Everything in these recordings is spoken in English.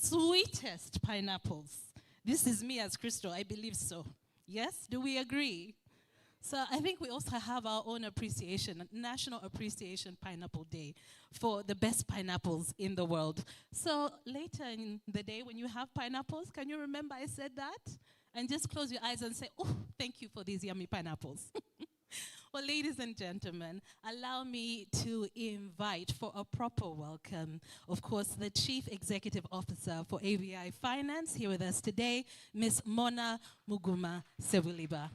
sweetest pineapples. This is me as Crystal, I believe so. Yes, do we agree? So I think we also have our own appreciation, National Appreciation Pineapple Day for the best pineapples in the world. So later in the day when you have pineapples, can you remember I said that? And just close your eyes and say, oh, thank you for these yummy pineapples. Well, ladies and gentlemen, allow me to invite for a proper welcome, of course, the Chief Executive Officer for aBi Finance here with us today, Ms. Mona Muguma Sewuliba.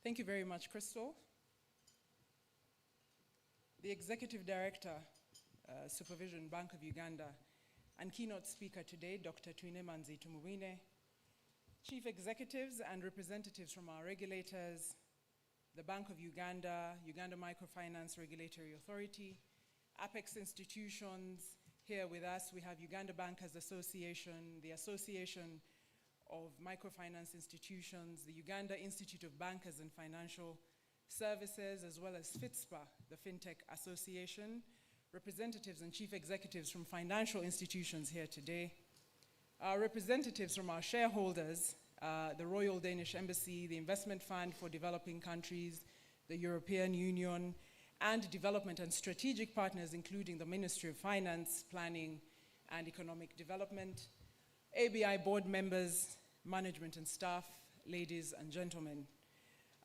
Thank you very much, Crystal. The Executive Director, Supervision Bank of Uganda, and keynote speaker today, Dr. Twinemanzi Tumuwine, Chief Executives and representatives from our regulators, the Bank of Uganda, Uganda Microfinance Regulatory Authority, Apex institutions. Here with us, we have Uganda Bankers Association, the Association of Microfinance Institutions, the Uganda Institute of Bankers and Financial Services, as well as FITSPA, the FinTech Association, representatives and chief executives from financial institutions here today, our representatives from our shareholders, the Royal Danish Embassy, the Investment Fund for Developing Countries, the European Union, and development and strategic partners, including the Ministry of Finance, Planning, and Economic Development, aBi board members, management and staff, ladies and gentlemen.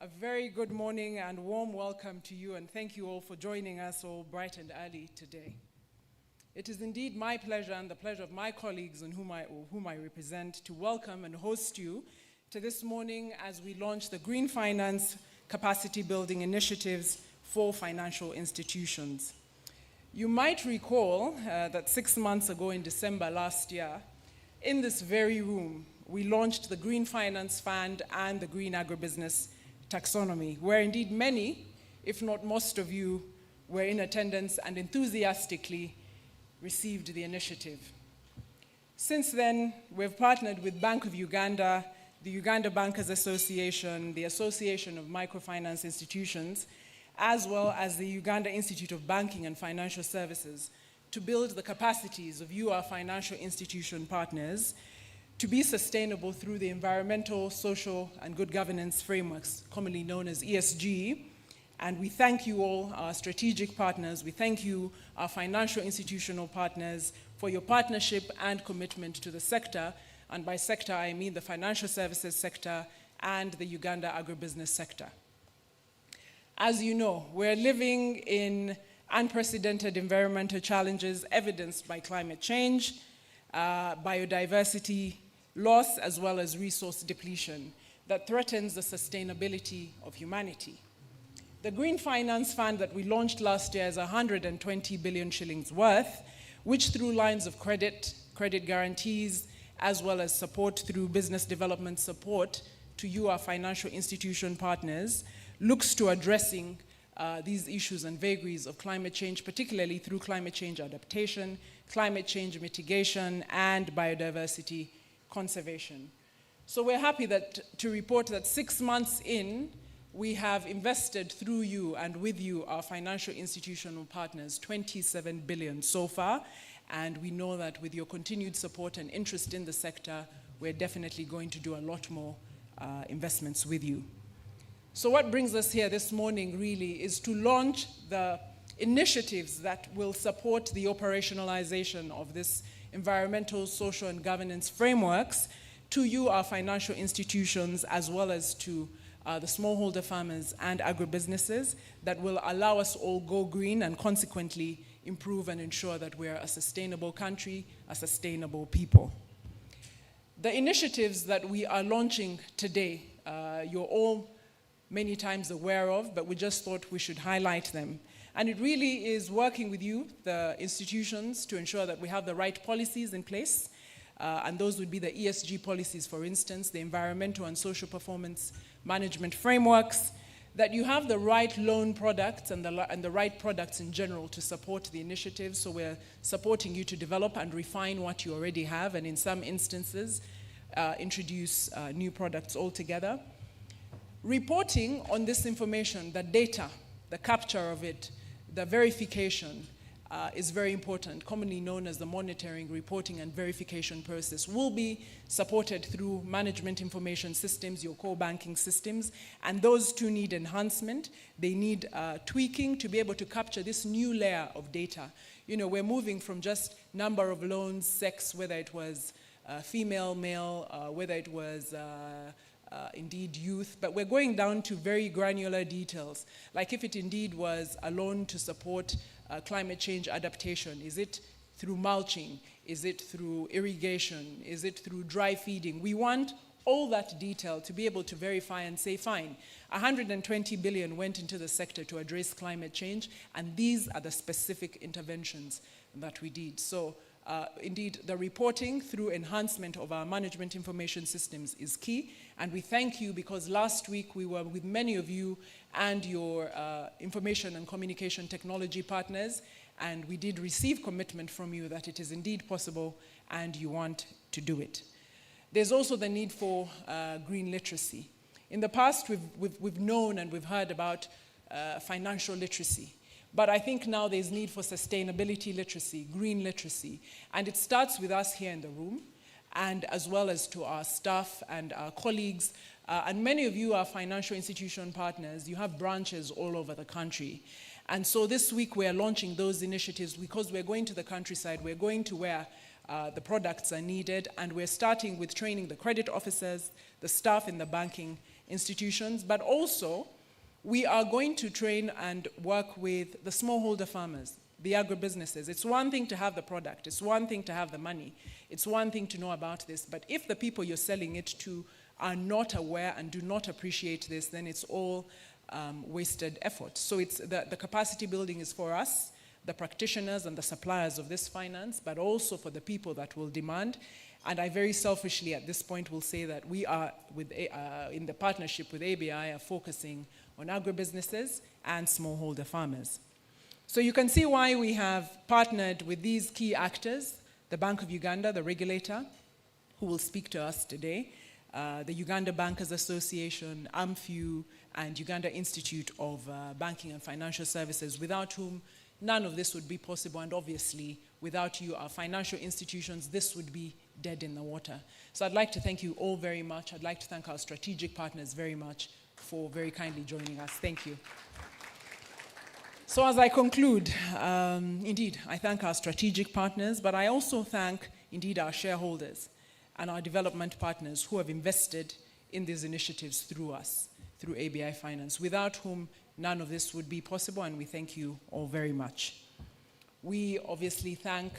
A very good morning and warm welcome to you, and thank you all for joining us all bright and early today. It is indeed my pleasure and the pleasure of my colleagues and whom I represent to welcome and host you to this morning as we launch the Green Finance Capacity Building Initiatives for financial institutions. You might recall that 6 months ago in December last year, in this very room, we launched the Green Finance Fund and the Green Agribusiness Taxonomy, where indeed many, if not most of you, were in attendance and enthusiastically received the initiative. Since then, we've partnered with Bank of Uganda, the Uganda Bankers Association, the Association of Microfinance Institutions, as well as the Uganda Institute of Banking and Financial Services, to build the capacities of you, our financial institution partners, to be sustainable through the environmental, social, and good governance frameworks, commonly known as ESG. And we thank you all, our strategic partners. We thank you, our financial institutional partners, for your partnership and commitment to the sector. And by sector, I mean the financial services sector and the Uganda agribusiness sector. As you know, we're living in unprecedented environmental challenges evidenced by climate change, biodiversity loss, as well as resource depletion that threatens the sustainability of humanity. The Green Finance Fund that we launched last year is 120 billion shillings worth, which through lines of credit, credit guarantees, as well as support through business development support to you, our financial institution partners, looks to addressing these issues and vagaries of climate change, particularly through climate change adaptation, climate change mitigation, and biodiversity conservation. So we're happy to report that 6 months in, we have invested through you and with you, our financial institutional partners, 27 billion so far, and we know that with your continued support and interest in the sector, we're definitely going to do a lot more investments with you. So what brings us here this morning really is to launch the initiatives that will support the operationalization of this environmental, social, and governance frameworks to you, our financial institutions, as well as to the smallholder farmers and agribusinesses that will allow us all go green and consequently improve and ensure that we're a sustainable country, a sustainable people. The initiatives that we are launching today, you're all many times aware of, but we just thought we should highlight them. And it really is working with you, the institutions, to ensure that we have the right policies in place. And those would be the ESG policies, for instance, the environmental and social performance management frameworks, that you have the right loan products and the right products in general to support the initiative. So we're supporting you to develop and refine what you already have, and in some instances, introduce new products altogether. Reporting on this information, the data, the capture of it, the verification is very important, commonly known as the monitoring, reporting, and verification process, will be supported through management information systems, your core banking systems, and those two need enhancement. They need tweaking to be able to capture this new layer of data. You know, we're moving from just number of loans, sex, whether it was female, male, whether it was indeed youth, but we're going down to very granular details, like if it indeed was a loan to support climate change adaptation. Is it through mulching? Is it through irrigation? Is it through dry feeding? We want all that detail to be able to verify and say, fine, 120 billion went into the sector to address climate change, and these are the specific interventions that we did. So indeed, the reporting through enhancement of our management information systems is key, and we thank you because last week we were with many of you and your information and communication technology partners, and we did receive commitment from you that it is indeed possible and you want to do it. There's also the need for green literacy. In the past, we've known and we've heard about financial literacy. But I think now there's need for sustainability literacy, green literacy. And it starts with us here in the room, and as well as to our staff and our colleagues. And many of you are financial institution partners. You have branches all over the country. And so this week we're launching those initiatives because we're going to the countryside. We're going to where the products are needed. And we're starting with training the credit officers, the staff in the banking institutions, but also we are going to train and work with the smallholder farmers, the agribusinesses. It's one thing to have the product. It's one thing to have the money. It's one thing to know about this. But if the people you're selling it to are not aware and do not appreciate this, then it's all wasted effort. So it's the capacity building is for us, the practitioners and the suppliers of this finance, but also for the people that will demand. And I very selfishly at this point will say that we are, in the partnership with aBi, are focusing on agribusinesses and smallholder farmers. So you can see why we have partnered with these key actors, the Bank of Uganda, the regulator, who will speak to us today, the Uganda Bankers Association, AMFU, and Uganda Institute of Banking and Financial Services, without whom none of this would be possible, and obviously, without you, our financial institutions, this would be dead in the water. So I'd like to thank you all very much. I'd like to thank our strategic partners very much for very kindly joining us. Thank you. So as I conclude, indeed, I thank our strategic partners, but I also thank, indeed, our shareholders and our development partners who have invested in these initiatives through us, through aBi Finance, without whom none of this would be possible, and we thank you all very much. We obviously thank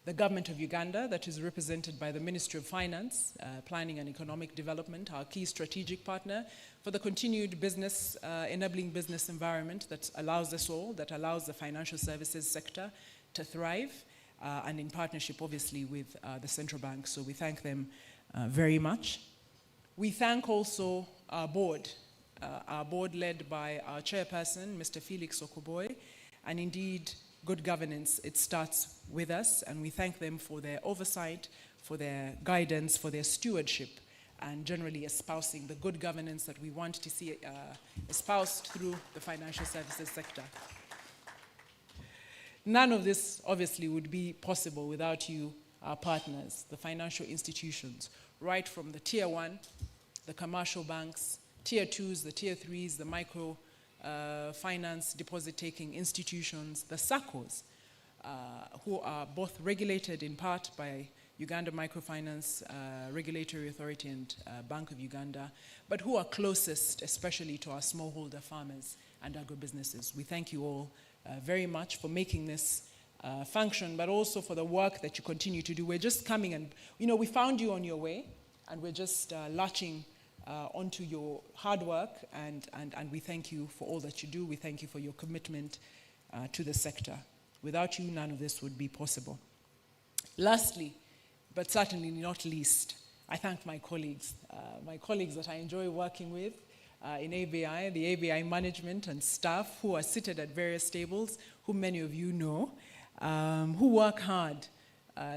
the government of Uganda, that is represented by the Ministry of Finance, Planning and Economic Development, our key strategic partner, for the continued business, enabling business environment that allows us all, that allows the financial services sector to thrive, and in partnership, obviously, with the central bank. So we thank them very much. We thank also our board led by our chairperson, Mr. Felix Okoboy, and indeed, good governance, it starts with us, and we thank them for their oversight, for their guidance, for their stewardship, and generally espousing the good governance that we want to see espoused through the financial services sector. None of this, obviously, would be possible without you, our partners, the financial institutions, right from the tier 1, the commercial banks, tier 2s, the tier 3s, the micro finance deposit-taking institutions, the SACCOs, who are both regulated in part by Uganda Microfinance Regulatory Authority and Bank of Uganda, but who are closest, especially to our smallholder farmers and agribusinesses. We thank you all very much for making this function, but also for the work that you continue to do. We're just coming and, we found you on your way, and we're just latching onto your hard work, and we thank you for all that you do. We thank you for your commitment to the sector. Without you, none of this would be possible. Lastly, but certainly not least, I thank my colleagues that I enjoy working with, in aBi, the aBi management and staff who are seated at various tables, who many of you know, who work hard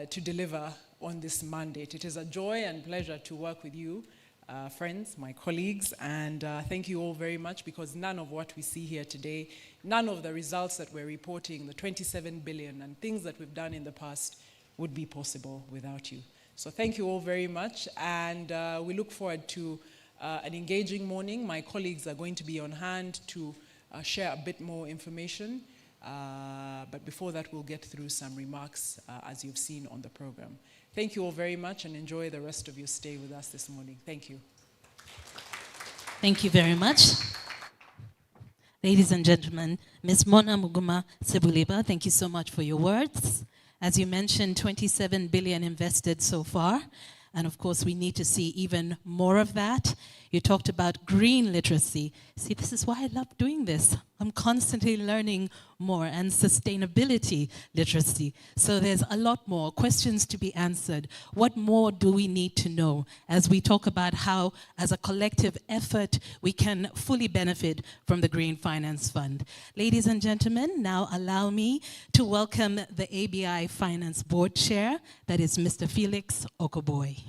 to deliver on this mandate. It is a joy and pleasure to work with you, friends, my colleagues, and thank you all very much, because none of what we see here today, none of the results that we're reporting, the 27 billion and things that we've done in the past would be possible without you. So thank you all very much, and we look forward to an engaging morning. My colleagues are going to be on hand to share a bit more information, but before that we'll get through some remarks as you've seen on the program. Thank you all very much, and enjoy the rest of your stay with us this morning. Thank you. Thank you very much. Ladies and gentlemen, Ms. Mona Muguma Sebuliba, thank you so much for your words. As you mentioned, 27 billion invested so far, and of course we need to see even more of that. You talked about green literacy. See, this is why I love doing this. I'm constantly learning more, and sustainability literacy. So there's a lot more questions to be answered. What more do we need to know as we talk about how, as a collective effort, we can fully benefit from the Green Finance Fund? Ladies and gentlemen, now allow me to welcome the aBi Finance Board Chair, that is Mr. Felix Okoboy.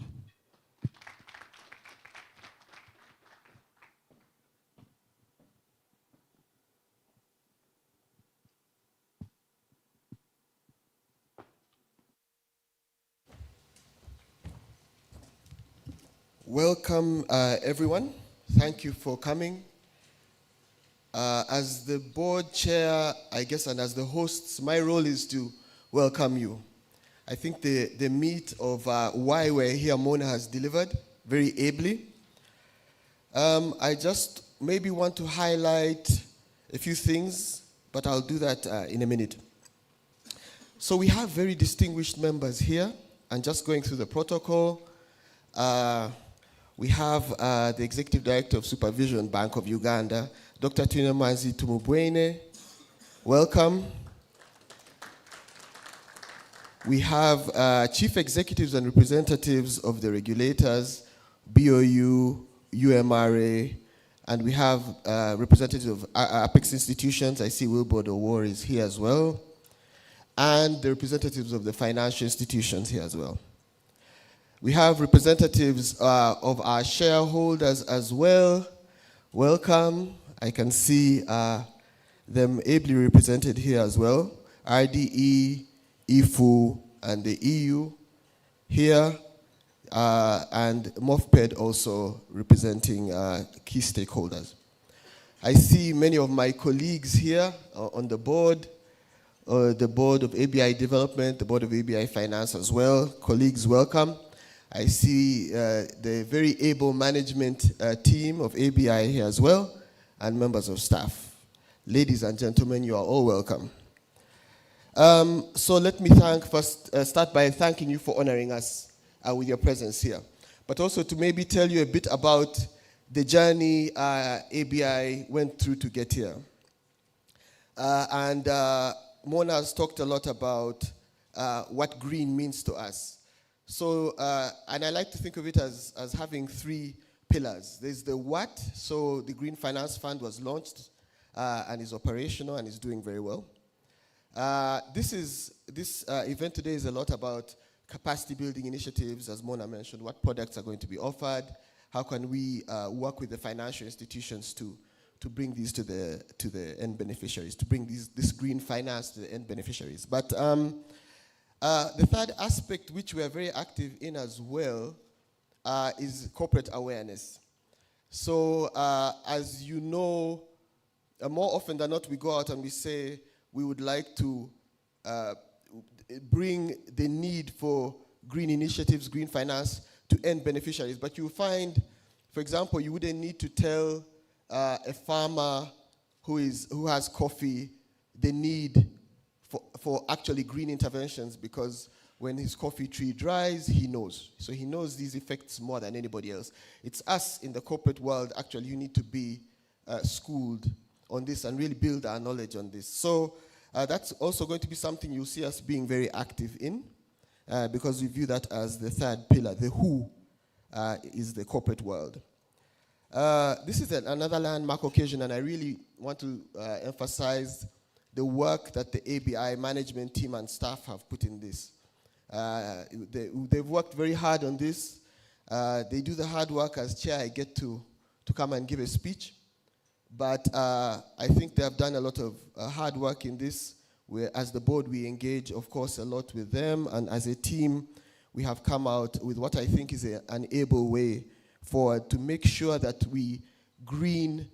Welcome, everyone. Thank you for coming. As the board chair, I guess, and as the hosts, my role is to welcome you. I think the meat of why we're here, Mona has delivered very ably. I just maybe want to highlight a few things, but I'll do that in a minute. So we have very distinguished members here, and just going through the protocol, we have the Executive Director of Supervision, Bank of Uganda, Dr. Tuinemanzi Tumubwene. Welcome. We have Chief Executives and Representatives of the regulators, BOU, UMRA, and we have representatives of Apex institutions. I see Wilbur Owor is here as well, and the representatives of the financial institutions here as well. We have representatives of our shareholders as well. Welcome. I can see them ably represented here as well. RDE, IFU, and the EU here, and MOFPED also representing key stakeholders. I see many of my colleagues here on the board of aBi Development, the board of aBi Finance as well. Colleagues, welcome. I see the very able management team of aBi here as well, and members of staff. Ladies and gentlemen, you are all welcome. So let me start by thanking you for honoring us with your presence here, but also to maybe tell you a bit about the journey aBi went through to get here. And Mona has talked a lot about what green means to us. So, and I like to think of it as having three pillars. There's the what, so the Green Finance Fund was launched and is operational and is doing very well. This event today is a lot about capacity building initiatives, as Mona mentioned, what products are going to be offered, how can we work with the financial institutions to bring these to the end beneficiaries, to bring this green finance to the end beneficiaries. But the third aspect, which we are very active in as well, is corporate awareness. So, as you know, more often than not, we go out and we say we would like to bring the need for green initiatives, green finance, to end beneficiaries. But you find, for example, you wouldn't need to tell a farmer who has coffee the need for actually green interventions, because when his coffee tree dries, he knows. So he knows these effects more than anybody else. It's us in the corporate world, actually, you need to be schooled on this and really build our knowledge on this. So that's also going to be something you'll see us being very active in, because we view that as the third pillar. The who is the corporate world. This is another landmark occasion, and I really want to emphasize the work that the aBi management team and staff have put in this. They've worked very hard on this. They do the hard work. As chair, I get to come and give a speech. But I think they have done a lot of hard work in this. As the board, we engage, of course, a lot with them. And as a team, we have come out with what I think is an able way forward to make sure that we green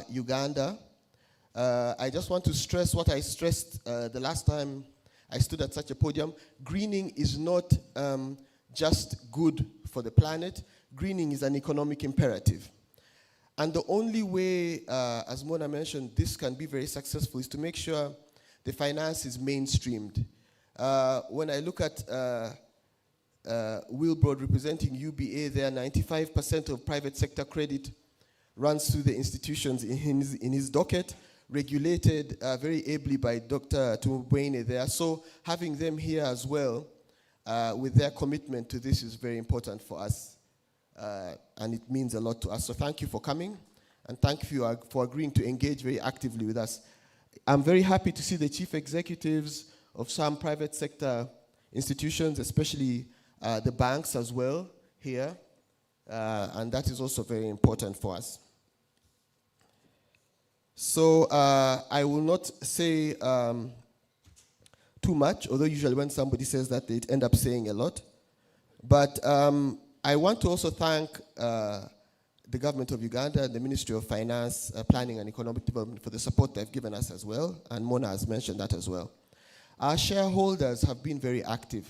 Uganda. I just want to stress what I stressed the last time I stood at such a podium. Greening is not just good for the planet. Greening is an economic imperative. And the only way, as Mona mentioned, this can be very successful is to make sure the finance is mainstreamed. When I look at Wilbrod representing UBA there, 95% of private sector credit runs through the institutions in his docket, regulated very ably by Dr. Tumubuene there. So having them here as well with their commitment to this is very important for us. And it means a lot to us. So thank you for coming, and thank you for agreeing to engage very actively with us. I'm very happy to see the chief executives of some private sector institutions, especially the banks as well here, and that is also very important for us. So I will not say too much, although usually when somebody says that, they end up saying a lot. But I want to also thank the government of Uganda and the Ministry of Finance, Planning and Economic Development for the support they've given us as well, and Mona has mentioned that as well. Our shareholders have been very active,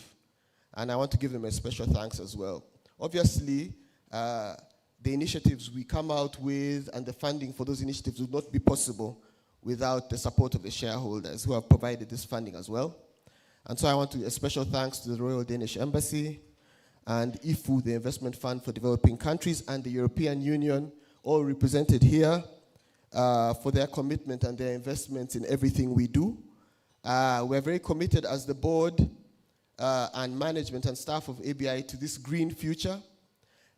and I want to give them a special thanks as well. Obviously, the initiatives we come out with and the funding for those initiatives would not be possible without the support of the shareholders who have provided this funding as well. And so I want to a special thanks to the Royal Danish Embassy and IFU, the Investment Fund for Developing Countries, and the European Union, all represented here, for their commitment and their investments in everything we do. We're very committed as the board and management and staff of aBi to this green future.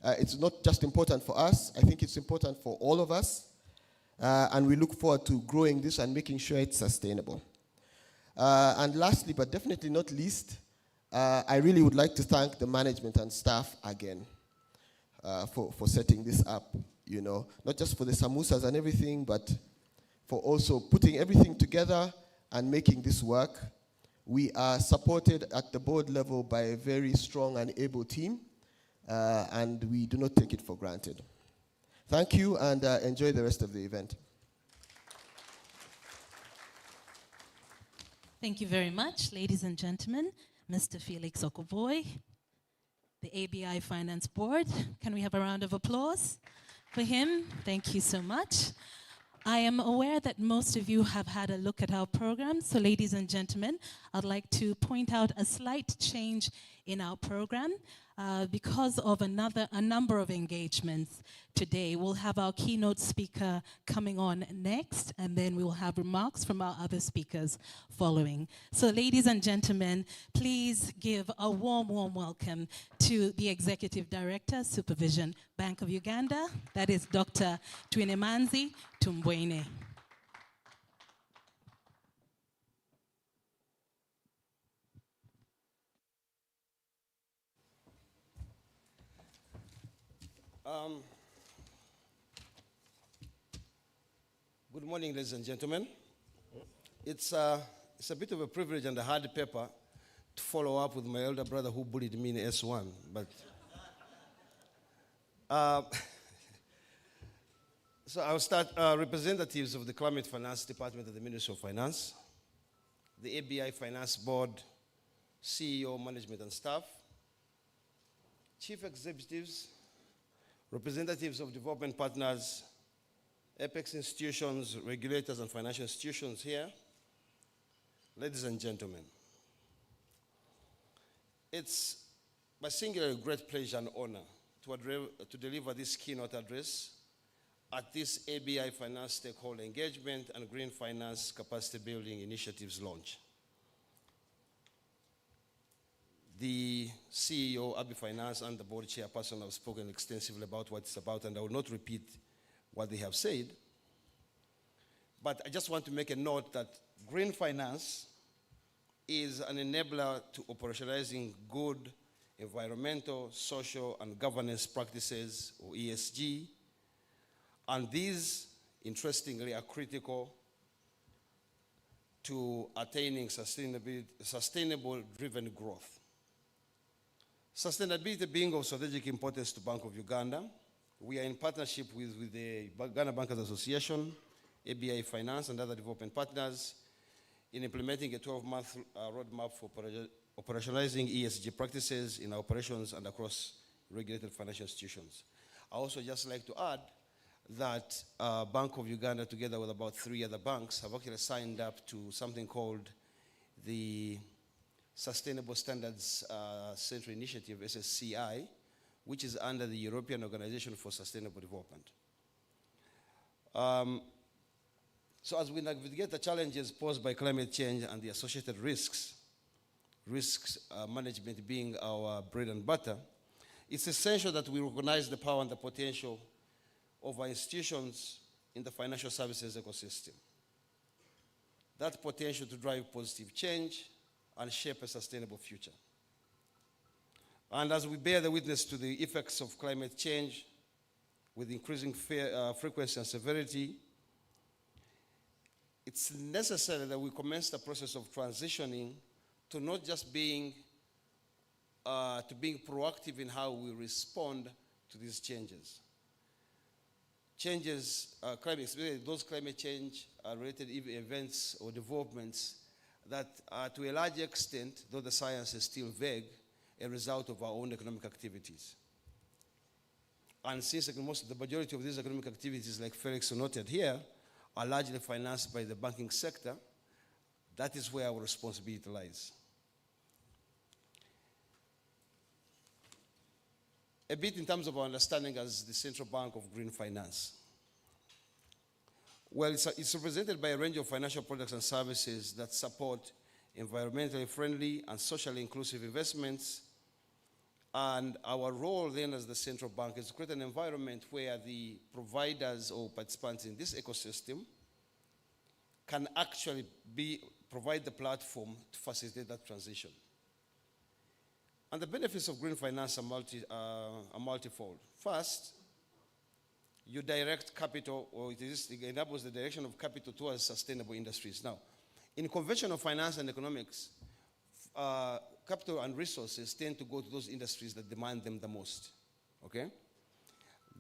It's not just important for us, I think it's important for all of us. And we look forward to growing this and making sure it's sustainable. And lastly, but definitely not least, I really would like to thank the management and staff again for setting this up, you know, not just for the samosas and everything, but for also putting everything together and making this work. We are supported at the board level by a very strong and able team, and we do not take it for granted. Thank you, and enjoy the rest of the event. Thank you very much, ladies and gentlemen. Mr. Felix Okoboy, the aBi Finance Board. Can we have a round of applause for him? Thank you so much. I am aware that most of you have had a look at our program. So ladies and gentlemen, I'd like to point out a slight change in our program. Because of a number of engagements today, we'll have our keynote speaker coming on next, and then we will have remarks from our other speakers following. So ladies and gentlemen, please give a warm, warm welcome to the Executive Director, Supervision Bank of Uganda, that is Dr. Twinemanzi Tumubuene. Good morning, ladies and gentlemen. It's a bit of a privilege and a hard paper to follow up with my elder brother who bullied me in S1, but so I'll start. Representatives of the Climate Finance Department of the Ministry of Finance, the aBi Finance Board, CEO, management and staff, chief executives, representatives of development partners, apex institutions, regulators and financial institutions here, ladies and gentlemen. It's my singular great pleasure and honor to deliver this keynote address at this aBi Finance Stakeholder Engagement and Green Finance Capacity Building Initiatives launch. The CEO, aBi Finance, and the board chairperson have spoken extensively about what it's about, and I will not repeat what they have said. But I just want to make a note that green finance is an enabler to operationalizing good environmental, social, and governance practices, or ESG. And these, interestingly, are critical to attaining sustainable-driven growth. Sustainability being of strategic importance to Bank of Uganda, we are in partnership with the Ghana Bankers Association, aBi Finance, and other development partners in implementing a 12-month roadmap for operationalizing ESG practices in our operations and across regulated financial institutions. I also just like to add that Bank of Uganda, together with about 3 other banks, have actually signed up to something called the Sustainable Standards Central Initiative, SSCI, which is under the European Organization for Sustainable Development. So as we navigate the challenges posed by climate change and the associated risks management being our bread and butter, it's essential that we recognize the power and the potential of our institutions in the financial services ecosystem. That potential to drive positive change and shape a sustainable future. And as we bear the witness to the effects of climate change with increasing frequency and severity, it's necessary that we commence the process of transitioning to not just being proactive in how we respond to these changes. Those climate change related events or developments that are to a large extent, though the science is still vague, a result of our own economic activities. And since the majority of these economic activities, like Felix noted here, are largely financed by the banking sector, that is where our responsibility lies. A bit in terms of our understanding as the Central Bank of Green Finance. Well, it's represented by a range of financial products and services that support environmentally friendly and socially inclusive investments. And our role then as the central bank is to create an environment where the providers or participants in this ecosystem can actually provide the platform to facilitate that transition. And the benefits of green finance are multifold. First, you direct capital, or it enables the direction of capital towards sustainable industries. Now, in conventional finance and economics, capital and resources tend to go to those industries that demand them the most, okay?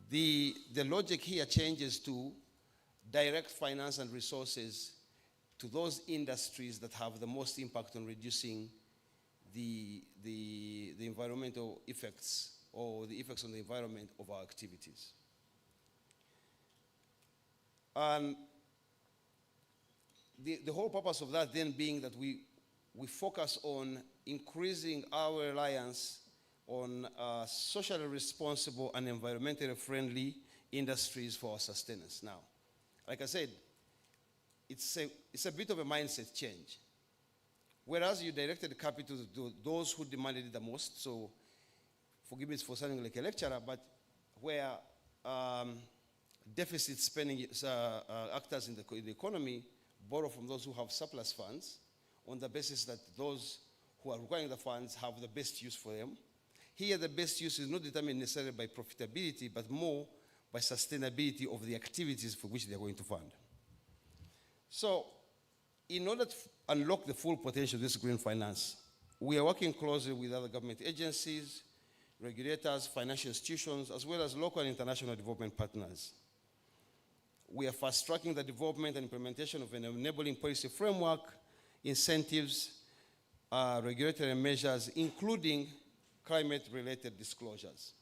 The logic here changes to direct finance and resources to those industries that have the most impact on reducing the environmental effects or the effects on the environment of our activities. And the whole purpose of that then being that we focus on increasing our reliance on socially responsible and environmentally friendly industries for our sustenance. Now, like I said, it's a bit of a mindset change. Whereas you directed capital to those who demanded it the most, so forgive me for sounding like a lecturer, but where deficit spending actors in the economy borrow from those who have surplus funds on the basis that those who are requiring the funds have the best use for them. Here, the best use is not determined necessarily by profitability, but more by sustainability of the activities for which they are going to fund. So, in order to unlock the full potential of this green finance, we are working closely with other government agencies, regulators, financial institutions, as well as local and international development partners. We are fast-tracking the development and implementation of an enabling policy framework, incentives, regulatory measures, including climate-related disclosures.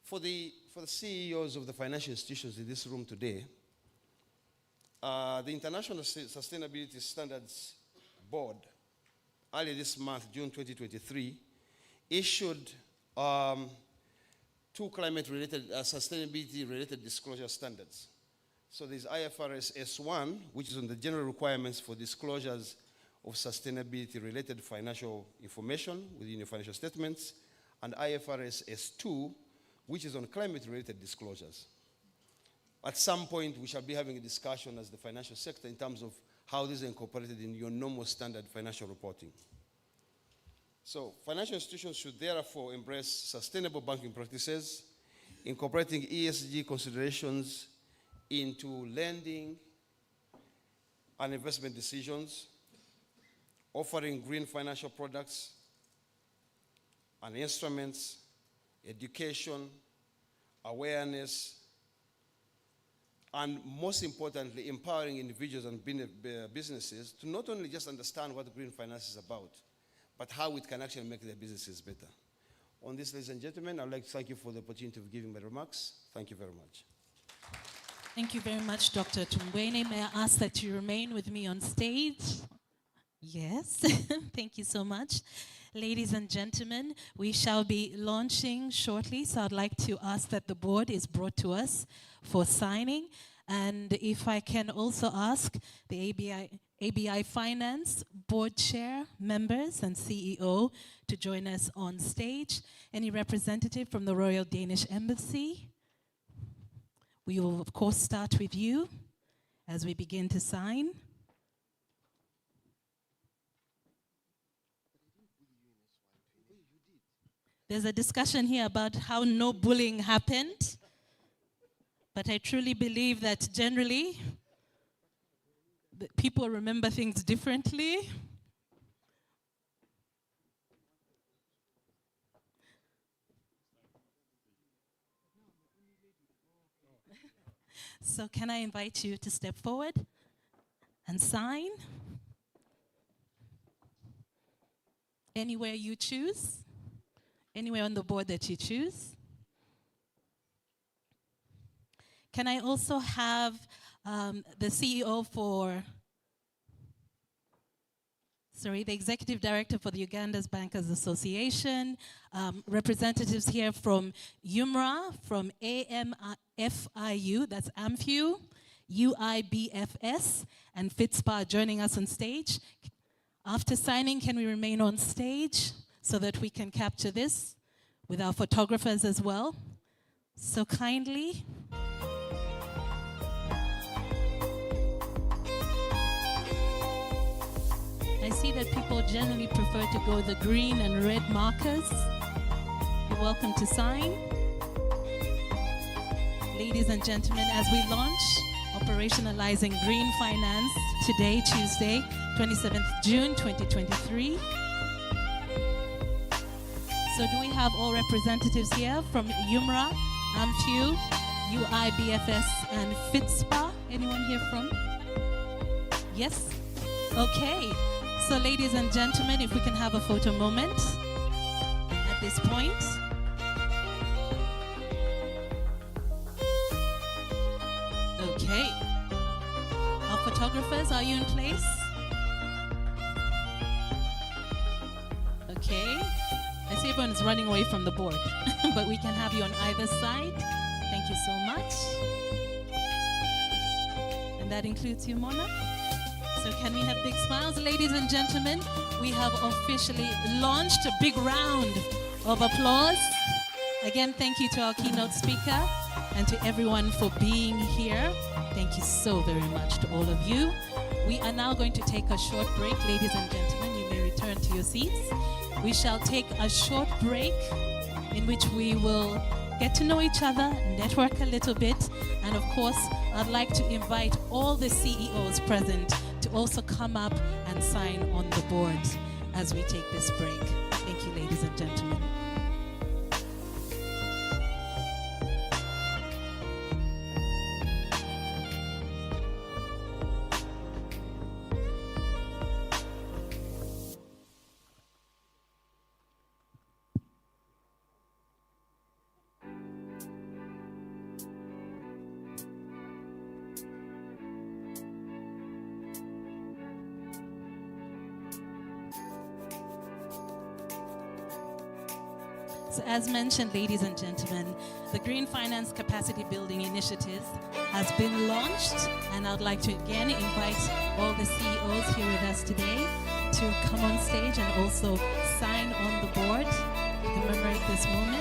For the CEOs of the financial institutions in this room today, the International Sustainability Standards Board, early this month, June 2023, issued 2 climate-related, sustainability-related disclosure standards. So there's IFRS S1, which is on the general requirements for disclosures of sustainability-related financial information within your financial statements, and IFRS S2, which is on climate-related disclosures. At some point, we shall be having a discussion as the financial sector in terms of how this is incorporated in your normal standard financial reporting. So financial institutions should therefore embrace sustainable banking practices, incorporating ESG considerations into lending and investment decisions, offering green financial products and instruments, education, awareness, and most importantly, empowering individuals and businesses to not only just understand what green finance is about, but how it can actually make their businesses better. On this, ladies and gentlemen, I'd like to thank you for the opportunity of giving my remarks. Thank you very much. Thank you very much, Dr. Tungwene. May I ask that you remain with me on stage? Yes, thank you so much. Ladies and gentlemen, we shall be launching shortly, so I'd like to ask that the board is brought to us for signing. And if I can also ask the aBi Finance Board Chair, members, and CEO to join us on stage. Any representative from the Royal Danish Embassy? We will, of course, start with you as we begin to sign. There's a discussion here about how no bullying happened, but I truly believe that generally, people remember things differently. So can I invite you to step forward and sign? Anywhere you choose. Anywhere on the board that you choose. Can I also have the CEO the Executive Director for the Uganda's Bankers Association, representatives here from UMRA, from AMFIU, that's AMFU, UIBFS, and FITSPA joining us on stage. After signing, can we remain on stage so that we can capture this with our photographers as well? So kindly. I see that people generally prefer to go the green and red markers. You're welcome to sign. Ladies and gentlemen, as we launch Operationalizing Green Finance today, Tuesday, 27th June 2023. So do we have all representatives here from UMRA, AMFU, UIBFS, and FITSPA? Anyone here from? Yes? Okay. So ladies and gentlemen, if we can have a photo moment at this point. Okay. Our photographers, are you in place? Okay. I see everyone is running away from the board, but we can have you on either side. Thank you so much. And that includes you, Mona. So can we have big smiles, ladies and gentlemen? We have officially launched a big round of applause. Again, thank you to our keynote speaker and to everyone for being here. Thank you so very much to all of you. We are now going to take a short break. Ladies and gentlemen, you may return to your seats. We shall take a short break in which we will get to know each other, network a little bit, and of course, I'd like to invite all the CEOs present to also come up and sign on the board as we take this break. Thank you, ladies and gentlemen. So as mentioned, ladies and gentlemen, the Green Finance Capacity Building Initiative has been launched, and I'd like to again invite all the CEOs here with us today to come on stage and also sign on the board to commemorate this moment.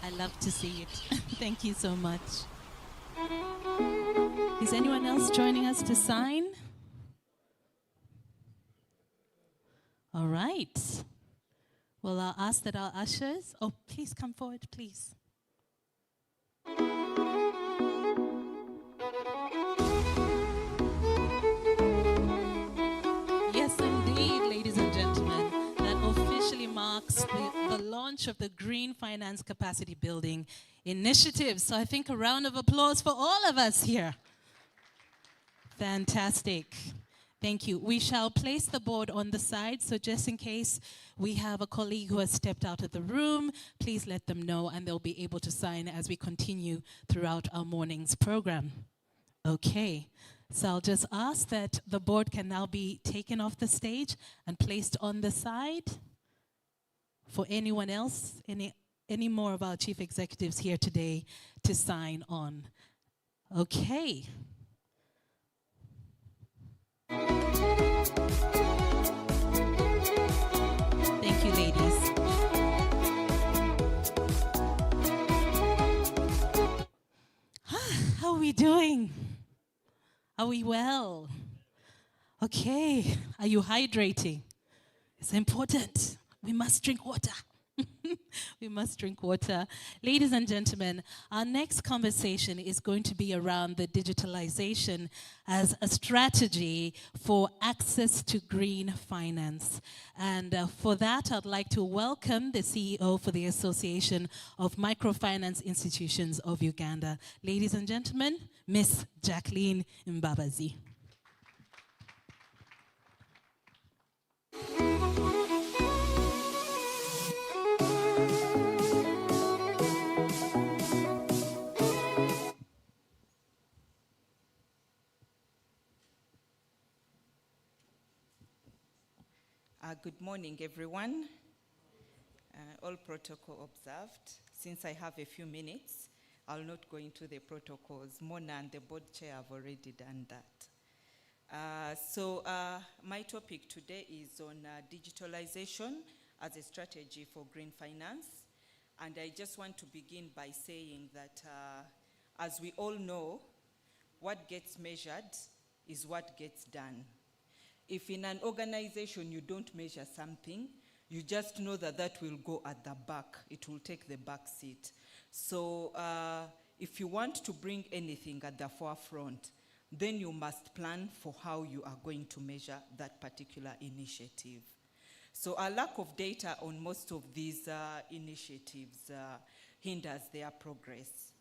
I love to see it. Thank you so much. Is anyone else joining us to sign? All right. Well, I'll ask that our ushers, oh, please come forward, please. Yes, indeed, ladies and gentlemen, that officially marks the launch of the Green Finance Capacity Building Initiative. So I think a round of applause for all of us here. Fantastic. Thank you. We shall place the board on the side, so just in case we have a colleague who has stepped out of the room, please let them know and they'll be able to sign as we continue throughout our morning's program. Okay, so I'll just ask that the board can now be taken off the stage and placed on the side. For anyone else, any more of our chief executives here today to sign on. Okay. Thank you, ladies. How are we doing? Are we well? Okay. Are you hydrating? It's important. We must drink water. We must drink water. Ladies and gentlemen, our next conversation is going to be around the digitalization as a strategy for access to green finance. And for that, I'd like to welcome the CEO for the Association of Microfinance Institutions of Uganda. Ladies and gentlemen, Miss Jacqueline Mbabazi. Good morning, everyone. All protocol observed. Since I have a few minutes, I'll not go into the protocols. Mona and the board chair have already done that. My topic today is on digitalization as a strategy for green finance. And I just want to begin by saying that, as we all know, what gets measured is what gets done. If in an organization you don't measure something, you just know that that will go at the back. It will take the back seat. So if you want to bring anything at the forefront, then you must plan for how you are going to measure that particular initiative. So a lack of data on most of these initiatives hinders their progress.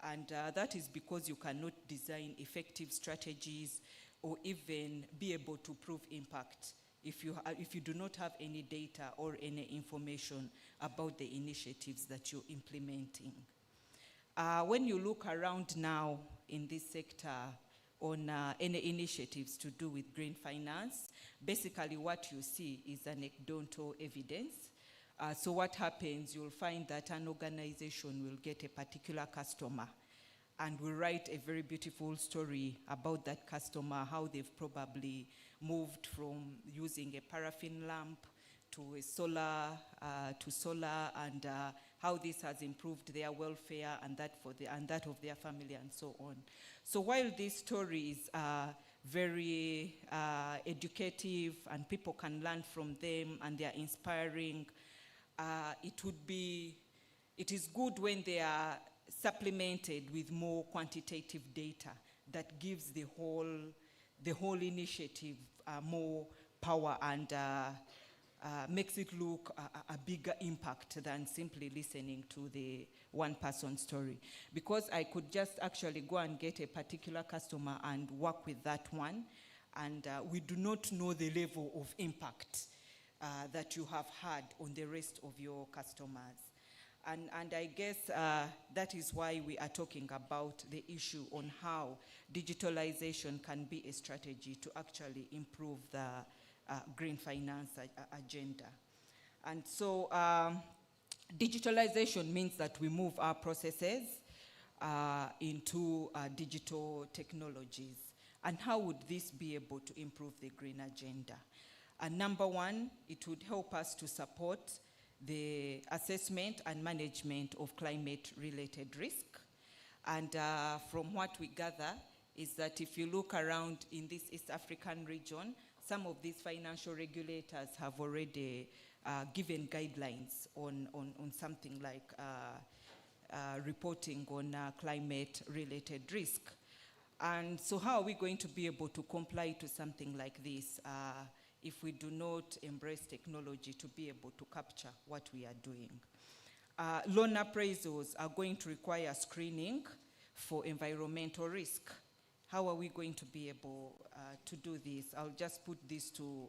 And that is because you cannot design effective strategies or even be able to prove impact if you do not have any data or any information about the initiatives that you're implementing. When you look around now in this sector on any initiatives to do with green finance, basically what you see is anecdotal evidence. So what happens, you'll find that an organization will get a particular customer and will write a very beautiful story about that customer, how they've probably moved from using a paraffin lamp to a solar, and how this has improved their welfare and that of their family and so on. So while these stories are very educative and people can learn from them and they are inspiring, it is good when they are supplemented with more quantitative data that gives the whole initiative more power and makes it look a bigger impact than simply listening to the one person story. Because I could just actually go and get a particular customer and work with that one, and we do not know the level of impact that you have had on the rest of your customers. And I guess that is why we are talking about the issue on how digitalization can be a strategy to actually improve the green finance agenda. And so digitalization means that we move our processes into digital technologies. And how would this be able to improve the green agenda? And number one, it would help us to support the assessment and management of climate-related risk. And from what we gather is that if you look around in this East African region, some of these financial regulators have already given guidelines on something like reporting on climate-related risk. And so how are we going to be able to comply to something like this if we do not embrace technology to be able to capture what we are doing? Loan appraisals are going to require screening for environmental risk. How are we going to be able to do this? I'll just put this to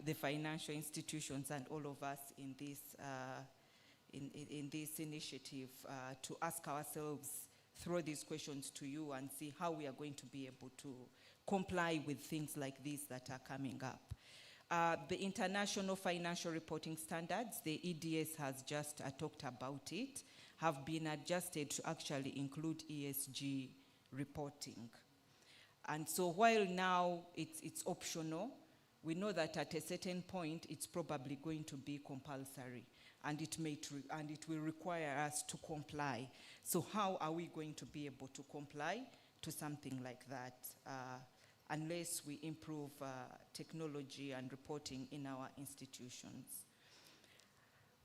the financial institutions and all of us in this initiative to ask ourselves, throw these questions to you and see how we are going to be able to comply with things like these that are coming up. The International Financial Reporting Standards, the EDS has just talked about it, have been adjusted to actually include ESG reporting. And so while now it's optional, we know that at a certain point it's probably going to be compulsory, and it will require us to comply. So how are we going to be able to comply to something like that? unless we improve technology and reporting in our institutions.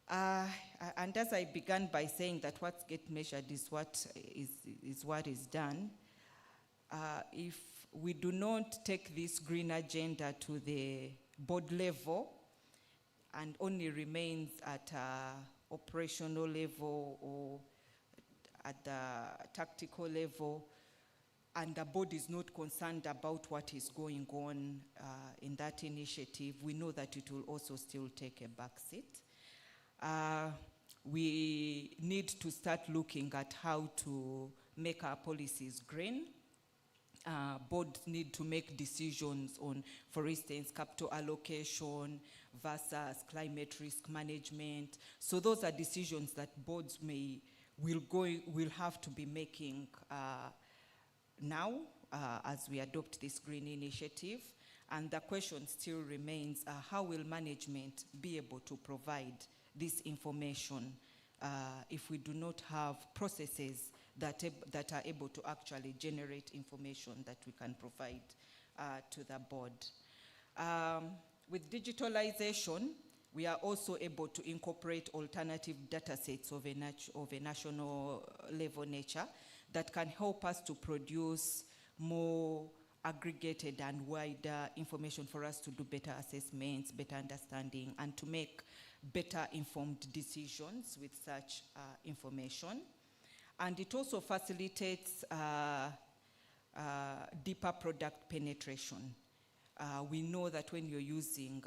And as I began by saying that what gets measured is what is done, if we do not take this green agenda to the board level and only remains at operational level or at the tactical level, and the board is not concerned about what is going on in that initiative, we know that it will also still take a back seat. We need to start looking at how to make our policies green. Boards need to make decisions on, for instance, capital allocation versus climate risk management. So those are decisions that boards will have to be making now as we adopt this green initiative. And the question still remains, how will management be able to provide this information if we do not have processes that are able to actually generate information that we can provide to the board. With digitalization, we are also able to incorporate alternative data sets of a national level nature that can help us to produce more aggregated and wider information for us to do better assessments, better understanding, and to make better informed decisions with such information. And it also facilitates deeper product penetration. We know that when you're using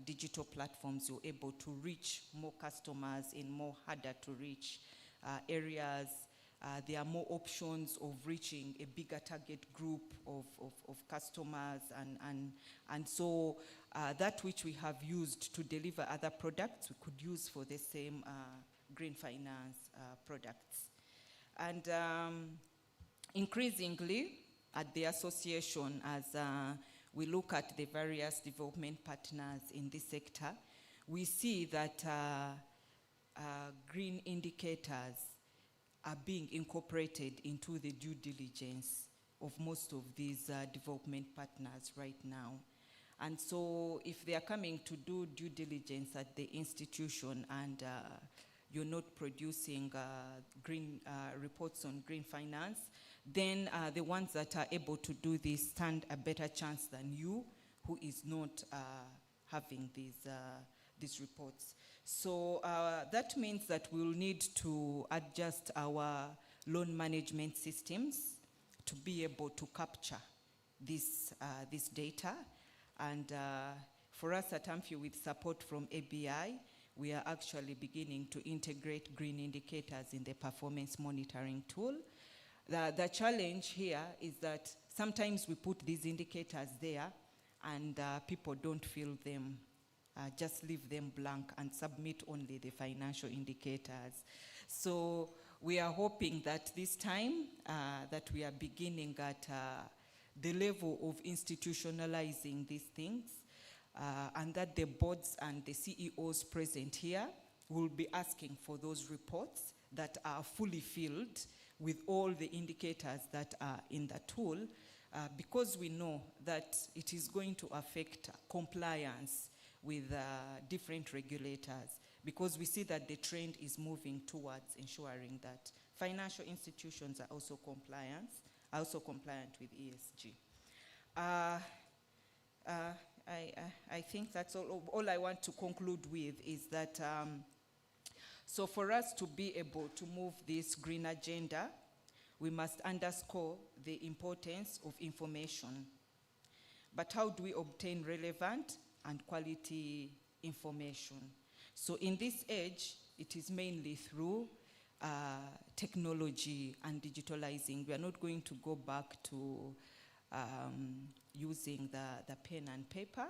digital platforms, you're able to reach more customers in more harder to reach areas. There are more options of reaching a bigger target group of customers, and so that which we have used to deliver other products, we could use for the same green finance products. And increasingly, at the association, as we look at the various development partners in this sector, we see that green indicators are being incorporated into the due diligence of most of these development partners right now. And so if they are coming to do due diligence at the institution and you're not producing green reports on green finance, then the ones that are able to do this stand a better chance than you, who is not having these reports. So that means that we'll need to adjust our loan management systems to be able to capture this data. And for us at Amphi, with support from aBi, we are actually beginning to integrate green indicators in the performance monitoring tool. The challenge here is that sometimes we put these indicators there and people don't fill them, just leave them blank and submit only the financial indicators. So we are hoping that this time that we are beginning at the level of institutionalizing these things, and that the boards and the CEOs present here will be asking for those reports that are fully filled with all the indicators that are in the tool, because we know that it is going to affect compliance with different regulators, because we see that the trend is moving towards ensuring that financial institutions are also compliant with ESG. I think that's all. All I want to conclude with is that so for us to be able to move this green agenda, we must underscore the importance of information. But how do we obtain relevant and quality information? So in this age, it is mainly through technology and digitalizing. We are not going to go back to using the pen and paper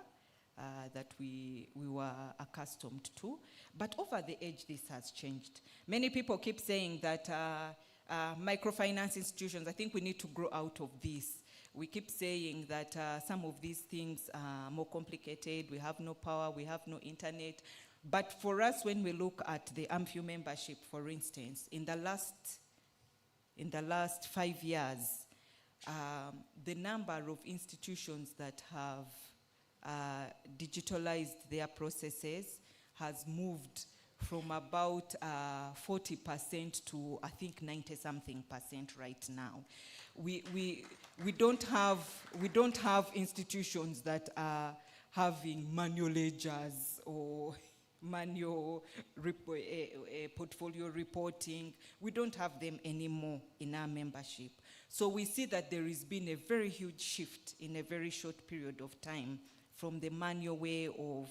that we were accustomed to. But over the age, this has changed. Many people keep saying that microfinance institutions, I think we need to grow out of this. We keep saying that some of these things are more complicated. We have no power, we have no internet. But for us, when we look at the Amphi membership, for instance, in the last 5 years, the number of institutions that have digitalized their processes has moved from about 40% to I think 90-something% right now. We don't have institutions that are having manual ledgers or manual portfolio reporting. We don't have them anymore in our membership. So we see that there has been a very huge shift in a very short period of time from the manual way of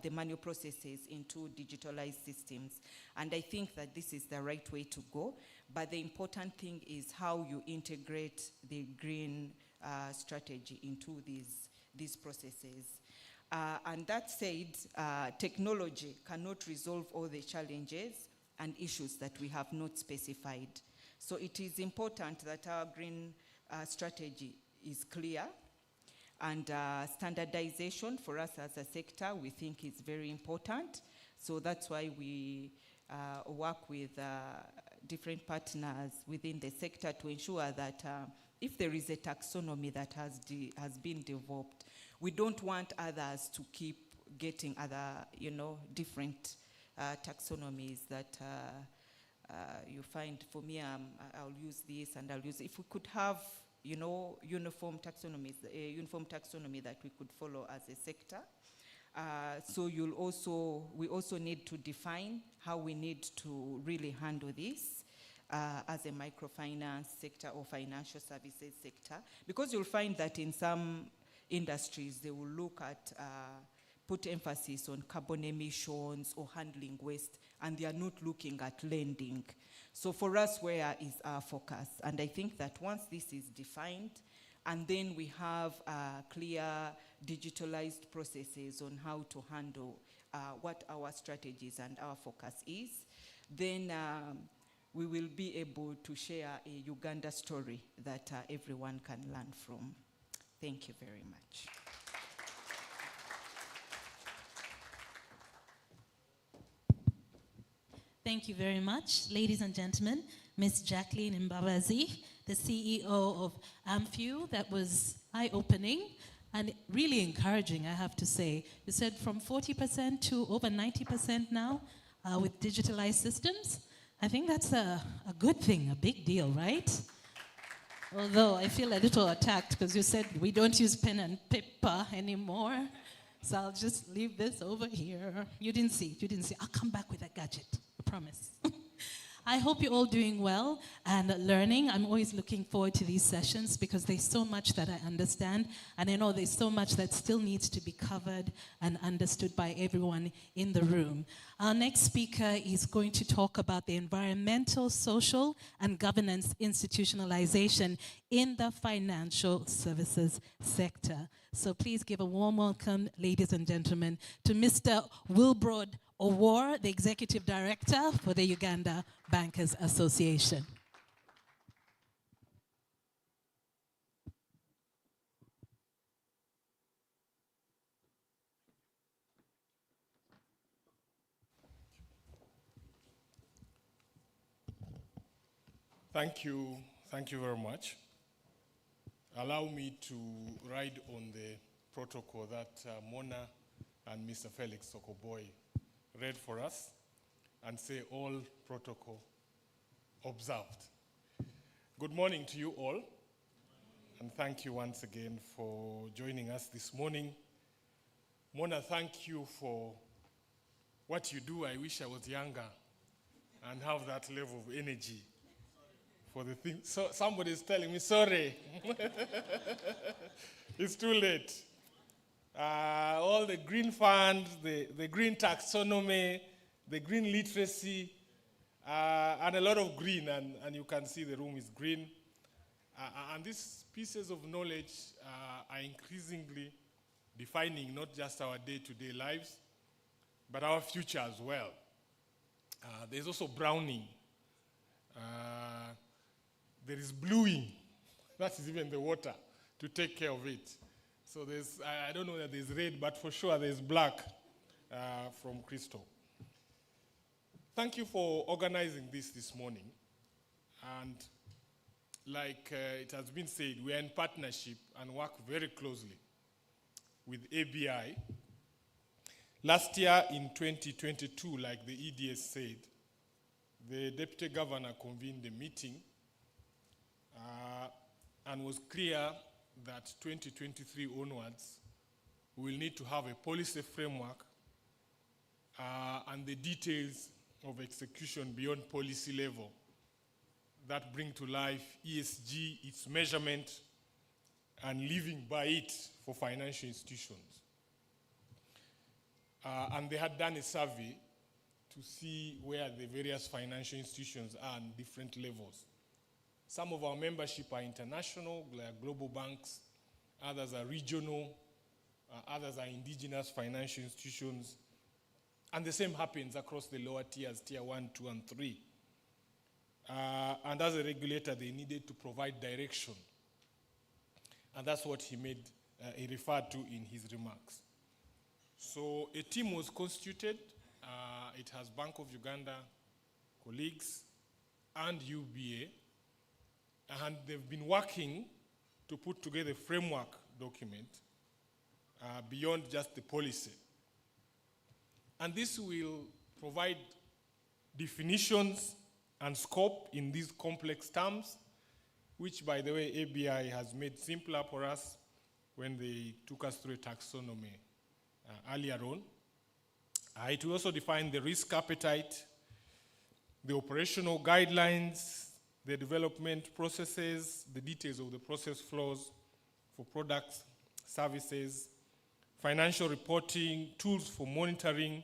the manual processes into digitalized systems. And I think that this is the right way to go. But the important thing is how you integrate the green strategy into these processes. And that said, technology cannot resolve all the challenges and issues that we have not specified. So it is important that our green strategy is clear, and standardization for us as a sector we think is very important. So that's why we work with different partners within the sector to ensure that if there is a taxonomy that has been developed, we don't want others to keep getting other, different taxonomies that you find. For me, I'll use this and I'll use, if we could have, uniform taxonomies, a uniform taxonomy that we could follow as a sector. So we also need to define how we need to really handle this as a microfinance sector or financial services sector, because you'll find that in some industries they will look at put emphasis on carbon emissions or handling waste, and they are not looking at lending. So for us, where is our focus? And I think that once this is defined, and then we have clear digitalized processes on how to handle what our strategies and our focus is, then we will be able to share a Uganda story that everyone can learn from. Thank you very much. Thank you very much, ladies and gentlemen. Ms. Jacqueline Mbabazi, the CEO of AMFU. That was eye-opening and really encouraging, I have to say. You said from 40% to over 90% now with digitalized systems. I think that's a good thing, a big deal, right? Although I feel a little attacked because you said we don't use pen and paper anymore. So I'll just leave this over here. You didn't see. I'll come back with a gadget, I promise. I hope you're all doing well and learning. I'm always looking forward to these sessions because there's so much that I understand, and I know there's so much that still needs to be covered and understood by everyone in the room. Our next speaker is going to talk about the environmental, social, and governance institutionalization in the financial services sector. So please give a warm welcome, ladies and gentlemen, to Mr. Wilbrod Owor, the Executive Director for the Uganda Bankers Association. Thank you very much. Allow me to ride on the protocol that Mona and Mr. Felix Sokoboy read for us and say all protocol observed. Good morning to you all, and thank you once again for joining us this morning. Mona, thank you for what you do. I wish I was younger and have that level of energy for the thing. So somebody's telling me, sorry, it's too late. All the green funds, the green taxonomy, the green literacy, and a lot of green, and you can see the room is green. And these pieces of knowledge are increasingly defining not just our day-to-day lives, but our future as well. There's also browning. There is bluing. That is even the water to take care of it. So there's, I don't know that there's red, but for sure there's black from Crystal. Thank you for organizing this morning. And like it has been said, we are in partnership and work very closely with aBi. Last year in 2022, like the EDS said, the Deputy Governor convened a meeting and was clear that 2023 onwards, we will need to have a policy framework and the details of execution beyond policy level that bring to life ESG, its measurement, and living by it for financial institutions. And they had done a survey to see where the various financial institutions are on different levels. Some of our membership are international, like global banks. Others are regional. Others are indigenous financial institutions. And the same happens across the lower tiers, tier 1, 2, and 3. And as a regulator, they needed to provide direction. And that's what he referred to in his remarks. So a team was constituted. It has Bank of Uganda colleagues and UBA. And they've been working to put together a framework document beyond just the policy. And this will provide definitions and scope in these complex terms, which, by the way, aBi has made simpler for us when they took us through a taxonomy earlier on. It will also define the risk appetite, the operational guidelines, the development processes, the details of the process flows for products, services, financial reporting, tools for monitoring,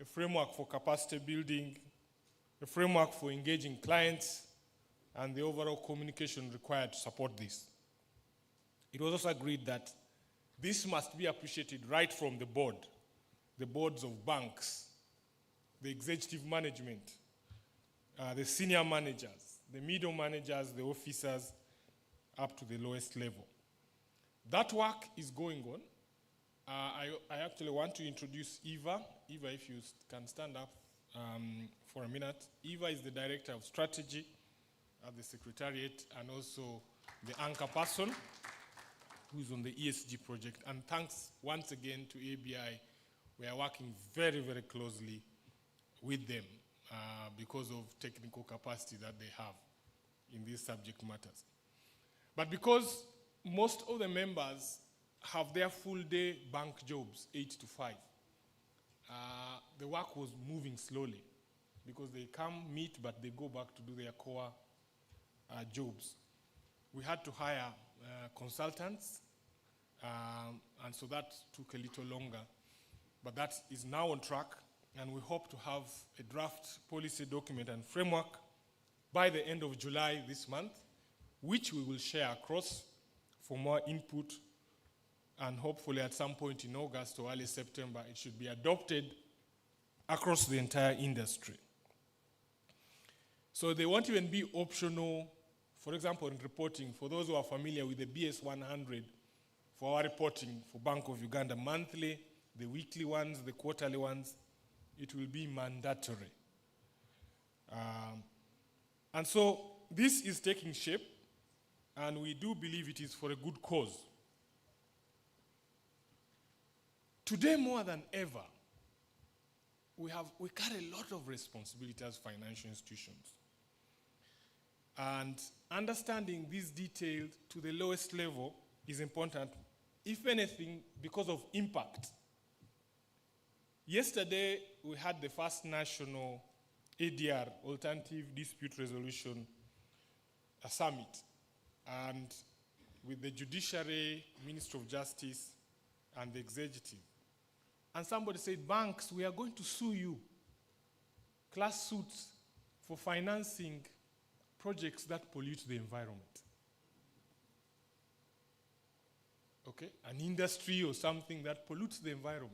a framework for capacity building, a framework for engaging clients, and the overall communication required to support this. It was also agreed that this must be appreciated right from the board, the boards of banks, the executive management, the senior managers, the middle managers, the officers, up to the lowest level. That work is going on. I actually want to introduce Eva. Eva, if you can stand up for a minute. Eva is the Director of Strategy at the Secretariat and also the anchor person who is on the ESG project. And thanks once again to aBi. We are working very, very closely with them because of technical capacity that they have in these subject matters. But because most of the members have their full-day bank jobs, 8 to 5, the work was moving slowly because they come, meet, but they go back to do their core jobs. We had to hire consultants, and so that took a little longer. But that is now on track, and we hope to have a draft policy document and framework by the end of July this month, which we will share across for more input, and hopefully at some point in August or early September, it should be adopted across the entire industry. So they won't even be optional, for example, in reporting. For those who are familiar with the BS 100, for our reporting for Bank of Uganda monthly, the weekly ones, the quarterly ones, it will be mandatory. And so this is taking shape, and we do believe it is for a good cause. Today, more than ever, we carry a lot of responsibility as financial institutions. And understanding these details to the lowest level is important, if anything, because of impact. Yesterday, we had the first national ADR, Alternative Dispute Resolution, summit, and with the Judiciary, Ministry of Justice, and the Executive. And somebody said, banks, we are going to sue you, class suits, for financing projects that pollute the environment. Okay? An industry or something that pollutes the environment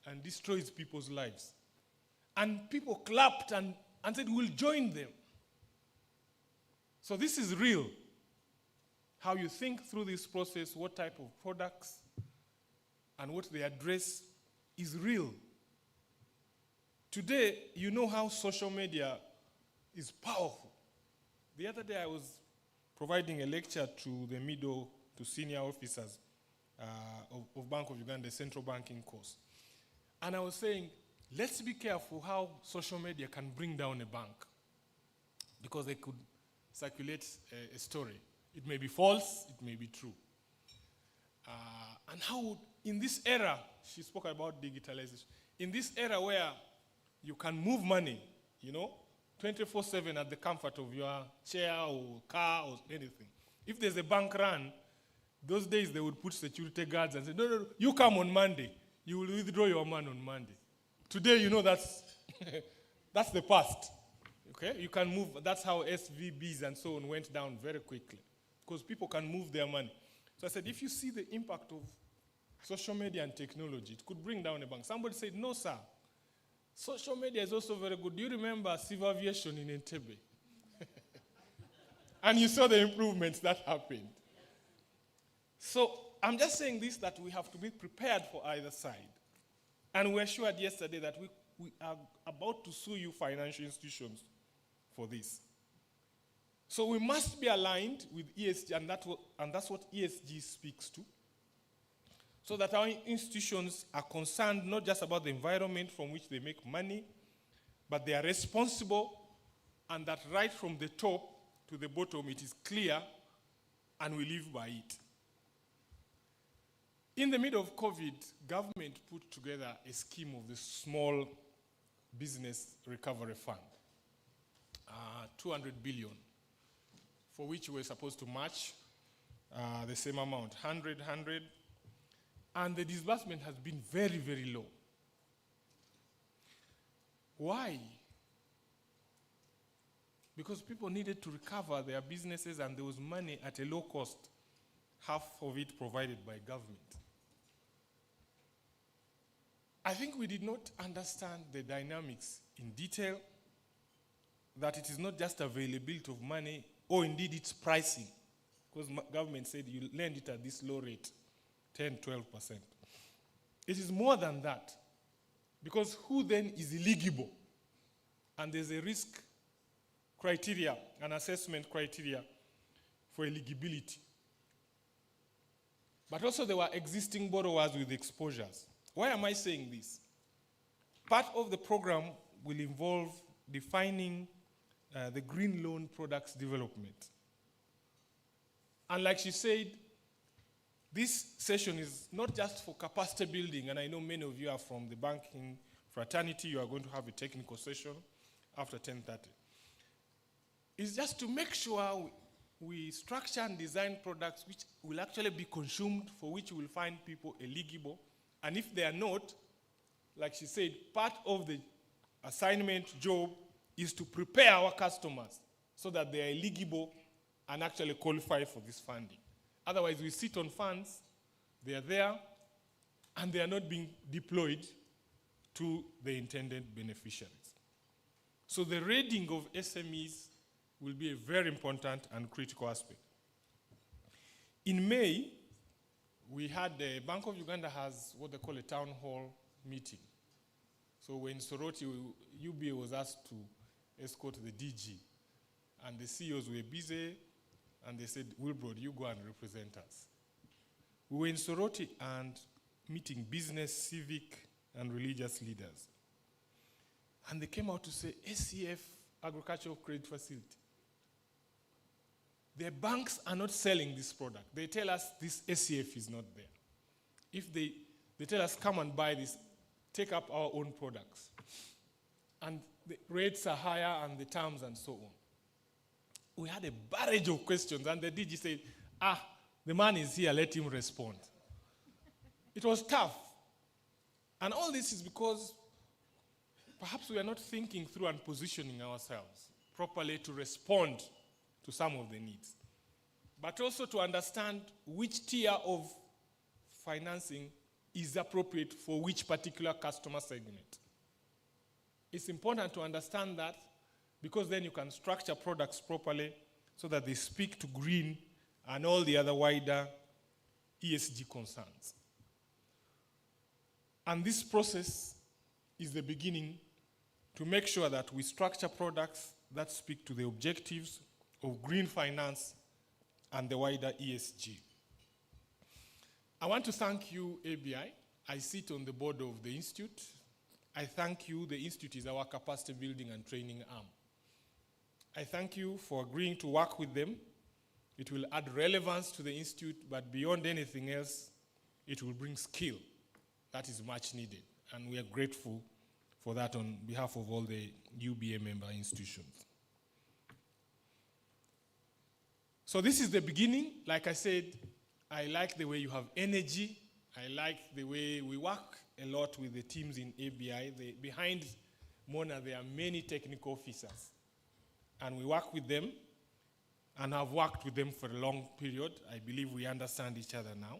and destroys people's lives. And people clapped and said, we'll join them. So this is real. How you think through this process, what type of products, and what they address is real. Today, you know how social media is powerful. The other day I was providing a lecture to the middle to senior officers of Bank of Uganda, central banking course. And I was saying, let's be careful how social media can bring down a bank, because they could circulate a story. It may be false, it may be true. And how, in this era, she spoke about digitalization, in this era where you can move money, 24/7 at the comfort of your chair or car or anything. If there's a bank run, those days they would put security guards and say, no, you come on Monday. You will withdraw your money on Monday. Today, that's that's the past. Okay? You can move. That's how SVBs and so on went down very quickly, because people can move their money. So I said, if you see the impact of social media and technology, it could bring down a bank. Somebody said, no, sir. Social media is also very good. Do you remember civil aviation in Entebbe? And you saw the improvements that happened. So I'm just saying this, that we have to be prepared for either side. And we assured yesterday that we are about to sue you financial institutions for this. So we must be aligned with ESG, and that's what ESG speaks to, so that our institutions are concerned not just about the environment from which they make money, but they are responsible, and that right from the top to the bottom it is clear and we live by it. In the middle of COVID, government put together a scheme of the Small Business Recovery Fund, 200 billion, for which we were supposed to match the same amount, 100, and the disbursement has been very, very low. Why? Because people needed to recover their businesses, and there was money at a low cost, half of it provided by government. I think we did not understand the dynamics in detail, that it is not just availability of money, or indeed its pricing, because government said you lend it at this low rate, 10, 12%. It is more than that, because who then is eligible? And there's a risk criteria, an assessment criteria for eligibility. But also there were existing borrowers with exposures. Why am I saying this? Part of the program will involve defining the green loan products development. And like she said, this session is not just for capacity building, and I know many of you are from the banking fraternity. You are going to have a technical session after 10:30. It's just to make sure we structure and design products which will actually be consumed, for which we will find people eligible. And if they are not, like she said, part of the assignment job is to prepare our customers so that they are eligible and actually qualify for this funding. Otherwise, we sit on funds, they are there, and they are not being deployed to the intended beneficiaries. So the rating of SMEs will be a very important and critical aspect. In May, we had the Bank of Uganda has what they call a town hall meeting. So when Soroti, UBA was asked to escort the DG, and the CEOs were busy, and they said, Wilbrod, you go and represent us. We were in Soroti and meeting business, civic, and religious leaders. And they came out to say, SCF, Agricultural Credit Facility. Their banks are not selling this product. They tell us this SCF is not there. If they tell us, come and buy this, take up our own products. And the rates are higher and the terms and so on. We had a barrage of questions, and the DG said, the man is here, let him respond. It was tough. And all this is because perhaps we are not thinking through and positioning ourselves properly to respond to some of the needs, but also to understand which tier of financing is appropriate for which particular customer segment. It's important to understand that, because then you can structure products properly so that they speak to green and all the other wider ESG concerns. And this process is the beginning to make sure that we structure products that speak to the objectives of green finance and the wider ESG. I want to thank you, aBi. I sit on the board of the Institute. I thank you. The Institute is our capacity building and training arm. I thank you for agreeing to work with them. It will add relevance to the Institute, but beyond anything else, it will bring skill that is much needed. And we are grateful for that on behalf of all the UBA member institutions. So this is the beginning. Like I said, I like the way you have energy. I like the way we work a lot with the teams in aBi. Behind Mona, there are many technical officers. And we work with them and have worked with them for a long period. I believe we understand each other now.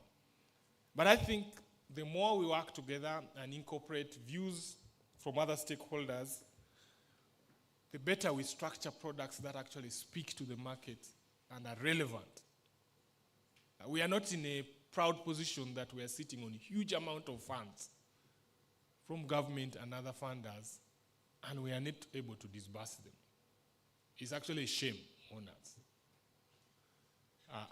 But I think the more we work together and incorporate views from other stakeholders, the better we structure products that actually speak to the market and are relevant. We are not in a proud position that we are sitting on a huge amount of funds from government and other funders, and we are not able to disburse them. It's actually a shame on us.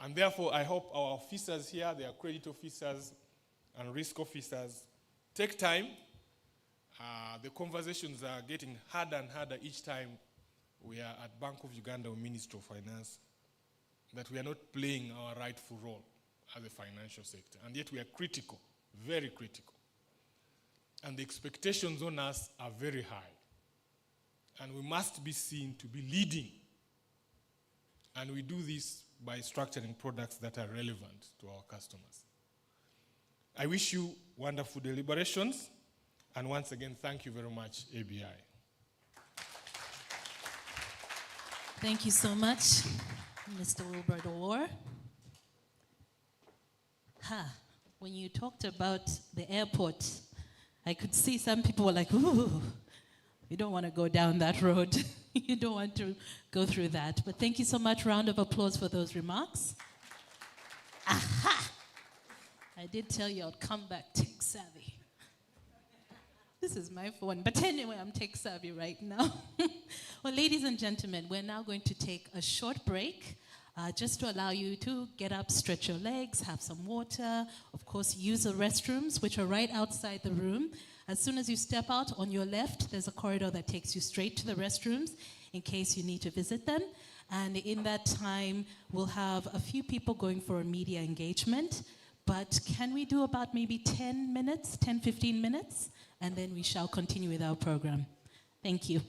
And therefore, I hope our officers here, their credit officers and risk officers, take time. The conversations are getting harder and harder each time we are at Bank of Uganda or Ministry of Finance, that we are not playing our rightful role as a financial sector. And yet we are critical, very critical. And the expectations on us are very high. And we must be seen to be leading. And we do this by structuring products that are relevant to our customers. I wish you wonderful deliberations. And once again, thank you very much, aBi. Thank you so much, Mr. Wilbert Orr. When you talked about the airport, I could see some people were like, ooh, you don't want to go down that road. You don't want to go through that. But thank you so much. Round of applause for those remarks. Aha! I did tell you I'd come back tech savvy. This is my phone. But anyway, I'm tech savvy right now. Well, ladies and gentlemen, we're now going to take a short break just to allow you to get up, stretch your legs, have some water, of course, use the restrooms, which are right outside the room. As soon as you step out on your left, there's a corridor that takes you straight to the restrooms in case you need to visit them. And in that time, we'll have a few people going for a media engagement. But can we do about maybe 10 minutes, 10, 15 minutes? And then we shall continue with our program. Thank you.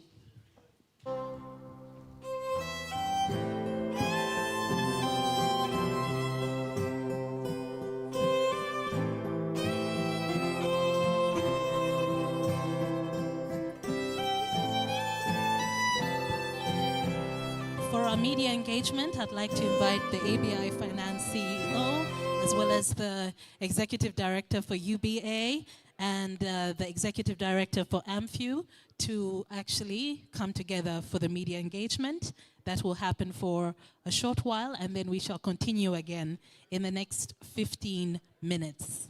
For our media engagement, I'd like to invite the aBi Finance CEO, as well as the Executive Director for UBA and the Executive Director for AMFU to actually come together for the media engagement. That will happen for a short while, and then we shall continue again in the next 15 minutes.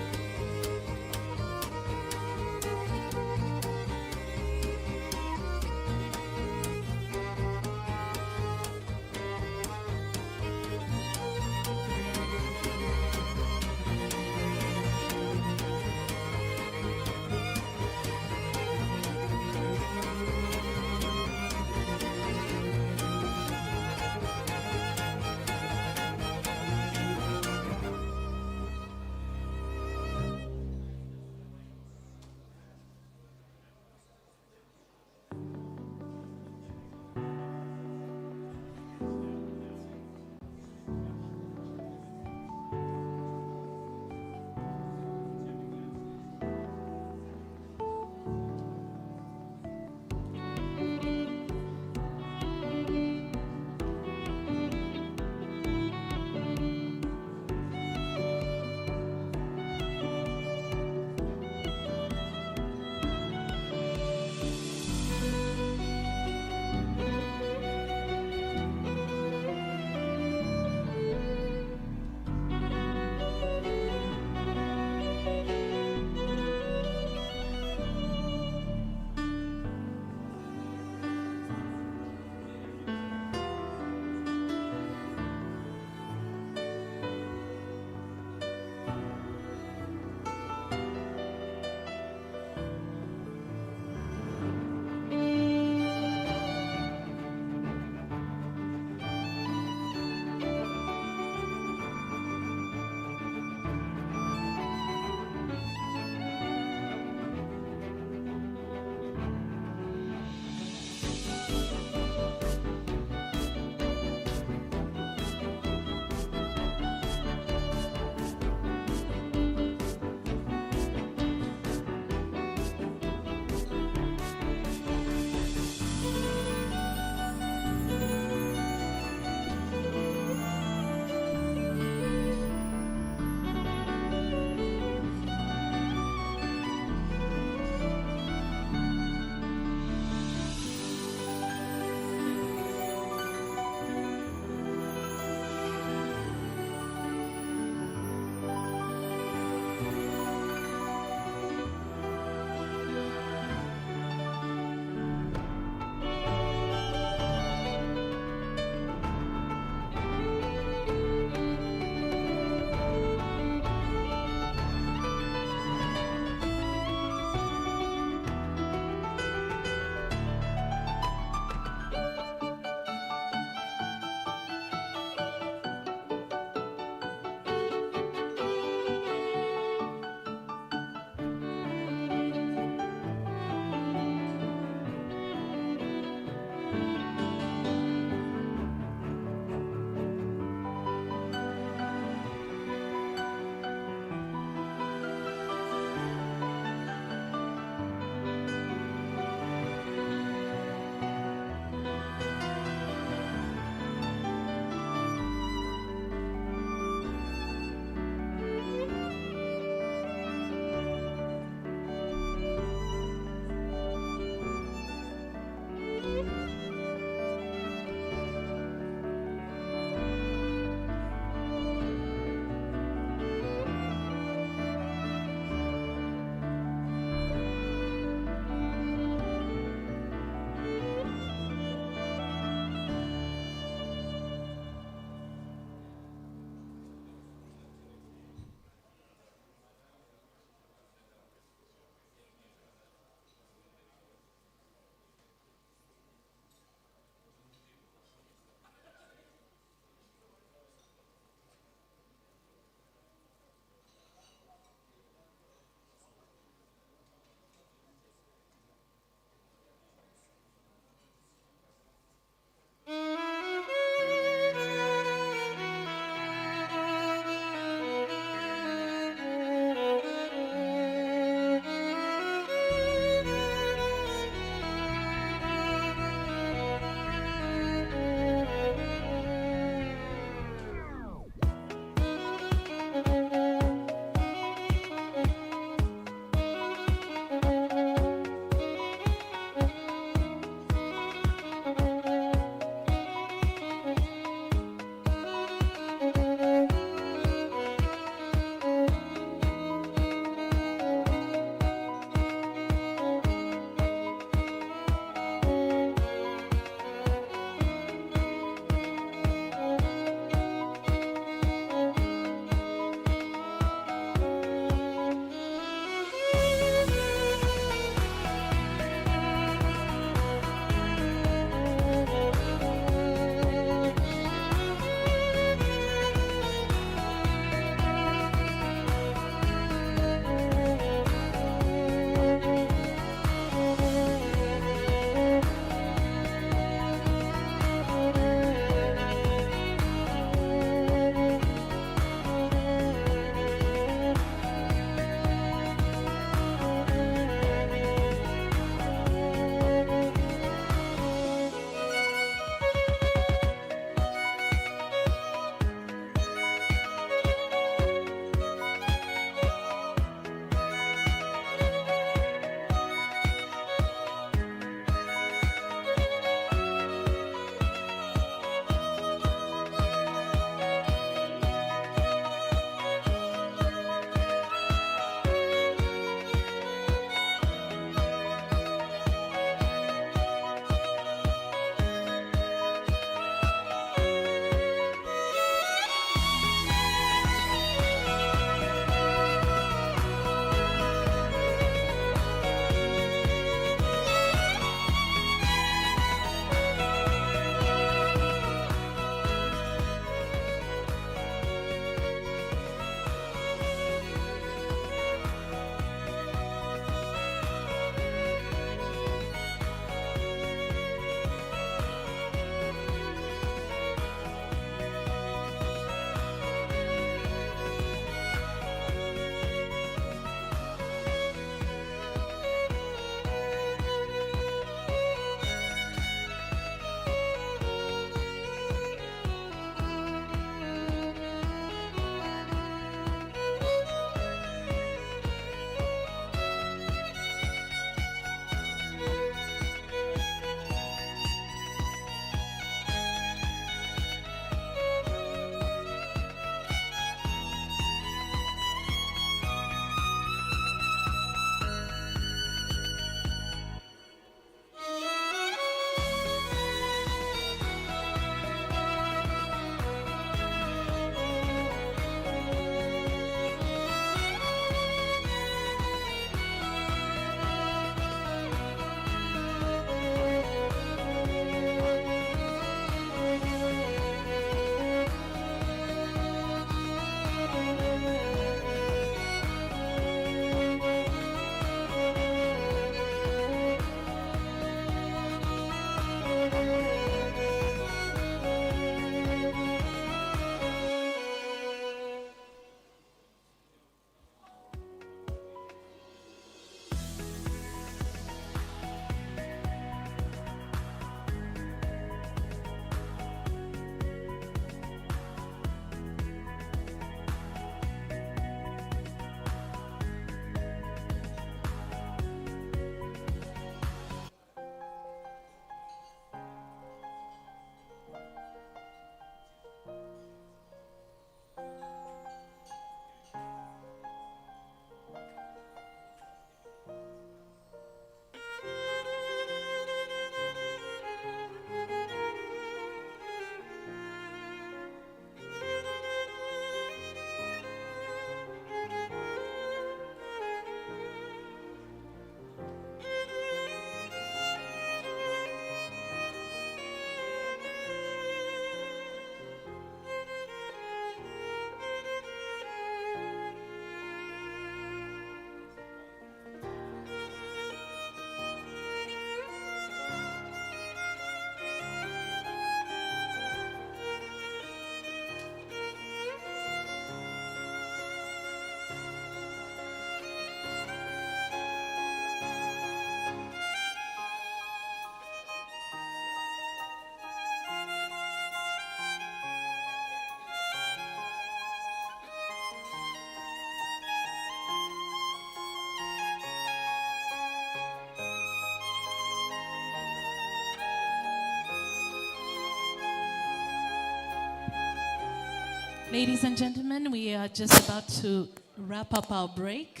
Ladies and gentlemen, we are just about to wrap up our break.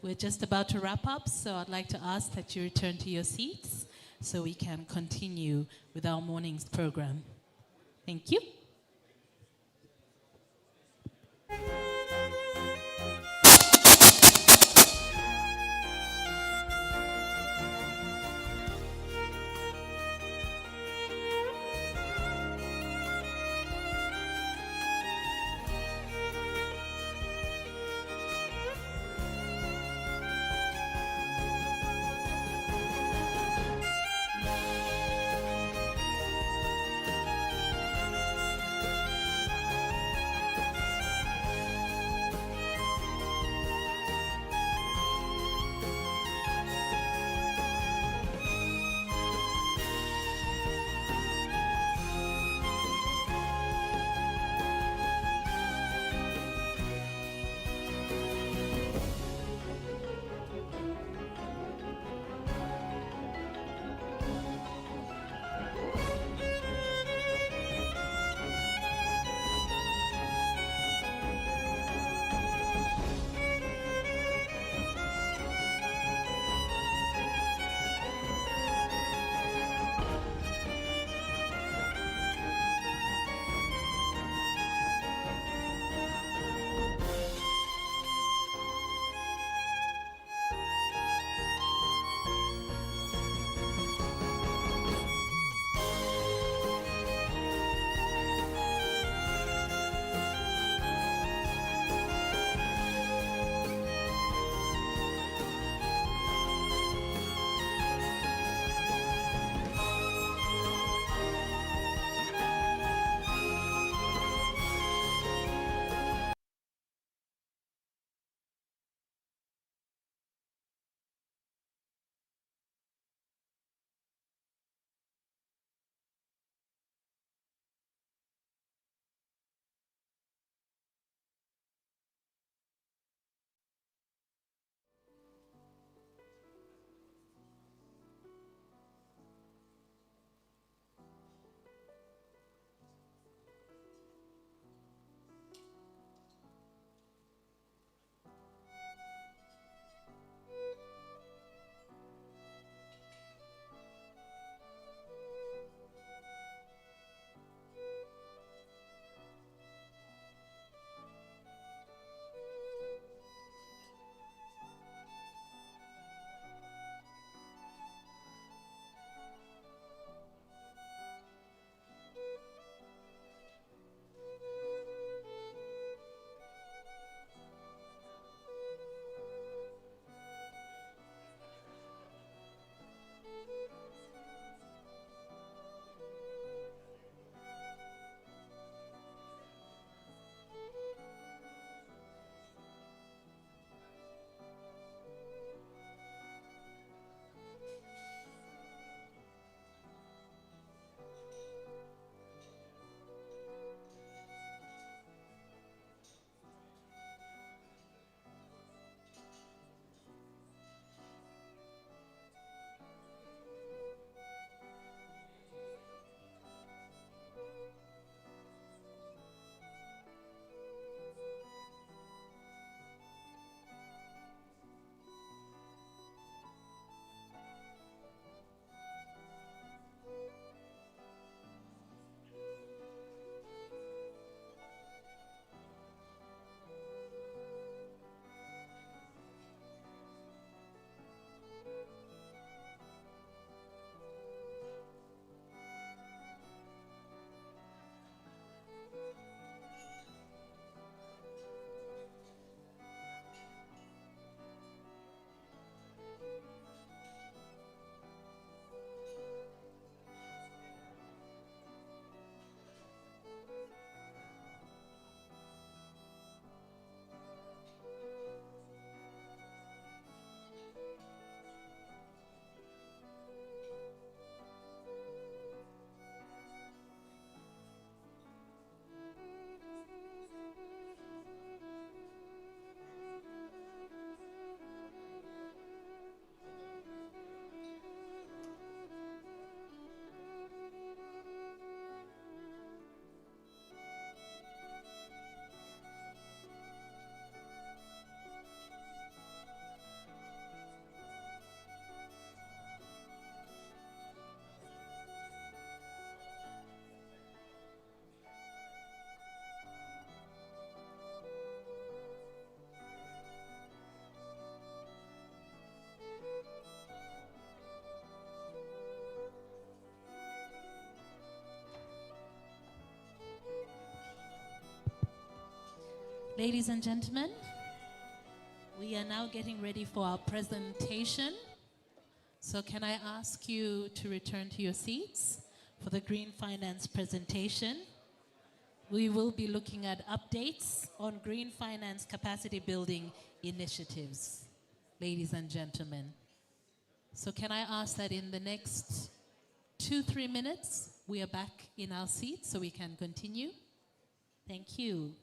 We're just about to wrap up, so I'd like to ask that you return to your seats so we can continue with our morning's program. Thank you. Ladies and gentlemen, we are now getting ready for our presentation. So can I ask you to return to your seats for the green finance presentation? We will be looking at updates on green finance capacity building initiatives, ladies and gentlemen. So can I ask that in the next 2-3 minutes, we are back in our seats so we can continue? Thank you.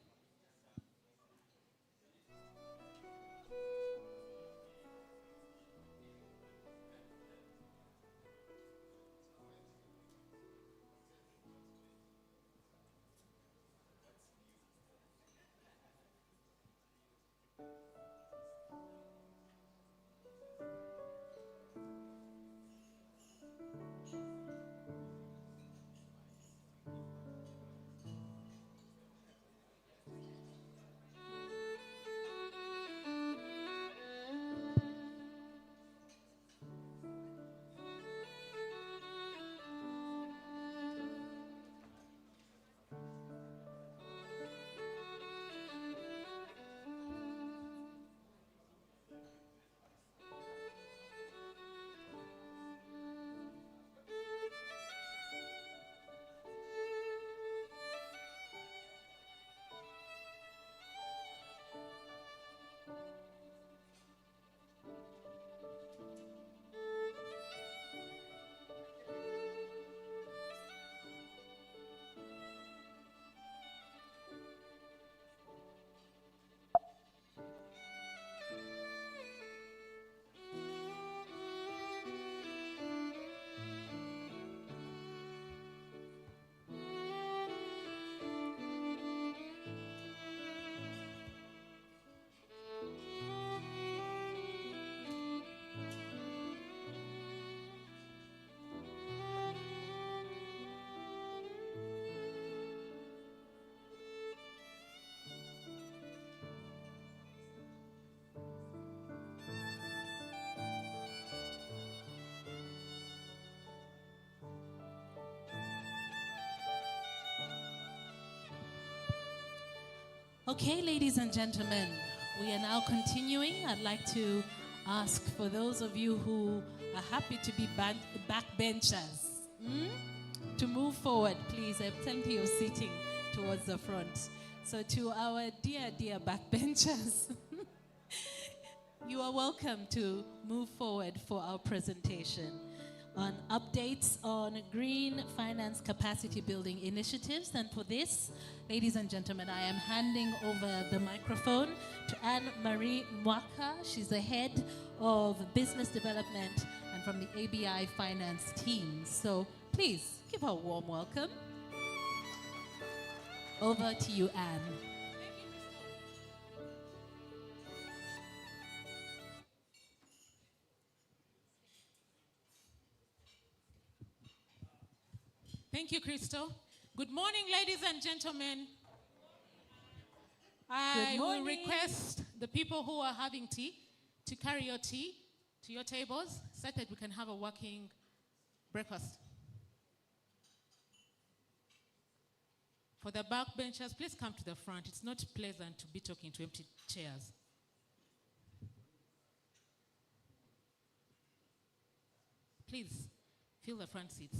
Okay, ladies and gentlemen, we are now continuing. I'd like to ask for those of you who are happy to be backbenchers to move forward, please. I have plenty of seating towards the front. So to our dear backbenchers, you are welcome to move forward for our presentation on updates on green finance capacity building initiatives. And for this, ladies and gentlemen, I am handing over the microphone to Anne-Marie Mwaka. She's the head of business development and from the aBi finance team. So please give her a warm welcome. Over to you, Anne. Thank you, Crystal. Good morning, ladies and gentlemen. I will request the people who are having tea to carry your tea to your tables so that we can have a working breakfast. For the backbenchers, please come to the front. It's not pleasant to be talking to empty chairs. Please, fill the front seats.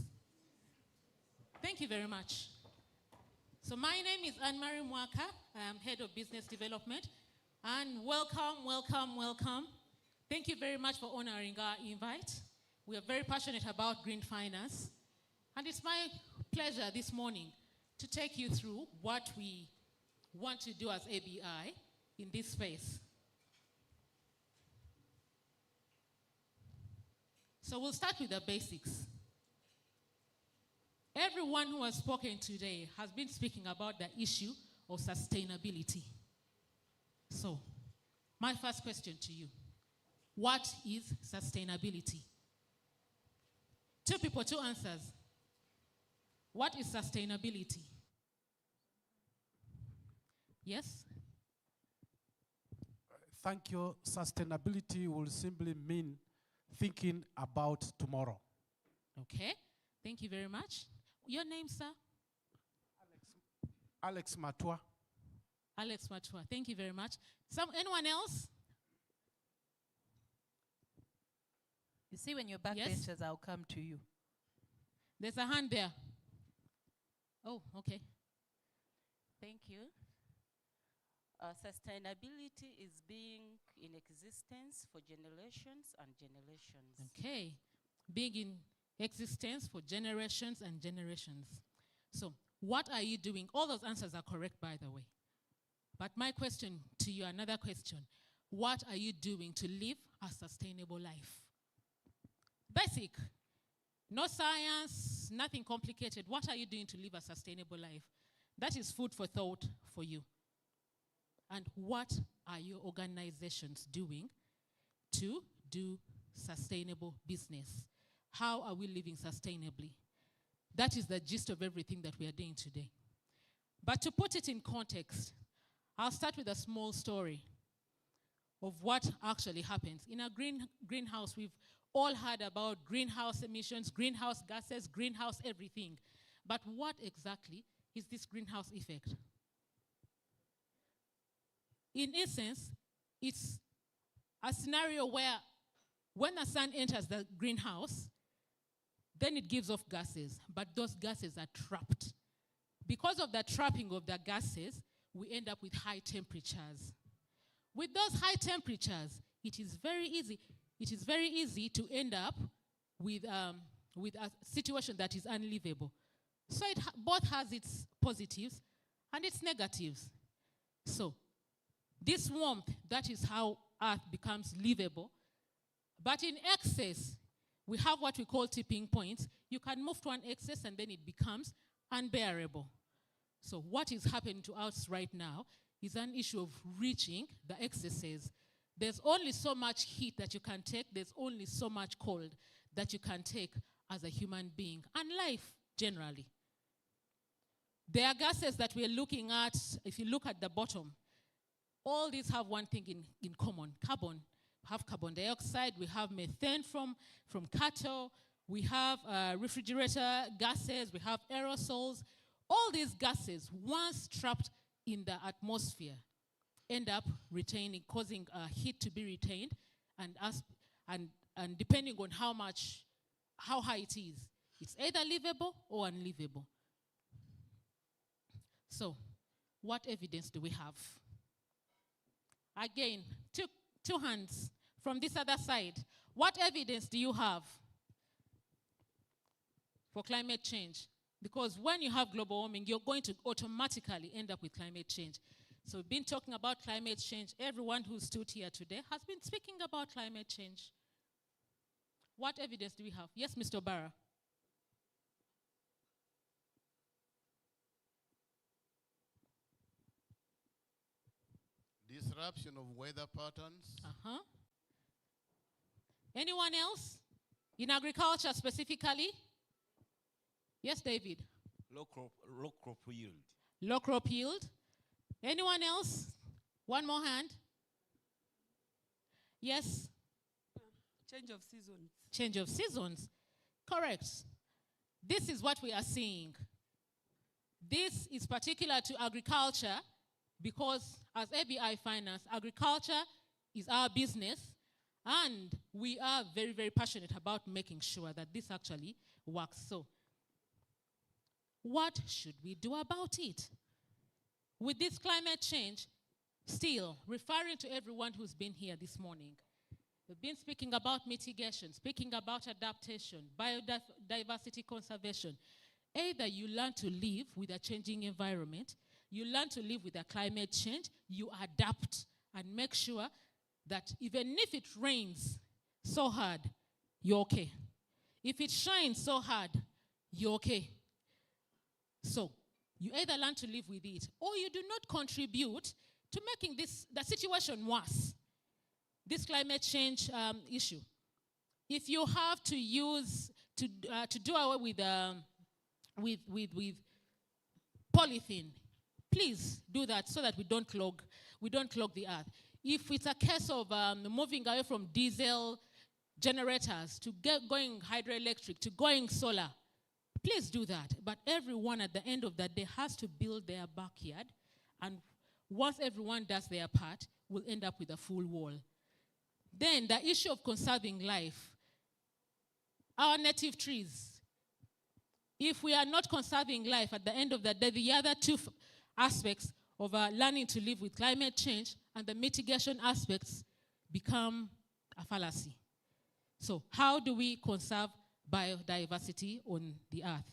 Thank you very much. So my name is Anne-Marie Mwaka. I am head of business development. And welcome. Thank you very much for honoring our invite. We are very passionate about green finance. And it's my pleasure this morning to take you through what we want to do as aBi in this space. So we'll start with the basics. Everyone who has spoken today has been speaking about the issue of sustainability. So, my first question to you, what is sustainability? Two people, two answers. What is sustainability? Yes? Thank you. Sustainability will simply mean thinking about tomorrow. Okay, thank you very much. Your name, sir? Alex Matua. Alex Machua. Thank you very much. Anyone else? You see, when you're Yes? backbenchers, I'll come to you. There's a hand there. Oh, okay. Thank you. Sustainability is being in existence for generations and generations. Okay. Being in existence for generations and generations. So, what are you doing? All those answers are correct, by the way. But my question to you, another question. What are you doing to live a sustainable life? Basic. No science, nothing complicated. What are you doing to live a sustainable life? That is food for thought for you. And what are your organizations doing to do sustainable business? How are we living sustainably? That is the gist of everything that we are doing today. But to put it in context, I'll start with a small story of what actually happens. In a greenhouse, we've all heard about greenhouse emissions, greenhouse gases, greenhouse everything. But what exactly is this greenhouse effect? In essence, it's a scenario where when the sun enters the greenhouse, then it gives off gases, but those gases are trapped. Because of the trapping of the gases, we end up with high temperatures. With those high temperatures, it is very easy to end up with a situation that is unlivable. So it both has its positives and its negatives. So this warmth, that is how Earth becomes livable. But in excess, we have what we call tipping points. You can move to an excess and then it becomes unbearable. So what is happening to us right now is an issue of reaching the excesses. There's only so much heat that you can take. There's only so much cold that you can take as a human being and life generally. There are gases that we're looking at. If you look at the bottom, all these have one thing in common, carbon. We have carbon dioxide, we have methane from cattle, we have refrigerator gases, we have aerosols. All these gases, once trapped in the atmosphere, end up retaining, causing heat to be retained, and depending on how high it is, it's either livable or unlivable. So, what evidence do we have? Again, two hands from this other side. What evidence do you have for climate change? Because when you have global warming, you're going to automatically end up with climate change. So we've been talking about climate change. Everyone who stood here today has been speaking about climate change. What evidence do we have? Yes, Mr. Barra. Disruption of weather patterns. Anyone else? In agriculture specifically? Yes, David. Low crop yield. Low crop yield. Anyone else? One more hand. Yes? Change of seasons. Change of seasons. Correct. This is what we are seeing. This is particular to agriculture because as aBi Finance, agriculture is our business and we are very, very passionate about making sure that this actually works. So, what should we do about it? With this climate change, still referring to everyone who's been here this morning, we've been speaking about mitigation, speaking about adaptation, biodiversity conservation. Either you learn to live with a changing environment, you learn to live with a climate change, you adapt and make sure that even if it rains so hard, you're okay. If it shines so hard, you're okay. So, you either learn to live with it or you do not contribute to making the situation worse. This climate change issue. If you have to do away with polythene, please do that so that we don't clog the earth. If it's a case of moving away from diesel generators to going hydroelectric, to going solar, please do that. But everyone at the end of that day has to build their backyard. And once everyone does their part, we'll end up with a full wall. Then the issue of conserving life, our native trees. If we are not conserving life, at the end of the day, the other two aspects of learning to live with climate change and the mitigation aspects become a fallacy. So how do we conserve biodiversity on the earth?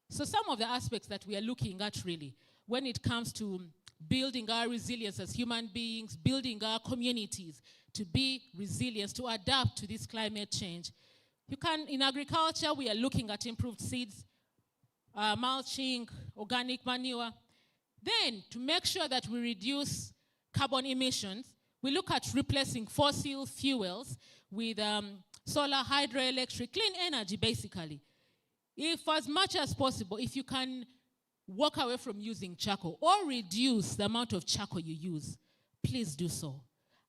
So some of the aspects that we are looking at really, when it comes to building our resilience as human beings, building our communities to be resilient, to adapt to this climate change. In agriculture, we are looking at improved seeds, mulching, organic manure. Then, to make sure that we reduce carbon emissions, we look at replacing fossil fuels with solar, hydroelectric, clean energy, basically. If, as much as possible, if you can walk away from using charcoal or reduce the amount of charcoal you use, please do so.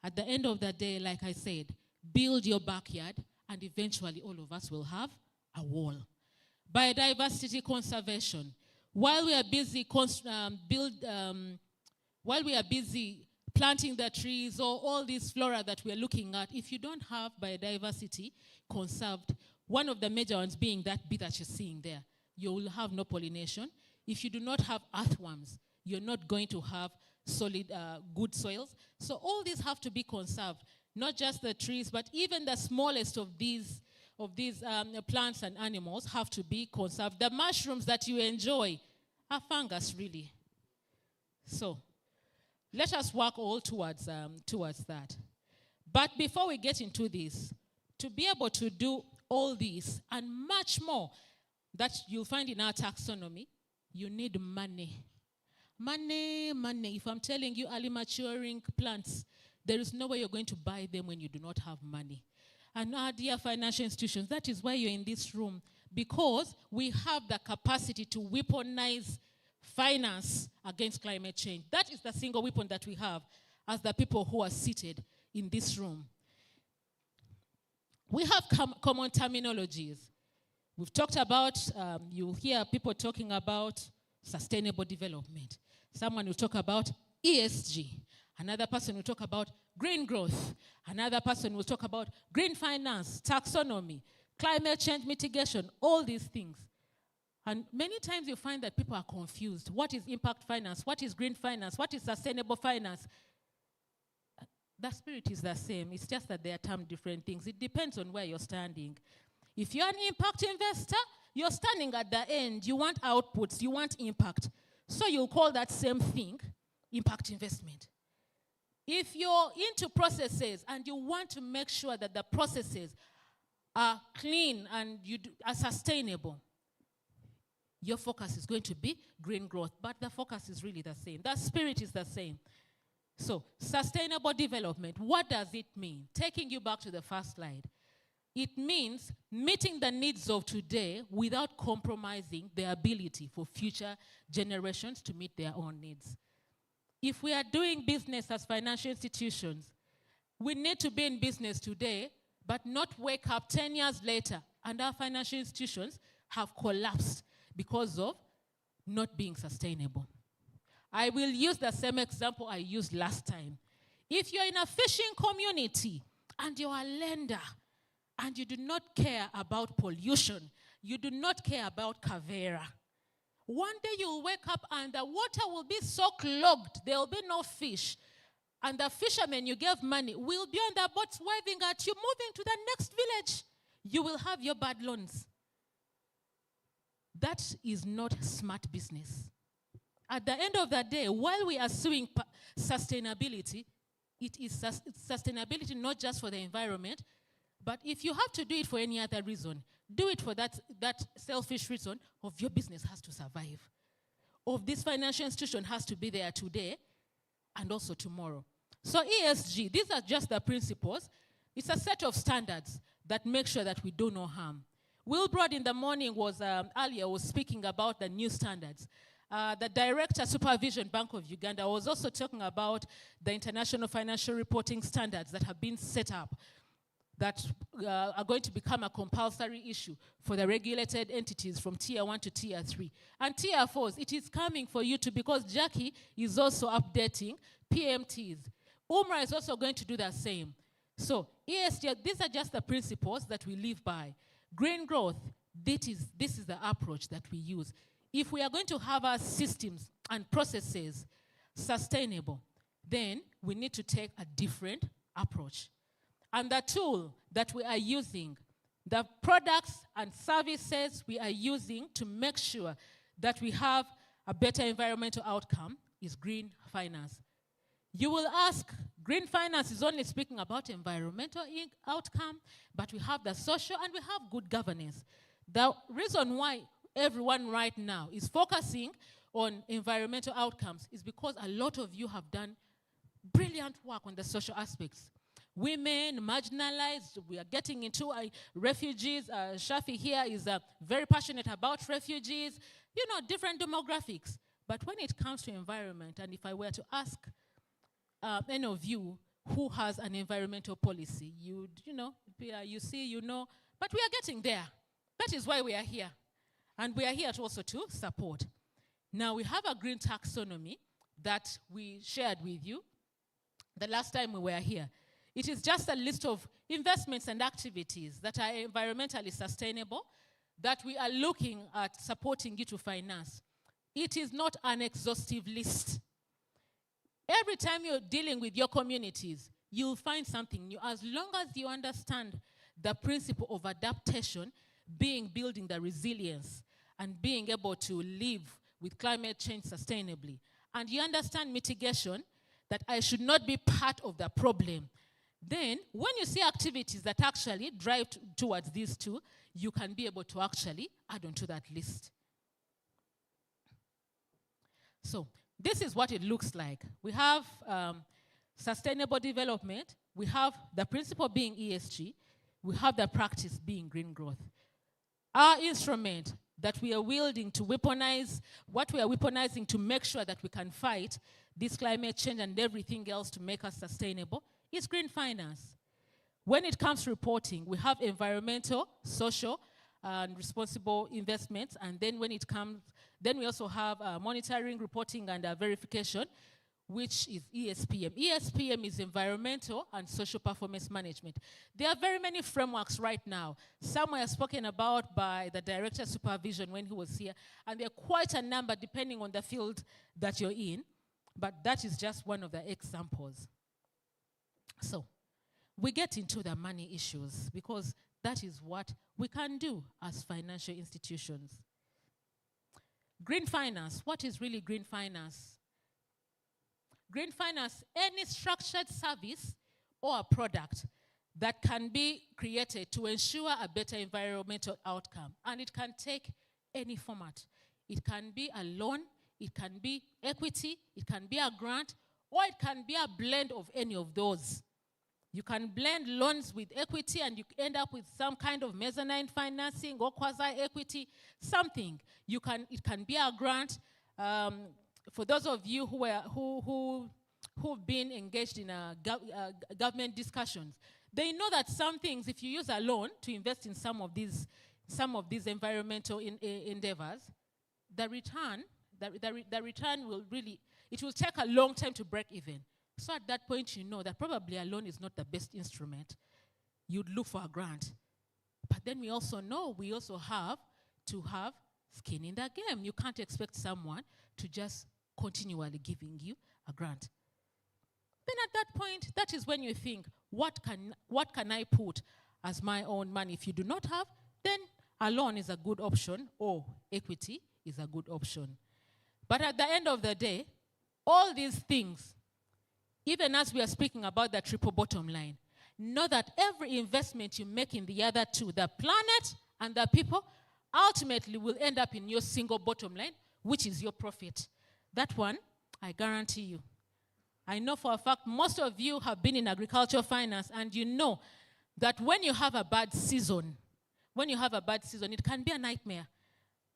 At the end of the day, like I said, build your backyard, and eventually all of us will have a wall. Biodiversity conservation. While we are busy planting the trees or all this flora that we are looking at, if you don't have biodiversity conserved, one of the major ones being that bee that you're seeing there, you will have no pollination. If you do not have earthworms, you're not going to have solid, good soils. So all these have to be conserved, not just the trees, but even the smallest of these plants and animals have to be conserved. The mushrooms that you enjoy are fungus, really. So let us work all towards that. But before we get into this, to be able to do all this and much more that you'll find in our taxonomy, you need money. Money, money. If I'm telling you early maturing plants, there is no way you're going to buy them when you do not have money. And our dear financial institutions, that is why you're in this room, because we have the capacity to weaponize finance against climate change. That is the single weapon that we have as the people who are seated in this room. We have common terminologies. We've talked about, you'll hear people talking about sustainable development. Someone will talk about ESG. Another person will talk about green growth. Another person will talk about green finance, taxonomy, climate change mitigation, all these things. And many times you find that people are confused. What is impact finance? What is green finance? What is sustainable finance? The spirit is the same. It's just that they are termed different things. It depends on where you're standing. If you're an impact investor, you're standing at the end. You want outputs. You want impact. So you'll call that same thing impact investment. If you're into processes and you want to make sure that the processes are clean and are sustainable, your focus is going to be green growth. But the focus is really the same. The spirit is the same. So, sustainable development, what does it mean? Taking you back to the first slide. It means meeting the needs of today without compromising the ability for future generations to meet their own needs. If we are doing business as financial institutions, we need to be in business today, but not wake up 10 years later and our financial institutions have collapsed because of not being sustainable. I will use the same example I used last time. If you're in a fishing community and you're a lender and you do not care about pollution, you do not care about Kavera, one day you'll wake up and the water will be so clogged, there will be no fish. And the fishermen you gave money will be on the boats waving at you, moving to the next village. You will have your bad loans. That is not smart business. At the end of the day, while we are suing sustainability, it is sustainability not just for the environment, but if you have to do it for any other reason, do it for that selfish reason of your business has to survive, of this financial institution has to be there today and also tomorrow. So ESG, these are just the principles. It's a set of standards that make sure that we do no harm. Wilbrod in the morning earlier was speaking about the new standards. The Director, Supervision Bank of Uganda, was also talking about the international financial reporting standards that have been set up. that are going to become a compulsory issue for the regulated entities from Tier 1 to Tier 3. And Tier 4s, it is coming for you too, because Jackie is also updating PMTs. UMRA is also going to do the same. So ESG, these are just the principles that we live by. Green growth, this is the approach that we use. If we are going to have our systems and processes sustainable, then we need to take a different approach. And the tool that we are using, the products and services we are using to make sure that we have a better environmental outcome is green finance. You will ask, green finance is only speaking about environmental outcome, but we have the social and we have good governance. The reason why everyone right now is focusing on environmental outcomes is because a lot of you have done brilliant work on the social aspects. Women, marginalized, we are getting into refugees. Shafi here is very passionate about refugees, you know, different demographics. But when it comes to environment, and if I were to ask any of you who has an environmental policy, you know, you see, you know, but we are getting there. That is why we are here. And we are here also to support. Now, we have a green taxonomy that we shared with you the last time we were here. It is just a list of investments and activities that are environmentally sustainable that we are looking at supporting you to finance. It is not an exhaustive list. Every time you're dealing with your communities, you'll find something new. As long as you understand the principle of adaptation, building the resilience, and being able to live with climate change sustainably, and you understand mitigation, that I should not be part of the problem, then when you see activities that actually drive towards these two, you can be able to actually add on to that list. So this is what it looks like. We have sustainable development. We have the principle being ESG. We have the practice being green growth. Our instrument that we are wielding to weaponize, what we are weaponizing to make sure that we can fight this climate change and everything else to make us sustainable, is green finance. When it comes to reporting, we have environmental, social, and responsible investments. And then when it comes, then we also have monitoring, reporting, and verification, which is ESPM. ESPM is environmental and social performance management. There are very many frameworks right now. Some were spoken about by the Director of Supervision when he was here, and there are quite a number depending on the field that you're in, but that is just one of the examples. So we get into the money issues because that is what we can do as financial institutions. Green finance, what is really green finance? Green finance, any structured service or a product that can be created to ensure a better environmental outcome. And it can take any format. It can be a loan, it can be equity, it can be a grant, or it can be a blend of any of those. You can blend loans with equity and you end up with some kind of mezzanine financing or quasi-equity, something. It can be a grant. For those of you who've been engaged in government discussions, they know that some things, if you use a loan to invest in some of these environmental endeavors, the return will really, it will take a long time to break even. So at that point, you know that probably a loan is not the best instrument. You'd look for a grant. But then we also know we also have to have skin in the game. You can't expect someone to just continually giving you a grant. Then at that point, that is when you think, what can I put as my own money? If you do not have, then a loan is a good option or equity is a good option. But at the end of the day, all these things, even as we are speaking about the triple bottom line, know that every investment you make in the other two, the planet and the people, ultimately will end up in your single bottom line, which is your profit. That one, I guarantee you. I know for a fact most of you have been in agricultural finance, and you know that when you have a bad season, it can be a nightmare.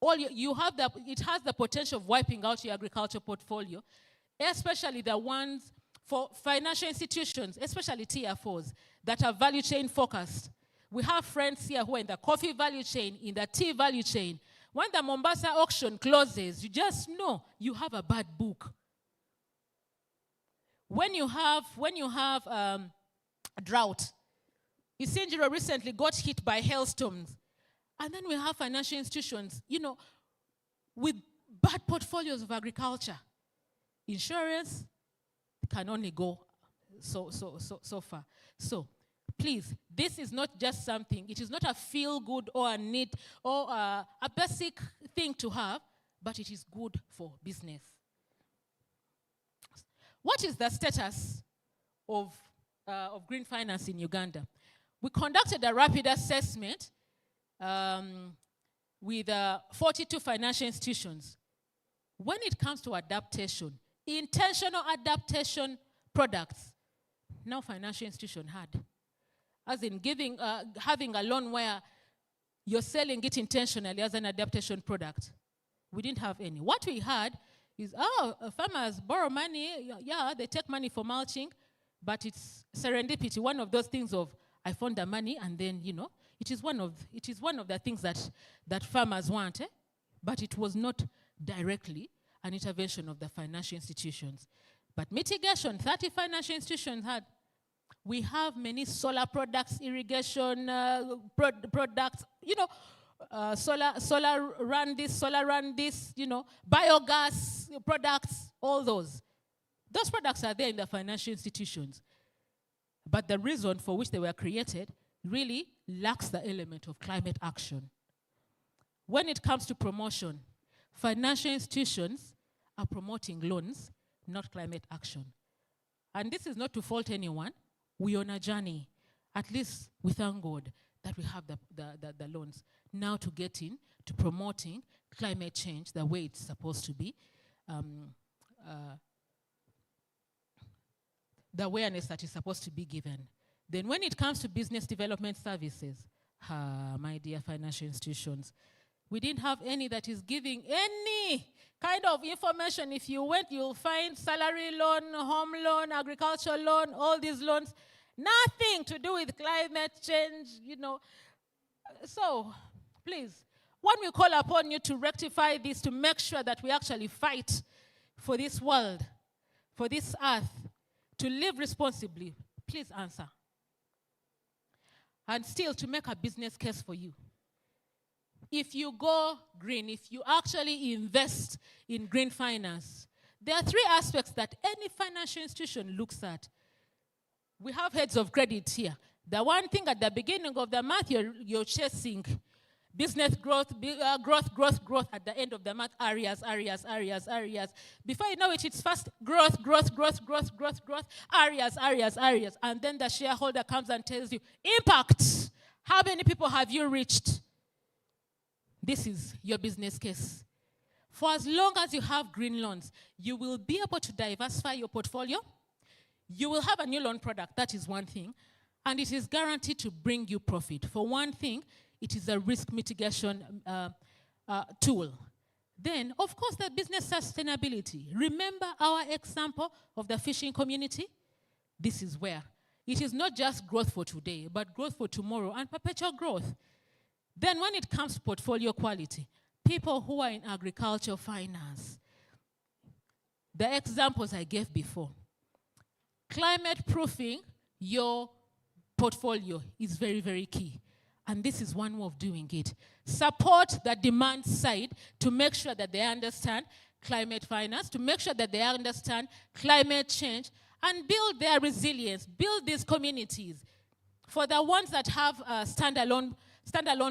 It has the potential of wiping out your agricultural portfolio, especially the ones for financial institutions, especially tier 4s, that are value chain focused. We have friends here who are in the coffee value chain, in the tea value chain. When the Mombasa auction closes, you just know you have a bad book. When you have a drought, Isinjiro recently got hit by hailstorms. And then we have financial institutions, with bad portfolios of agriculture. Insurance can only go so far. So, please, this is not just something, it is not a feel-good or a need or a basic thing to have, but it is good for business. What is the status of green finance in Uganda? We conducted a rapid assessment with 42 financial institutions. When it comes to adaptation, intentional adaptation products, no financial institution had. As in having a loan where you're selling it intentionally as an adaptation product. We didn't have any. What we had is, farmers borrow money, they take money for mulching, but it's serendipity, one of those things of, I found the money and then, it is one of the things that farmers want, but it was not directly an intervention of the financial institutions. But mitigation, 30 financial institutions had. We have many solar products, irrigation products, solar run this, biogas products, all those. Those products are there in the financial institutions. But the reason for which they were created really lacks the element of climate action. When it comes to promotion, financial institutions are promoting loans, not climate action. And this is not to fault anyone. We're on a journey. At least we thank God that we have the loans. Now to get in to promoting climate change the way it's supposed to be, the awareness that is supposed to be given. Then when it comes to business development services, my dear financial institutions, we didn't have any that is giving any kind of information. If you went, you'll find salary loan, home loan, agricultural loan, all these loans, nothing to do with climate change, So, please, when we call upon you to rectify this, to make sure that we actually fight for this world, for this earth, to live responsibly, please answer. And still, to make a business case for you. If you go green, if you actually invest in green finance, there are 3 aspects that any financial institution looks at. We have heads of credit here. The one thing at the beginning of the month, you're chasing business growth, growth. At the end of the month, areas. Before you know it, it's fast growth, areas. And then the shareholder comes and tells you, impact. How many people have you reached? This is your business case. For as long as you have green loans, you will be able to diversify your portfolio. You will have a new loan product, that is one thing. And it is guaranteed to bring you profit. For one thing, it is a risk mitigation tool. Then, of course, the business sustainability. Remember our example of the fishing community? This is where it is not just growth for today, but growth for tomorrow and perpetual growth. Then when it comes to portfolio quality, people who are in agriculture finance, the examples I gave before, climate proofing your portfolio is very, very key. And this is one way of doing it. Support the demand side to make sure that they understand climate finance, to make sure that they understand climate change, and build their resilience, build these communities. For the ones that have standalone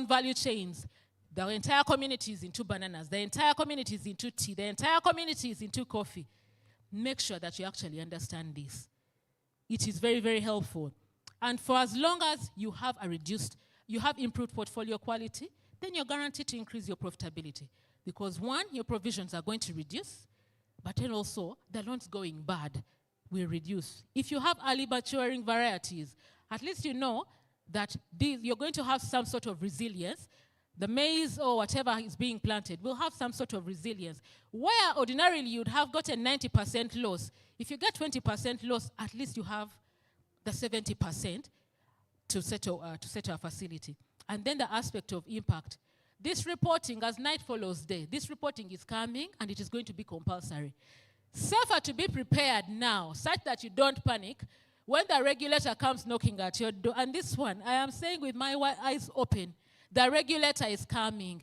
value chains, the entire community is into bananas, the entire community is into tea, the entire community is into coffee. Make sure that you actually understand this. It is very, very helpful. And for as long as you have improved portfolio quality, then you're guaranteed to increase your profitability. Because one, your provisions are going to reduce, but then also the loans going bad will reduce. If you have early maturing varieties, at least you know that you're going to have some sort of resilience the maize or whatever is being planted will have some sort of resilience. Where ordinarily you'd have gotten 90% loss, if you get 20% loss, at least you have the 70% to settle a facility. And then the aspect of impact. This reporting, as night follows day, this reporting is coming and it is going to be compulsory. Safer to be prepared now, such that you don't panic when the regulator comes knocking at your door. And this one, I am saying with my eyes open, the regulator is coming.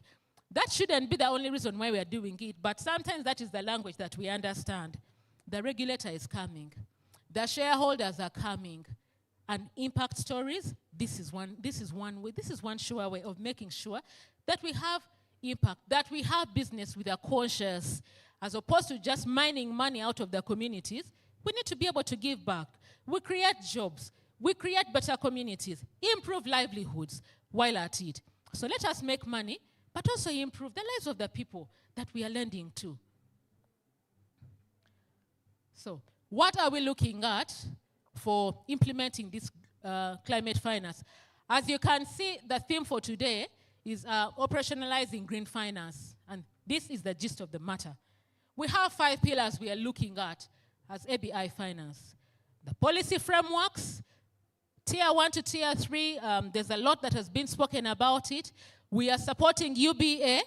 That shouldn't be the only reason why we are doing it, but sometimes that is the language that we understand. The regulator is coming. The shareholders are coming. And impact stories, this is one sure way of making sure that we have impact, that we have business with a conscience, as opposed to just mining money out of the communities. We need to be able to give back. We create jobs. We create better communities, improve livelihoods while at it. So let us make money, but also improve the lives of the people that we are lending to. So what are we looking at for implementing this climate finance? As you can see, the theme for today is operationalizing green finance. And this is the gist of the matter. We have 5 pillars we are looking at as aBi finance. The policy frameworks, tier 1 to tier 3, there's a lot that has been spoken about it. We are supporting UBA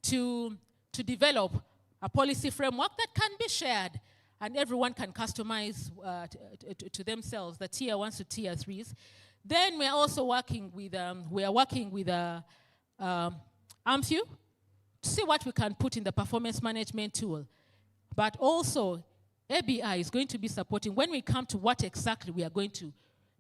to develop a policy framework that can be shared and everyone can customize to themselves, the tier 1s to tier 3s. Then we're also working with, AMFU to see what we can put in the performance management tool. But also, aBi is going to be supporting, when we come to what exactly we are going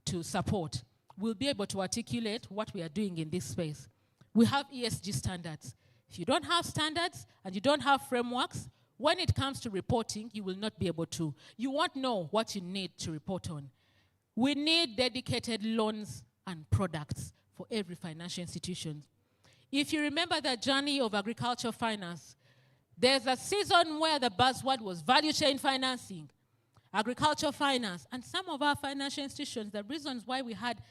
to support, we'll be able to articulate what we are doing in this space. We have ESG standards. If you don't have standards and you don't have frameworks, when it comes to reporting, you will not be able to. You won't know what you need to report on. We need dedicated loans and products for every financial institution. If you remember the journey of agriculture finance, there's a season where the buzzword was value chain financing, agriculture finance, and some of our financial institutions, the reasons why we had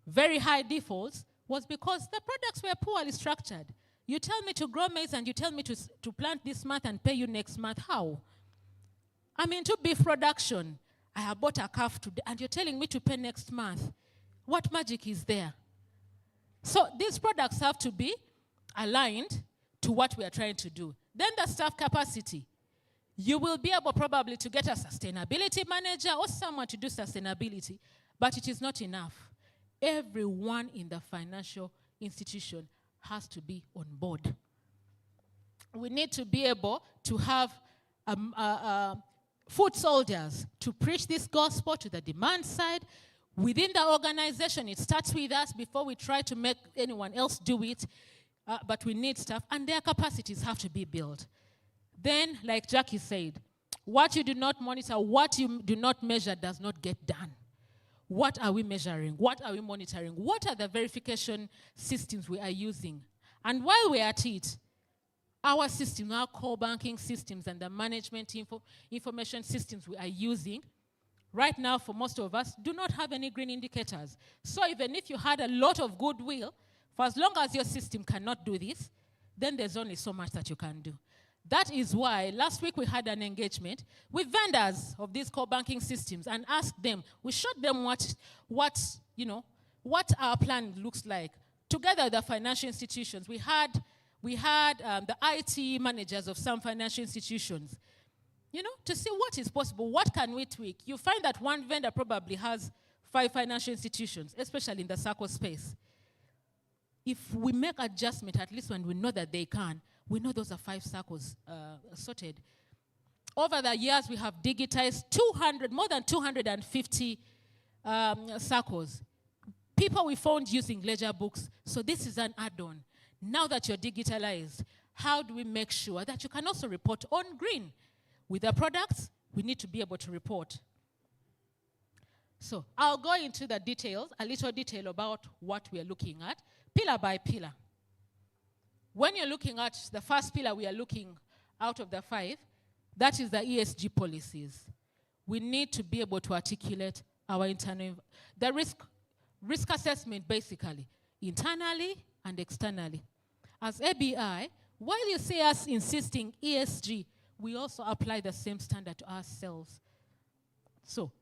very high defaults was because the products were poorly structured. You tell me to grow maize and you tell me to plant this month and pay you next month. How? I'm into beef production. I have bought a calf today and you're telling me to pay next month. What magic is there? So these products have to be aligned to what we are trying to do. Then the staff capacity. You will be able probably to get a sustainability manager or someone to do sustainability, but it is not enough. Everyone in the financial institution has to be on board. We need to be able to have foot soldiers to preach this gospel to the demand side. Within the organization, it starts with us before we try to make anyone else do it. But we need staff, and their capacities have to be built. Then, like Jackie said, what you do not monitor, what you do not measure does not get done. What are we measuring? What are we monitoring? What are the verification systems we are using? And while we're at it, our system, our core banking systems and the management information systems we are using, right now for most of us, do not have any green indicators. So even if you had a lot of goodwill, for as long as your system cannot do this, then there's only so much that you can do. That is why last week we had an engagement with vendors of these core banking systems and asked them, we showed them what our plan looks like. Together, the financial institutions, we had the IT managers of some financial institutions, to see what is possible, what can we tweak. You find that one vendor probably has 5 financial institutions, especially in the circle space. If we make adjustment, at least when we know that they can, we know those are 5 circles sorted. Over the years, we have digitized more than 250 circles. People we found using ledger books, so this is an add-on. Now that you're digitalized, how do we make sure that you can also report on green? With the products, we need to be able to report. So I'll go into the details, a little detail about what we are looking at, pillar by pillar. When you're looking at the first pillar we are looking out of the 5, that is the ESG policies. We need to be able to articulate our the risk assessment basically, internally and externally. as aBi, while you see us insisting ESG, we also apply the same standard to ourselves. So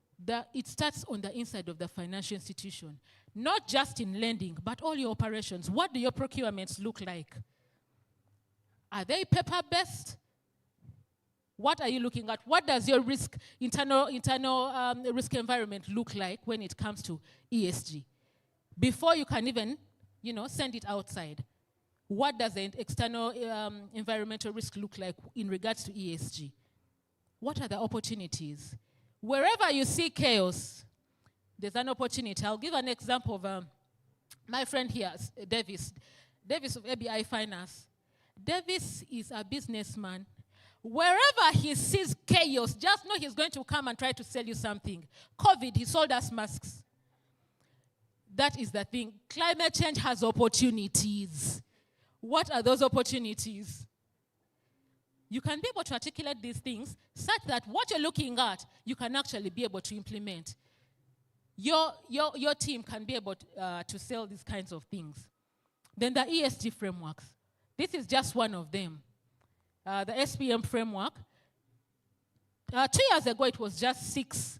it starts on the inside of the financial institution, not just in lending, but all your operations. What do your procurements look like? Are they paper-based? What are you looking at? What does your internal risk environment look like when it comes to ESG? Before you can even, send it outside. What does the external environmental risk look like in regards to ESG? What are the opportunities? Wherever you see chaos, there's an opportunity. I'll give an example of my friend here, Davis of aBi Finance. Davis is a businessman. Wherever he sees chaos, just know he's going to come and try to sell you something. COVID, he sold us masks. That is the thing. Climate change has opportunities. What are those opportunities? You can be able to articulate these things such that what you're looking at, you can actually be able to implement. Your team can be able to sell these kinds of things. Then the ESG frameworks. This is just one of them. The SPM framework. 2 years ago, it was just six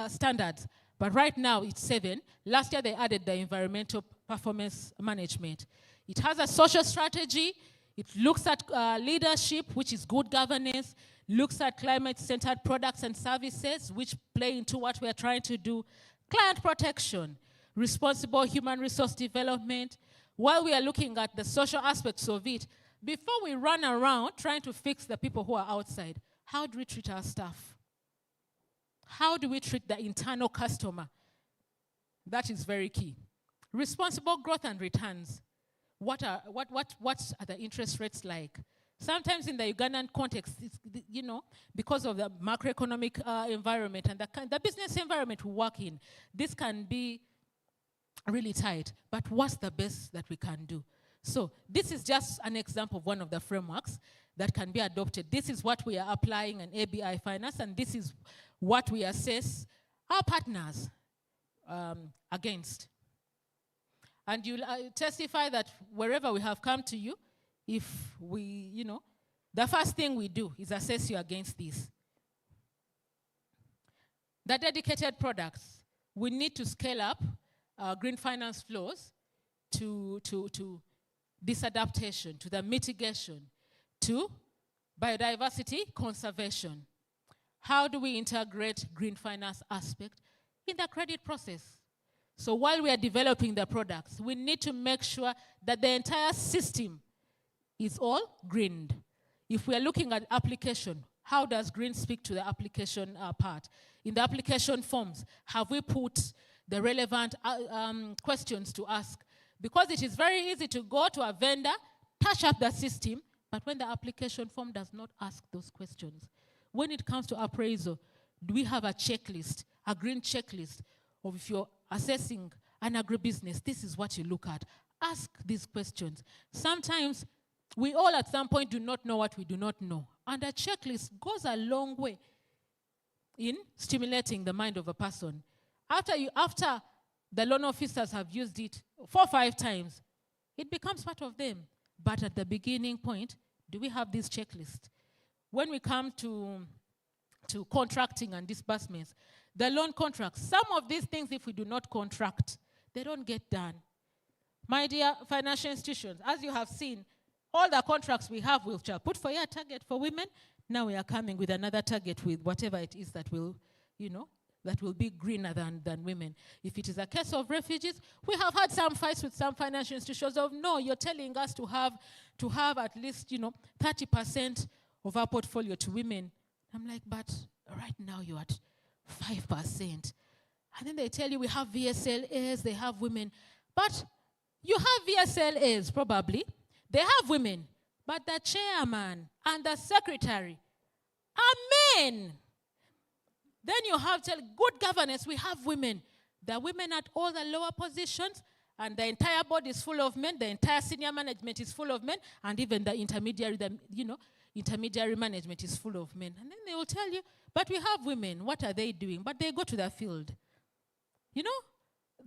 standards. But right now, it's 7. Last year, they added the environmental performance management. It has a social strategy. It looks at leadership, which is good governance, looks at climate-centered products and services, which play into what we are trying to do, client protection, responsible human resource development. While we are looking at the social aspects of it, before we run around trying to fix the people who are outside, how do we treat our staff? How do we treat the internal customer? That is very key. Responsible growth and returns. What are the interest rates like? Sometimes in the Ugandan context, it's, because of the macroeconomic environment and the business environment we work in, this can be really tight. But what's the best that we can do? So this is just an example of one of the frameworks that can be adopted. This is what we are applying in aBi Finance, and this is what we assess our partners against. And you'll testify that wherever we have come to you, if we, the first thing we do is assess you against this. The dedicated products, we need to scale up green finance flows to this adaptation, to the mitigation, to biodiversity conservation. How do we integrate green finance aspect in the credit process? So while we are developing the products, we need to make sure that the entire system is all greened. If we are looking at application, how does green speak to the application part? In the application forms, have we put the relevant questions to ask? Because it is very easy to go to a vendor, touch up the system, but when the application form does not ask those questions. When it comes to appraisal, do we have a checklist, a green checklist of if you're assessing an agribusiness, this is what you look at. Ask these questions. Sometimes we all at some point do not know what we do not know. And a checklist goes a long way in stimulating the mind of a person. After the loan officers have used it 4 or 5 times, it becomes part of them. But at the beginning point, do we have this checklist? When we come to contracting and disbursements, the loan contracts, some of these things, if we do not contract, they don't get done. My dear financial institutions, as you have seen, all the contracts we have, we shall put for year target for women. Now we are coming with another target with whatever it is that will, that will be greener than women. If it is a case of refugees, we have had some fights with some financial institutions of, no, you're telling us to have at least, 30% of our portfolio to women. I'm like, but right now you're at 5%. And then they tell you we have VSLAs, they have women. But you have VSLAs, probably. They have women. But the chairman and the secretary are men. Then you have good governance, we have women. There are women at all the lower positions, and the entire board is full of men, the entire senior management is full of men, and even the intermediary, intermediary management is full of men. And then they will tell you, but we have women, what are they doing? But they go to the field.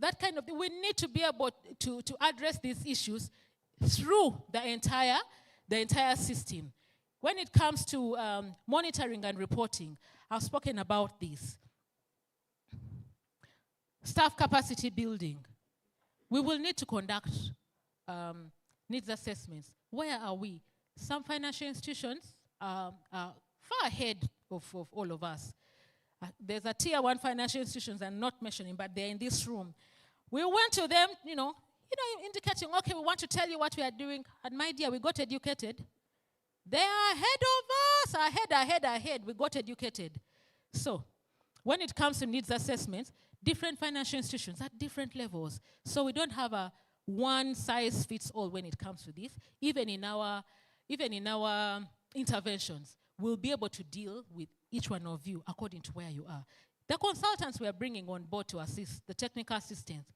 that kind of thing. We need to be able to address these issues through the entire system. When it comes to monitoring and reporting, I've spoken about this. Staff capacity building. We will need to conduct needs assessments. Where are we? Some financial institutions are far ahead of all of us. There's a tier 1 financial institutions I'm not mentioning, but they're in this room. We went to them, indicating, okay, we want to tell you what we are doing. And my dear, we got educated. They are ahead of us, ahead. We got educated. So, when it comes to needs assessments, different financial institutions at different levels. So we don't have a one size fits all when it comes to this. Even in our interventions, we'll be able to deal with each one of you according to where you are. The consultants we are bringing on board to assist, the technical assistants,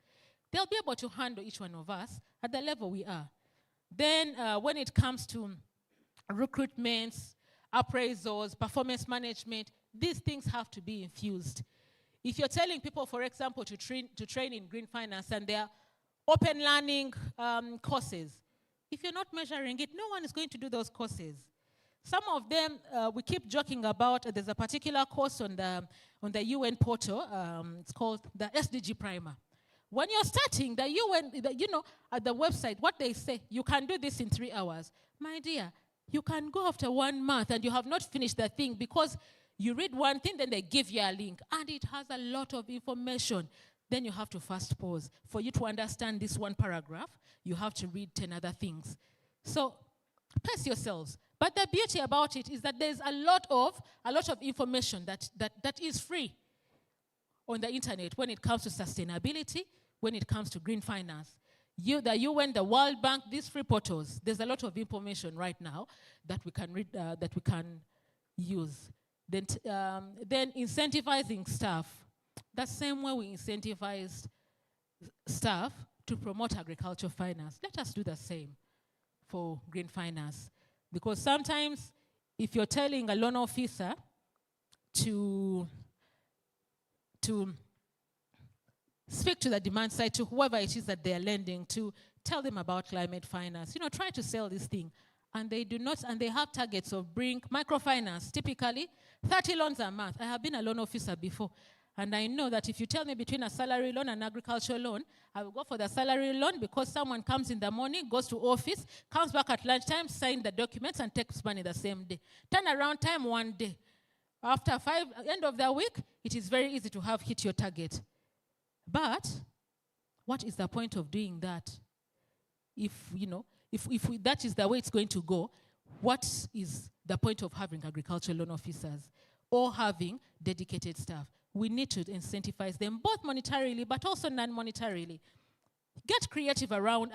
they'll be able to handle each one of us at the level we are. Then when it comes to recruitments, appraisals, performance management, these things have to be infused. If you're telling people, for example, to train in green finance and they're open learning courses, if you're not measuring it, no one is going to do those courses. Some of them, we keep joking about, there's a particular course on the UN portal, it's called the SDG Primer. When you're starting, the UN, at the website, what they say, you can do this in 3 hours. My dear, you can go after 1 month and you have not finished the thing because you read one thing, then they give you a link, and it has a lot of information. Then you have to fast pause. For you to understand this one paragraph, you have to read 10 other things. So, pace yourselves. But the beauty about it is that there's a lot of information that is free on the internet when it comes to sustainability, when it comes to green finance. The UN, the World Bank, these free portals, there's a lot of information right now that we can read, that we can use. Then incentivizing staff. The same way we incentivized staff to promote agricultural finance. Let us do the same for green finance. Because sometimes if you're telling a loan officer to speak to the demand side, to whoever it is that they're lending to, tell them about climate finance. Try to sell this thing. And they do not, and they have targets of bring microfinance, typically 30 loans a month. I have been a loan officer before, and I know that if you tell me between a salary loan and agricultural loan, I will go for the salary loan because someone comes in the morning, goes to office, comes back at lunchtime, sign the documents, and takes money the same day. Turnaround time 1 day. After end of the week, it is very easy to have hit your target. But what is the point of doing that? If that is the way it's going to go, what is the point of having agricultural loan officers or having dedicated staff? We need to incentivize them both monetarily but also non-monetarily. Get creative around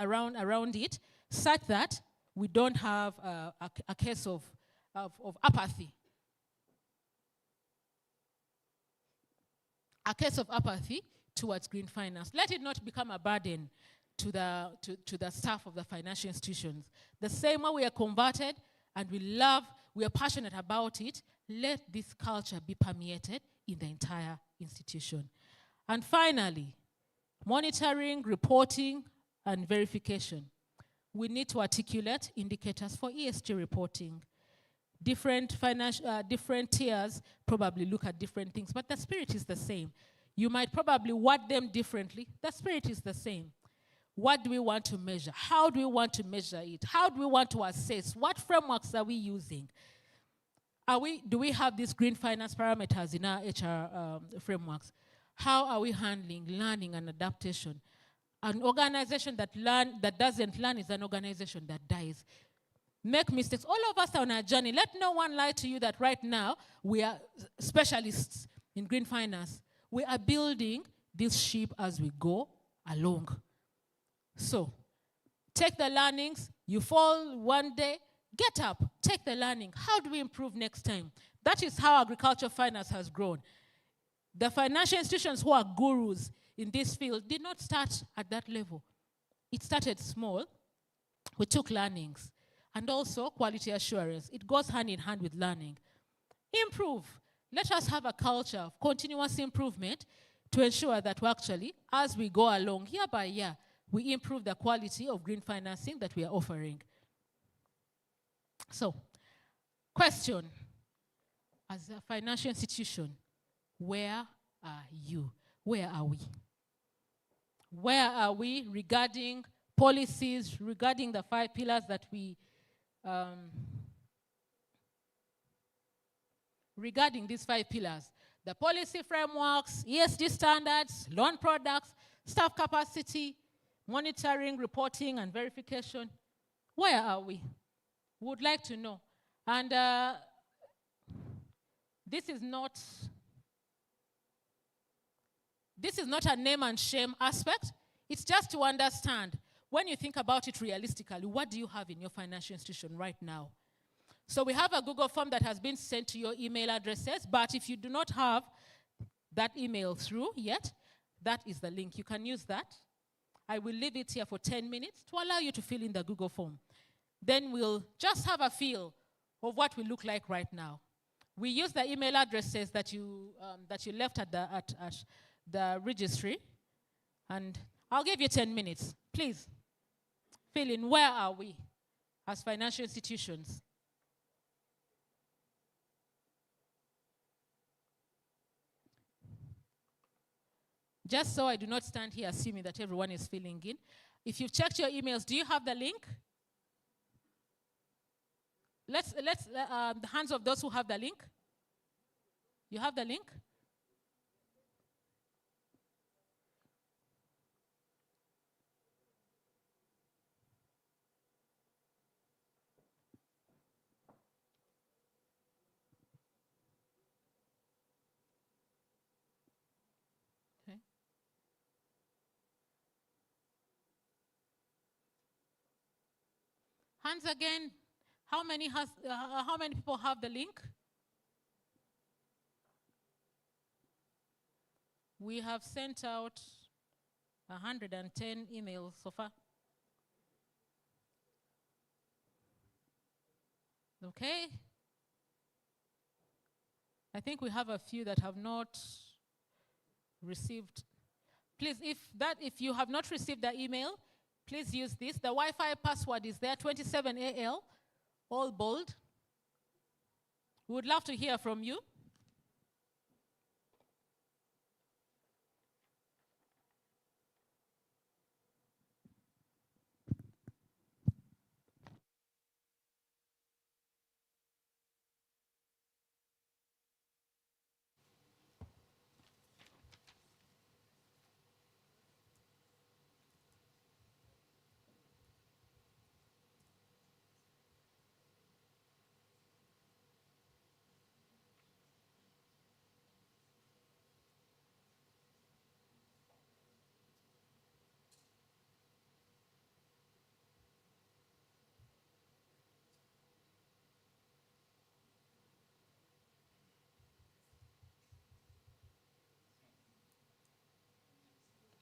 it such that we don't have a case of apathy. A case of apathy towards green finance. Let it not become a burden to the staff of the financial institutions. The same way we are converted and we are passionate about it, let this culture be permeated in the entire institution. And finally, monitoring, reporting, and verification. We need to articulate indicators for ESG reporting. Different tiers probably look at different things, but the spirit is the same. You might probably word them differently. The spirit is the same. What do we want to measure? How do we want to measure it? How do we want to assess? What frameworks are we using? Do we have these green finance parameters in our HR frameworks? How are we handling learning and adaptation? An organization that doesn't learn is an organization that dies. Make mistakes. All of us are on a journey. Let no one lie to you that right now we are specialists in green finance. We are building this ship as we go along. So, take the learnings. You fall one day, get up, take the learning. How do we improve next time? That is how agricultural finance has grown. The financial institutions who are gurus in this field did not start at that level. It started small. We took learnings. And also quality assurance. It goes hand in hand with learning. Improve. Let us have a culture of continuous improvement to ensure that we actually, as we go along year by year, we improve the quality of green financing that we are offering. So, question, as a financial institution, where are you? Where are we? Where are we regarding policies, regarding the 5 pillars that we, regarding these 5 pillars? The policy frameworks, ESG standards, loan products, staff capacity, monitoring, reporting, and verification. Where are we? Would like to know. And this is not a name and shame aspect. It's just to understand, when you think about it realistically, what do you have in your financial institution right now? So we have a Google form that has been sent to your email addresses, but if you do not have that email through yet, that is the link. You can use that. I will leave it here for 10 minutes to allow you to fill in the Google form. Then we'll just have a feel of what we look like right now. We use the email addresses that you left at the registry, and I'll give you 10 minutes. Please fill in, where are we as financial institutions? Just so I do not stand here assuming that everyone is filling in. If you've checked your emails, do you have the link? Let's the hands of those who have the link. You have the link? Okay. Hands again. How many people have the link? We have sent out 110 emails so far. Okay. I think we have a few that have not received. Please, if you have not received the email, please use this. The Wi-Fi password is there, 27AL, all bold. We would love to hear from you.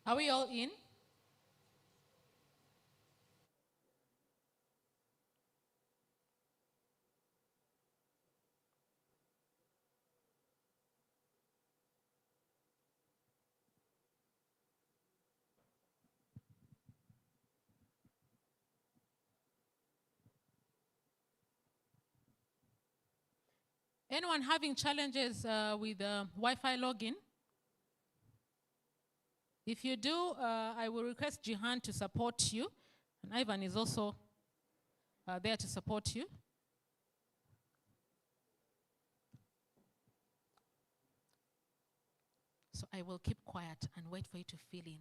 Are we all in? Anyone having challenges with Wi-Fi login? If you do, I will request Jihan to support you. And Ivan is also there to support you. So I will keep quiet and wait for you to fill in.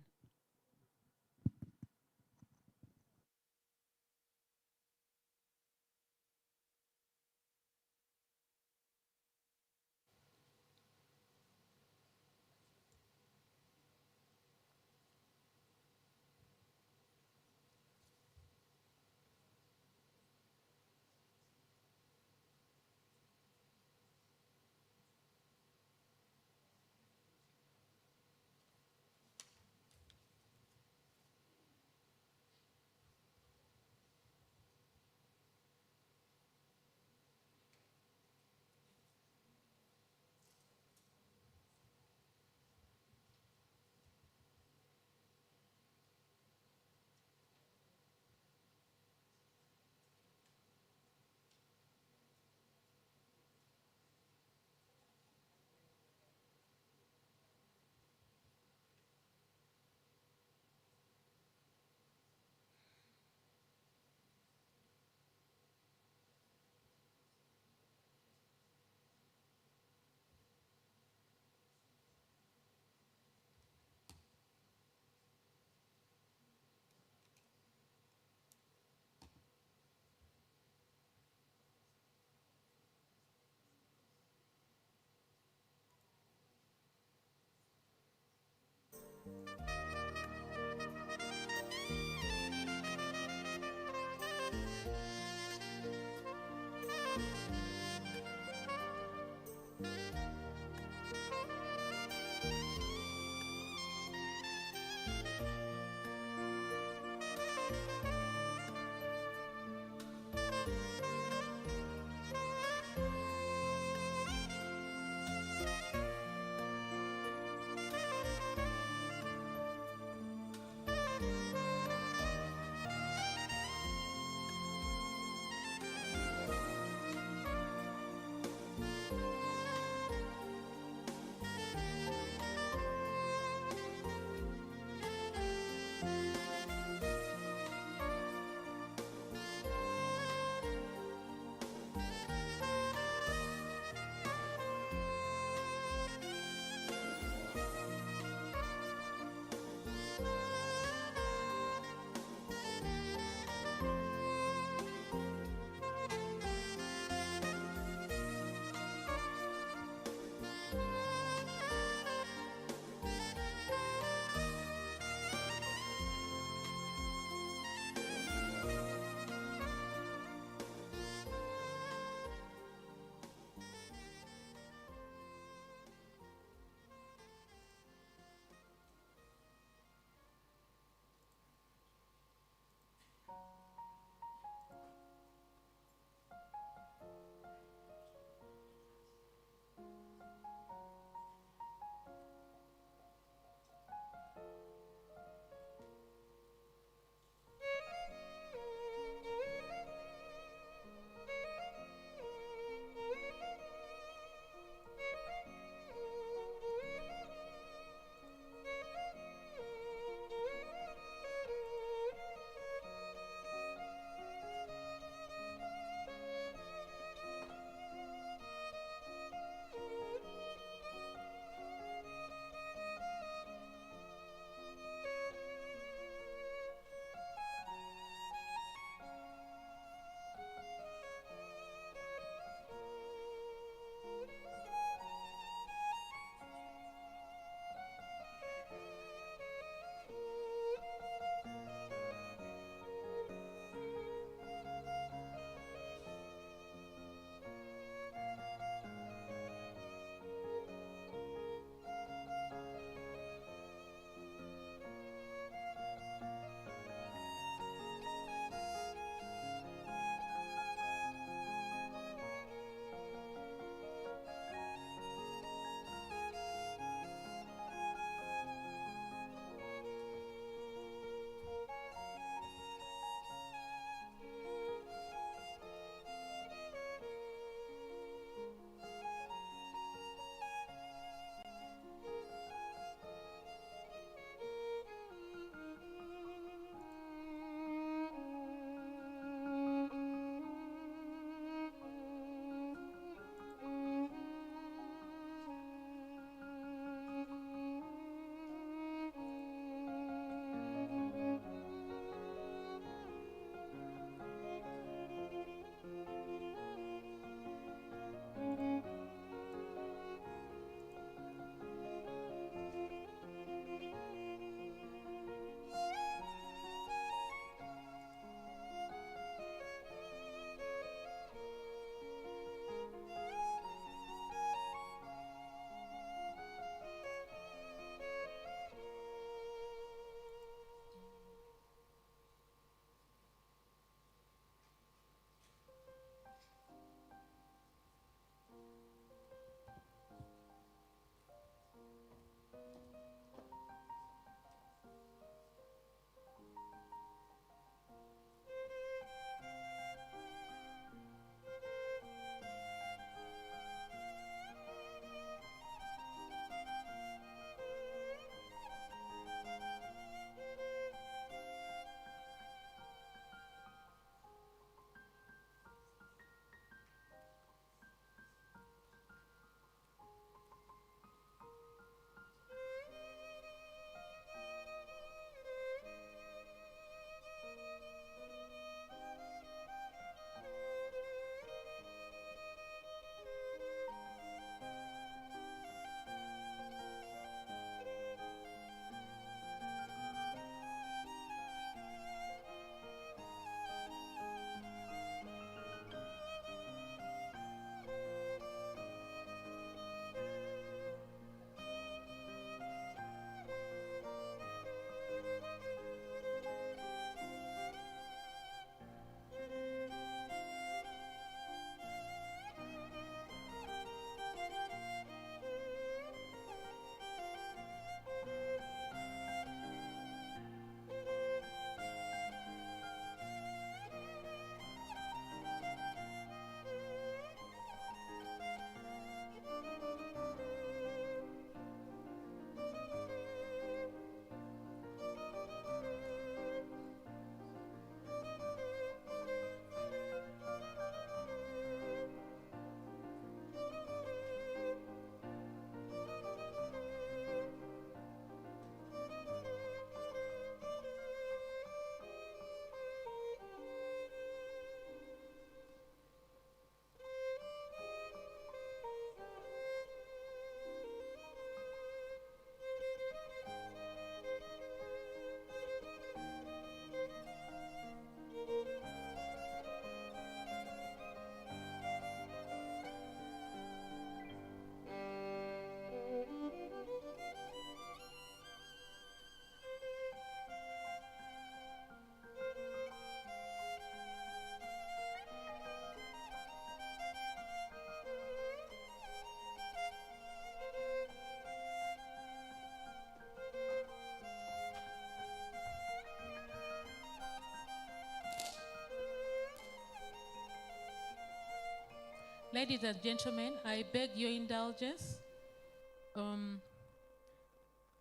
Ladies and gentlemen, I beg your indulgence.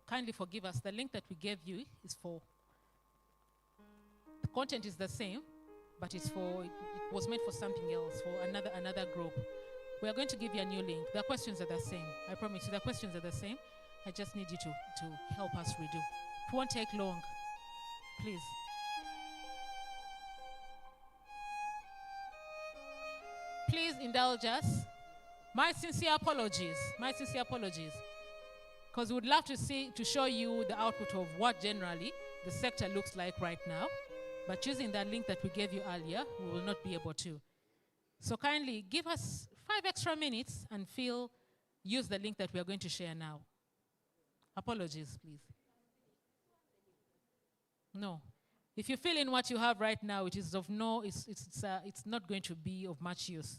Kindly forgive us. The link that we gave you is for, the content is the same, but it was meant for something else, for another group. We are going to give you a new link. The questions are the same. I promise you, the questions are the same. I just need you to help us redo. It won't take long, please. Please indulge us. My sincere apologies. Because we would love to show you the output of what generally the sector looks like right now. But using that link that we gave you earlier, we will not be able to. So kindly give us 5 extra minutes and use the link that we are going to share now. Apologies, please. No. If you fill in what you have right now, it is of it's not going to be of much use.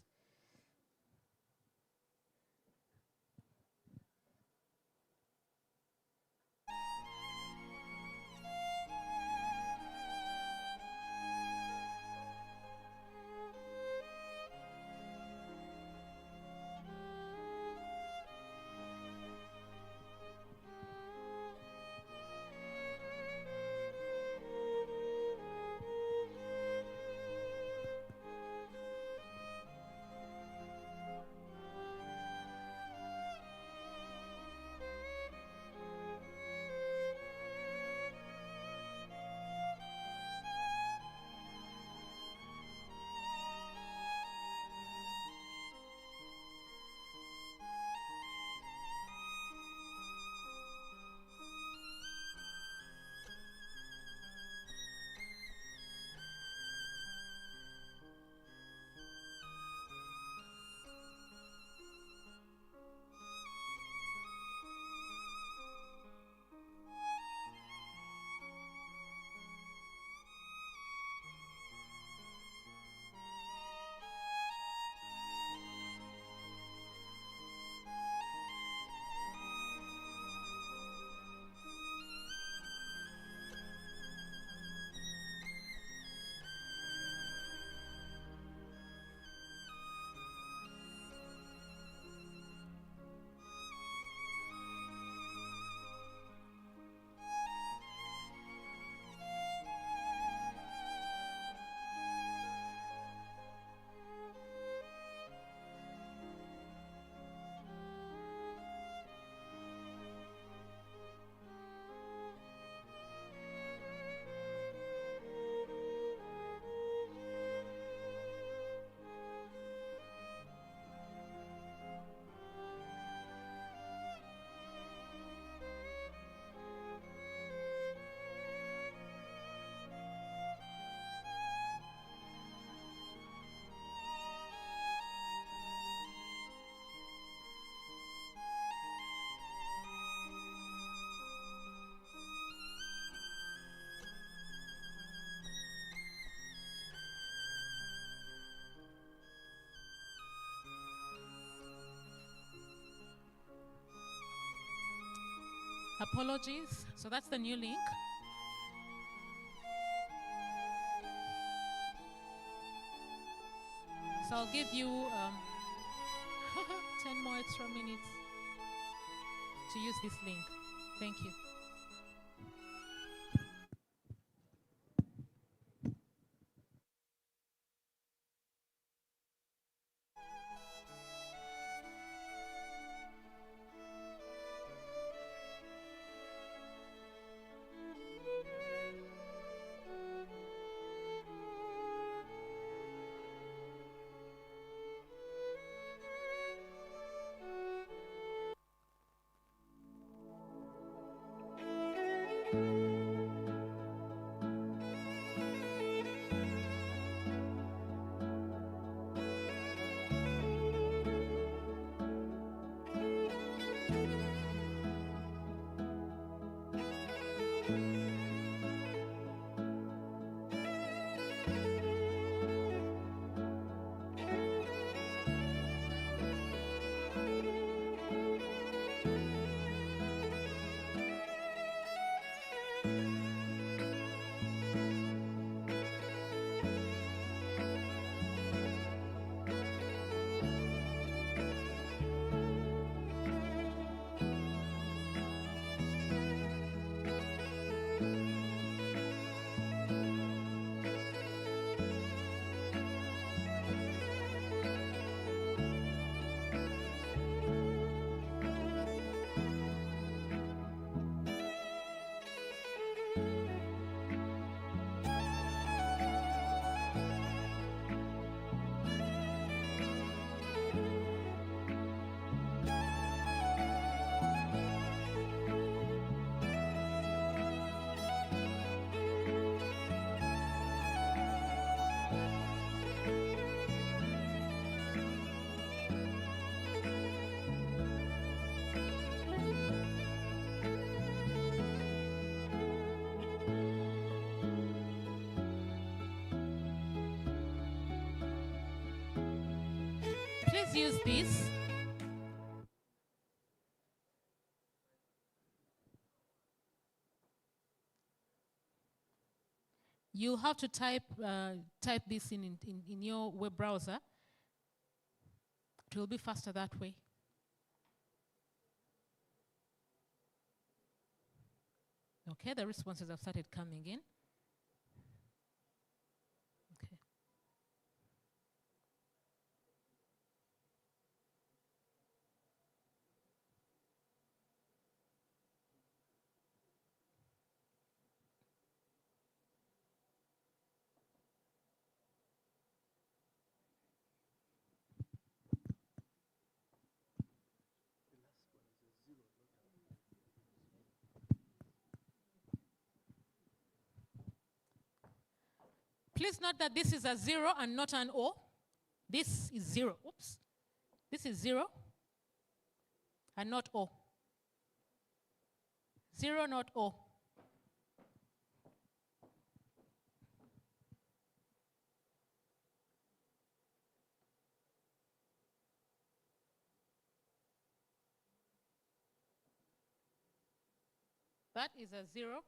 Apologies. So that's the new link. So I'll give you 10 more extra minutes to use this link. Thank you. Please use this. You have to type this in your web browser. It will be faster that way. Okay, the responses have started coming in. Okay. Please note that this is a 0 and not an O. This is 0. Oops. This is 0 and not O. 0, not O. That is a 0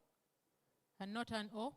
and not an O.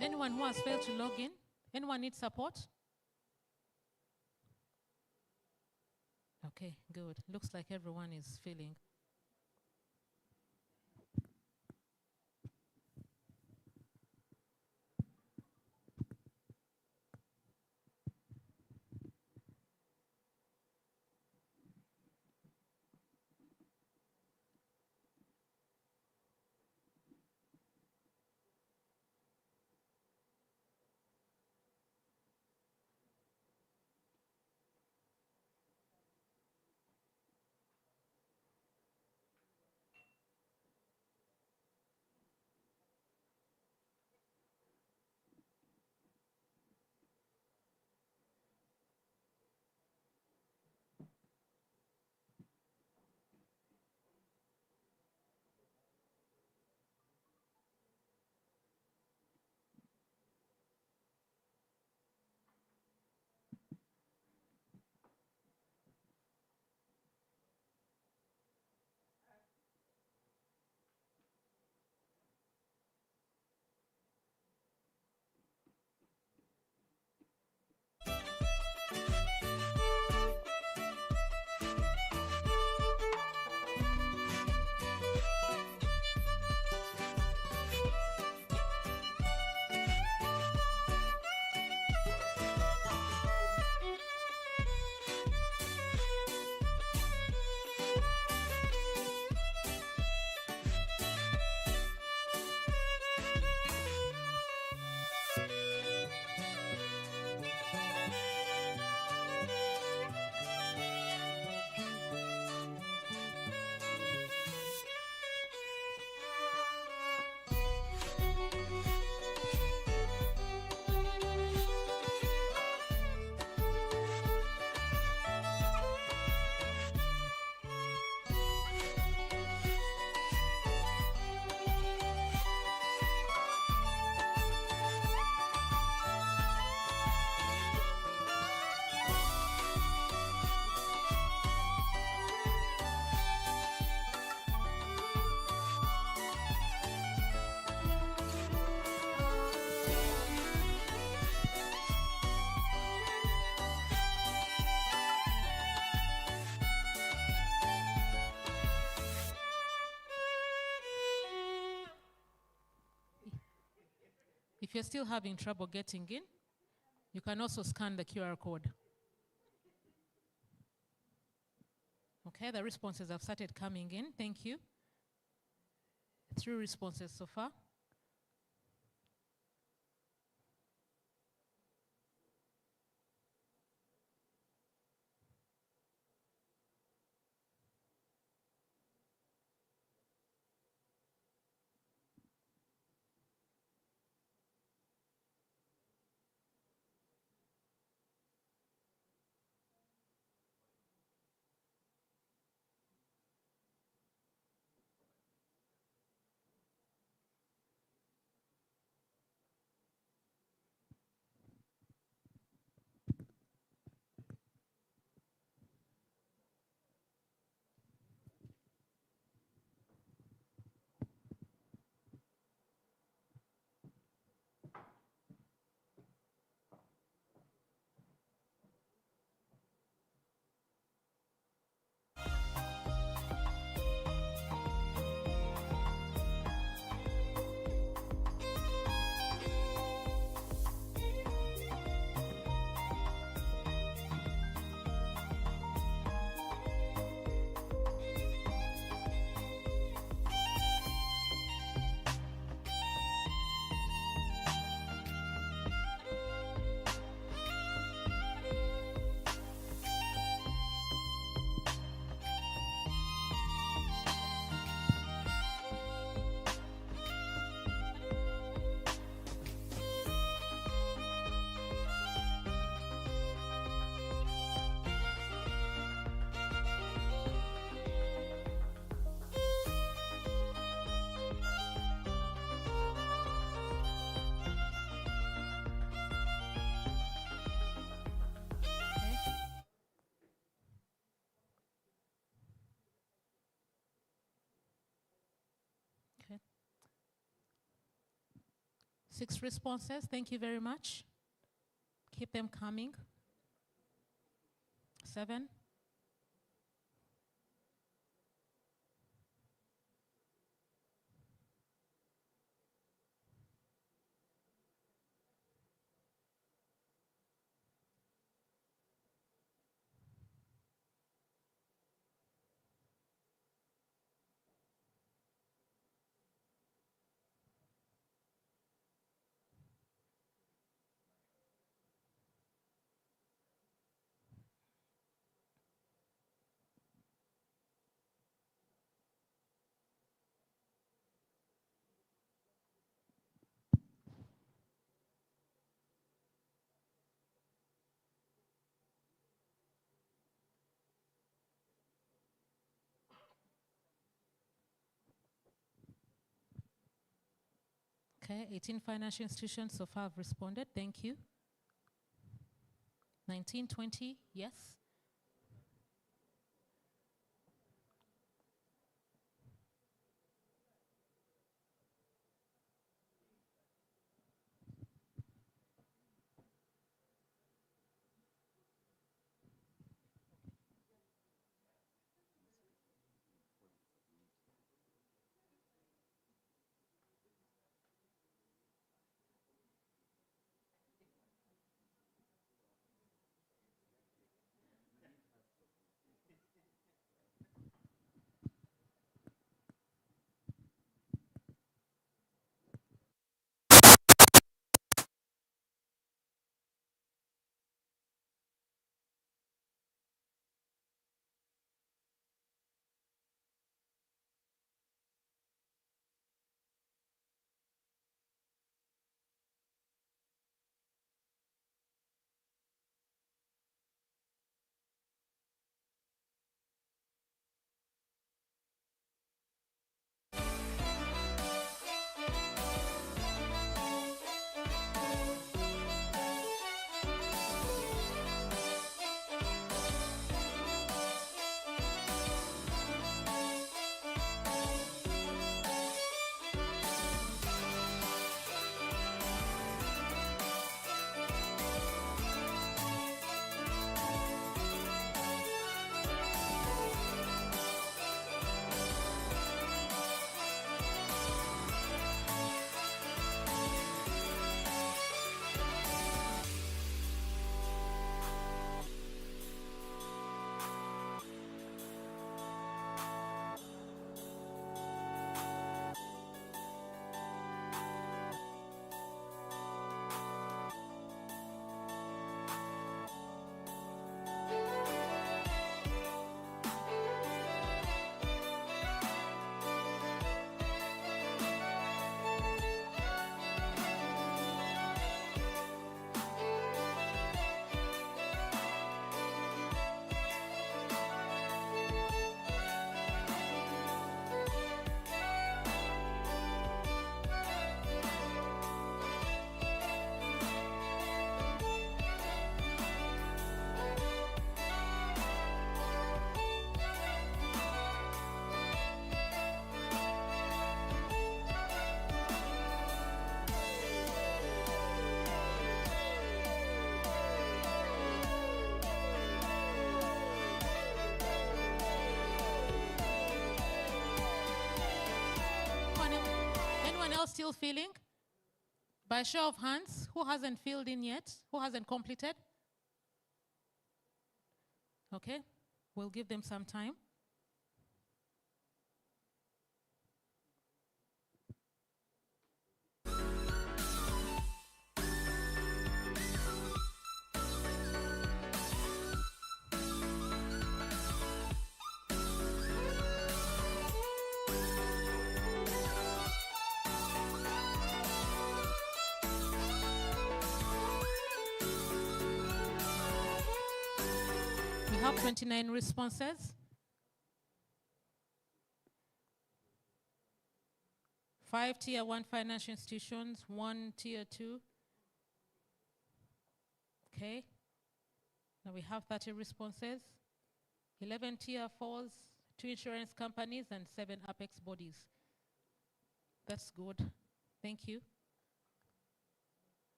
Anyone who has failed to log in? Anyone need support? Okay, good. Looks like everyone is feeling. If you're still having trouble getting in, you can also scan the QR code. Okay, the responses have started coming in. Thank you. 3 responses so far. Okay. 6 responses. Thank you very much. Keep them coming. 7. Okay, 18 financial institutions so far have responded. Thank you. 19, 20, yes. still filling? By show of hands, who hasn't filled in yet? Who hasn't completed? Okay, we'll give them some time. We have 29 responses. 5 tier 1 financial institutions, 1 tier 2. Okay. Now we have 30 responses. 11 tier 4s, 2 insurance companies, and 7 apex bodies. That's good. Thank you.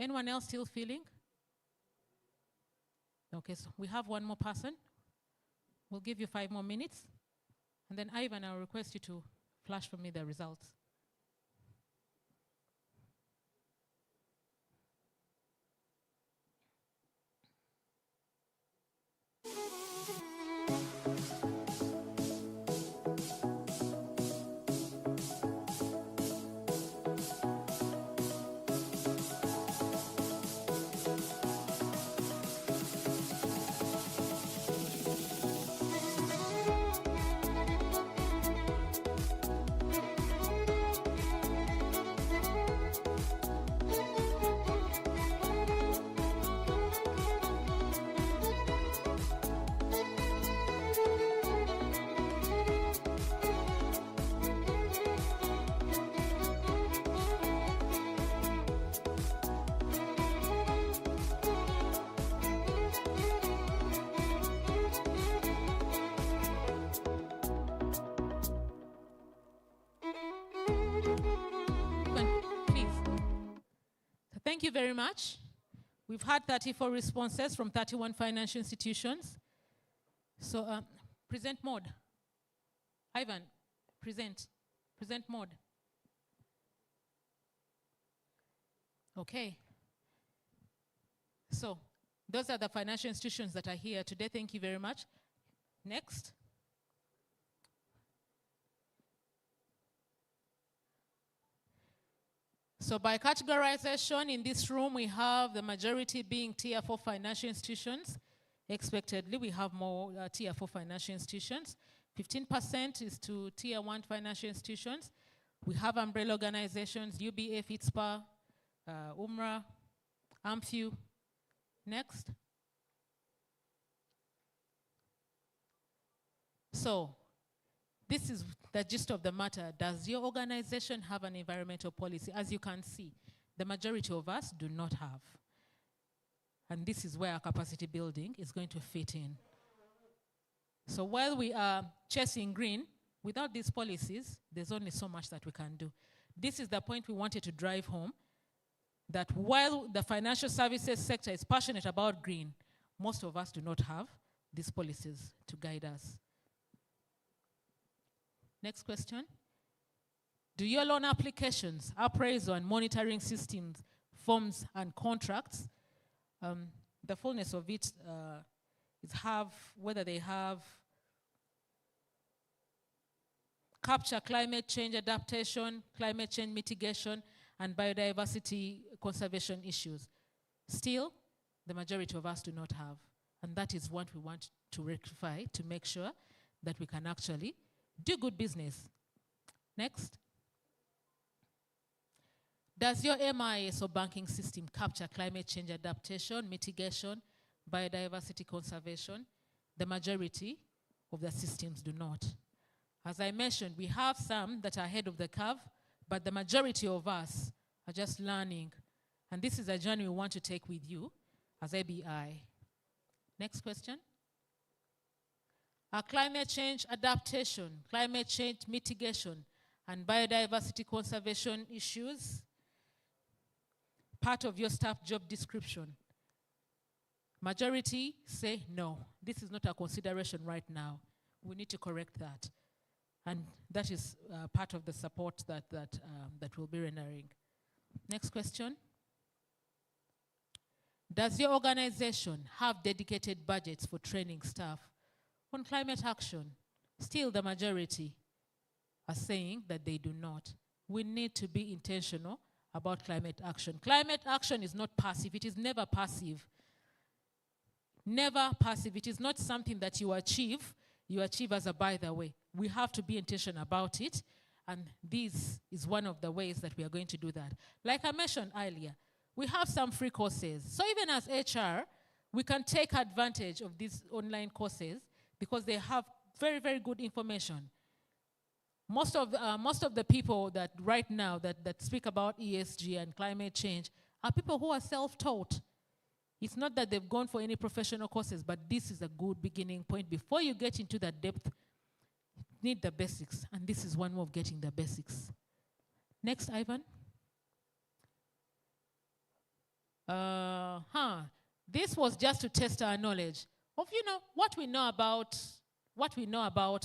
Anyone else still feeling? Okay, so we have one more person. We'll give you 5 more minutes. And then Ivan, I'll request you to flash for me the results. Thank you very much. We've had 34 responses from 31 financial institutions. So present mode. Ivan, present. Present mode. Okay. So those are the financial institutions that are here today. Thank you very much. Next. So by categorization in this room, we have the majority being tier 4 financial institutions. Expectedly, we have more tier 4 financial institutions. 15% is to tier 1 financial institutions. We have umbrella organizations, UBA, FITSPA, UMRA, AMFU. Next. So this is the gist of the matter. Does your organization have an environmental policy? As you can see, the majority of us do not have. And this is where our capacity building is going to fit in. So while we are chasing green, without these policies, there's only so much that we can do. This is the point we wanted to drive home, that while the financial services sector is passionate about green, most of us do not have these policies to guide us. Next question. Do your loan applications, appraisal and monitoring systems, forms and contracts, the fullness of it is whether they have capture climate change adaptation, climate change mitigation, and biodiversity conservation issues. Still, the majority of us do not have. And that is what we want to rectify to make sure that we can actually do good business. Next. Does your MIS or banking system capture climate change adaptation, mitigation, biodiversity conservation? The majority of the systems do not. As I mentioned, we have some that are ahead of the curve, but the majority of us are just learning. And this is a journey we want to take with you as aBi. Next question. Are climate change adaptation, climate change mitigation, and biodiversity conservation issues part of your staff job description? Majority say no. This is not a consideration right now. we need to correct that. And that is part of the support that we'll be rendering. Next question. Does your organization have dedicated budgets for training staff on climate action? Still, the majority are saying that they do not. We need to be intentional about climate action. Climate action is not passive. It is never passive. Never passive. It is not something that you achieve as a by the way. We have to be intentional about it, and this is one of the ways that we are going to do that. Like I mentioned earlier, we have some free courses. So even as HR, we can take advantage of these online courses because they have very, very good information. Most of the people that right now that speak about ESG and climate change are people who are self-taught. It's not that they've gone for any professional courses, but this is a good beginning point. Before you get into that depth, you need the basics, and this is one way of getting the basics. Next, Ivan. This was just to test our knowledge of, what we know about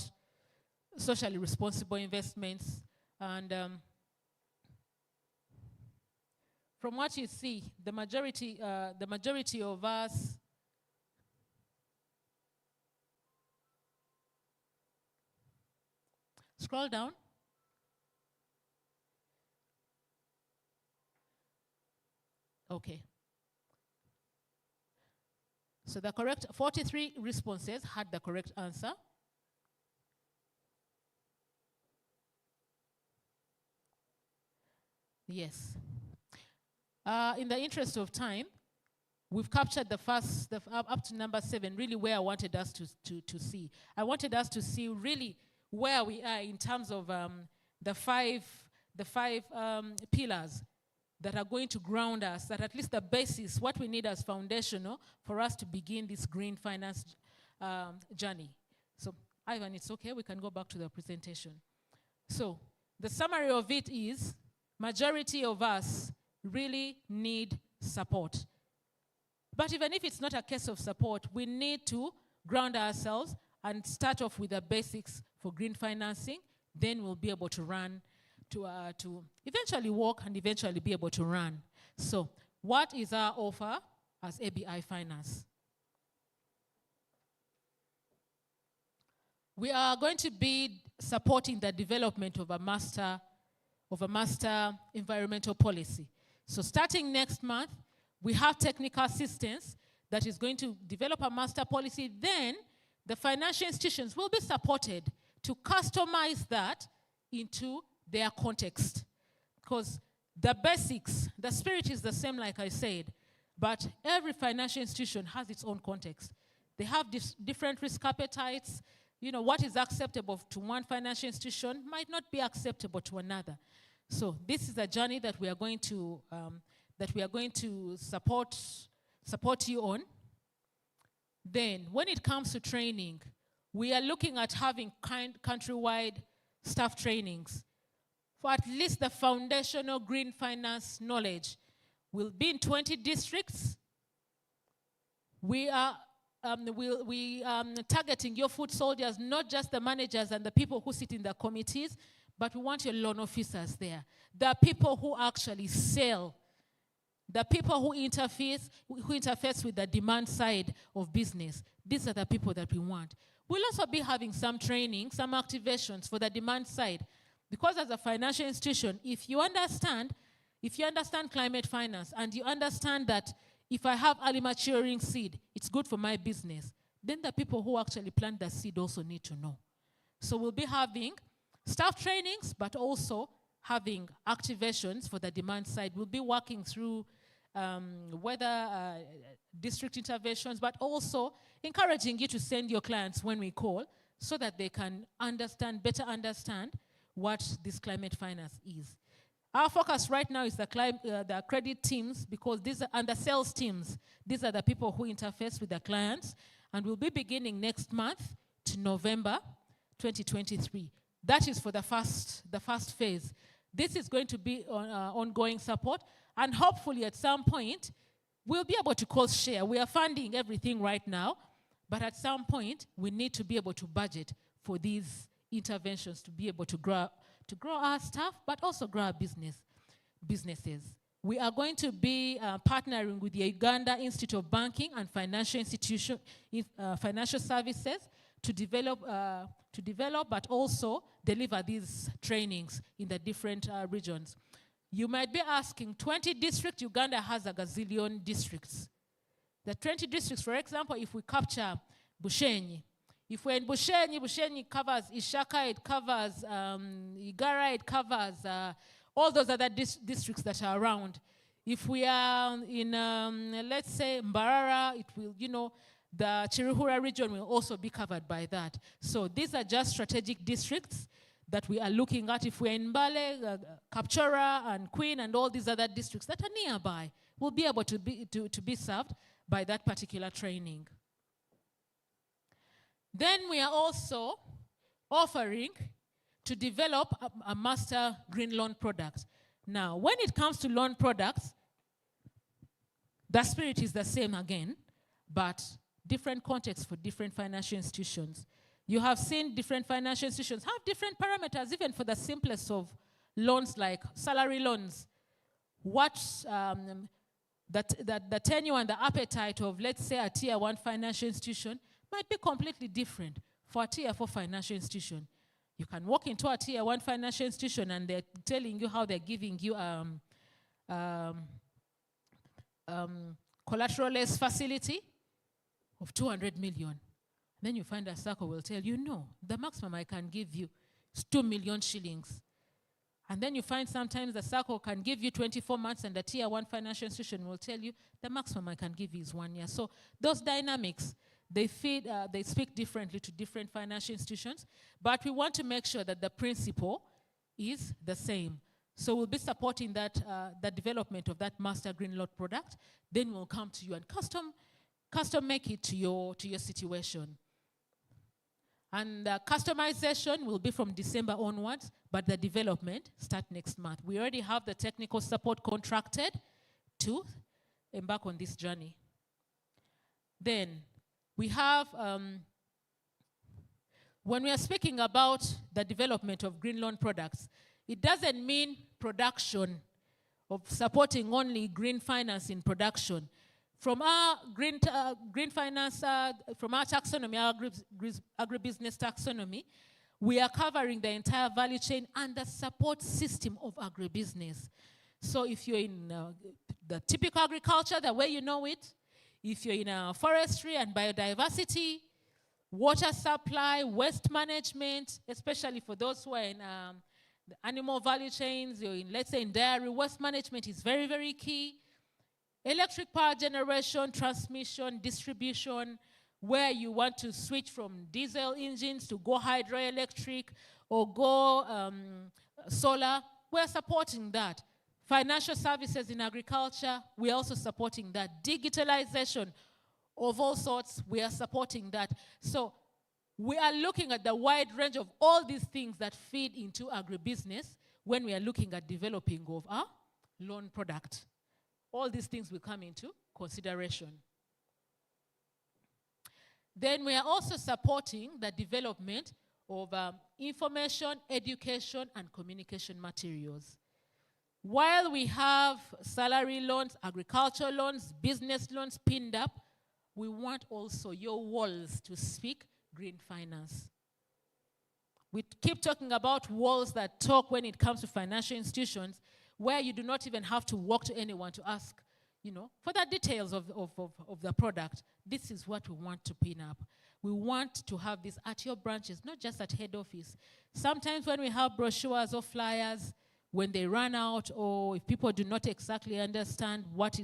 socially responsible investments. And from what you see, the majority of us scroll down. Okay. So the correct 43 responses had the correct answer. Yes. In the interest of time, we've captured up to number 7, really where I wanted us to see. I wanted us to see really where we are in terms of the five pillars that are going to ground us, that at least the basis, what we need as foundational for us to begin this green finance journey. So, Ivan, it's okay, we can go back to the presentation. So, the summary of it is, majority of us really need support. But even if it's not a case of support, we need to ground ourselves and start off with the basics for green financing. Then we'll be able to run, to eventually walk and eventually be able to run. So what is our offer as aBi Finance? We are going to be supporting the development of a master environmental policy. So starting next month, we have technical assistance that is going to develop a master policy. Then the financial institutions will be supported to customize that into their context. Because the basics, the spirit is the same, like I said, but every financial institution has its own context. They have different risk appetites. What is acceptable to one financial institution might not be acceptable to another. So this is a journey that we are going to support you on. Then, when it comes to training, we are looking at having countrywide staff trainings for at least the foundational green finance knowledge. We'll be in 20 districts. We are targeting your foot soldiers, not just the managers and the people who sit in the committees, but we want your loan officers there. The people who actually sell, the people who interface with the demand side of business. These are the people that we want. We'll also be having some training, some activations for the demand side. Because as a financial institution, if you understand climate finance and you understand that if I have early maturing seed, it's good for my business, then the people who actually plant the seed also need to know. So we'll be having staff trainings, but also having activations for the demand side. We'll be working through district interventions, but also encouraging you to send your clients when we call so that they can better understand what this climate finance is. Our focus right now is the credit teams, because and the sales teams. These are the people who interface with the clients, and we'll be beginning next month to November 2023. That is for the first phase. This is going to be ongoing support, and hopefully at some point, we'll be able to cost share. We are funding everything right now, but at some point, we need to be able to budget for these interventions to be able to grow our staff, but also grow our businesses. We are going to be partnering with the Uganda Institute of Banking and Financial Services to develop, but also deliver these trainings in the different regions. You might be asking, 20 districts, Uganda has a gazillion districts. The 20 districts, for example, if we capture Bushenyi, if we're in Bushenyi, Bushenyi covers Ishaka, it covers Igara, it covers all those other districts that are around. If we are in, let's say, Mbarara, it will, the Chiruhura region will also be covered by that. So these are just strategic districts that we are looking at. If we're in Mbale, Kapchora, and Queen, and all these other districts that are nearby, will be able to be served by that particular training. Then we are also offering to develop a master green loan product. Now, when it comes to loan products, the spirit is the same again, but different contexts for different financial institutions. You have seen different financial institutions have different parameters, even for the simplest of loans like salary loans. What the tenure and the appetite of, let's say, a tier 1 financial institution might be completely different for a tier 4 financial institution. You can walk into a tier 1 financial institution and they're telling you how they're giving you collateralless facility of 200 million. Then you find a circle will tell you, no, the maximum I can give you is 2 million shillings. And then you find sometimes the circle can give you 24 months and the tier 1 financial institution will tell you the maximum I can give you is 1 year. So those dynamics, they speak differently to different financial institutions, but we want to make sure that the principle is the same. So we'll be supporting that, the development of that master green loan product. Then we'll come to you and custom make it to your situation. And customization will be from December onwards, but the development start next month. We already have the technical support contracted to embark on this journey. Then we have, when we are speaking about the development of green loan products, it doesn't mean production of supporting only green finance in production. From our green finance, from our taxonomy, our agribusiness taxonomy, we are covering the entire value chain and the support system of agribusiness. So if you're in the typical agriculture, the way you know it, if you're in forestry and biodiversity, water supply, waste management, especially for those who are in the animal value chains, you're in, let's say, in dairy, waste management is very, very key. Electric power generation, transmission, distribution, where you want to switch from diesel engines to go hydroelectric or go solar, we're supporting that. Financial services in agriculture, we're also supporting that. Digitalization of all sorts, we are supporting that. So we are looking at the wide range of all these things that feed into agribusiness when we are looking at developing of our loan product. All these things will come into consideration. Then we are also supporting the development of information, education, and communication materials. While we have salary loans, agricultural loans, business loans pinned up, we want also your walls to speak green finance. We keep talking about walls that talk when it comes to financial institutions, where you do not even have to walk to anyone to ask, for the details of the product. This is what we want to pin up. We want to have this at your branches, not just at head office. Sometimes when we have brochures or flyers, when they run out, or if people do not exactly understand what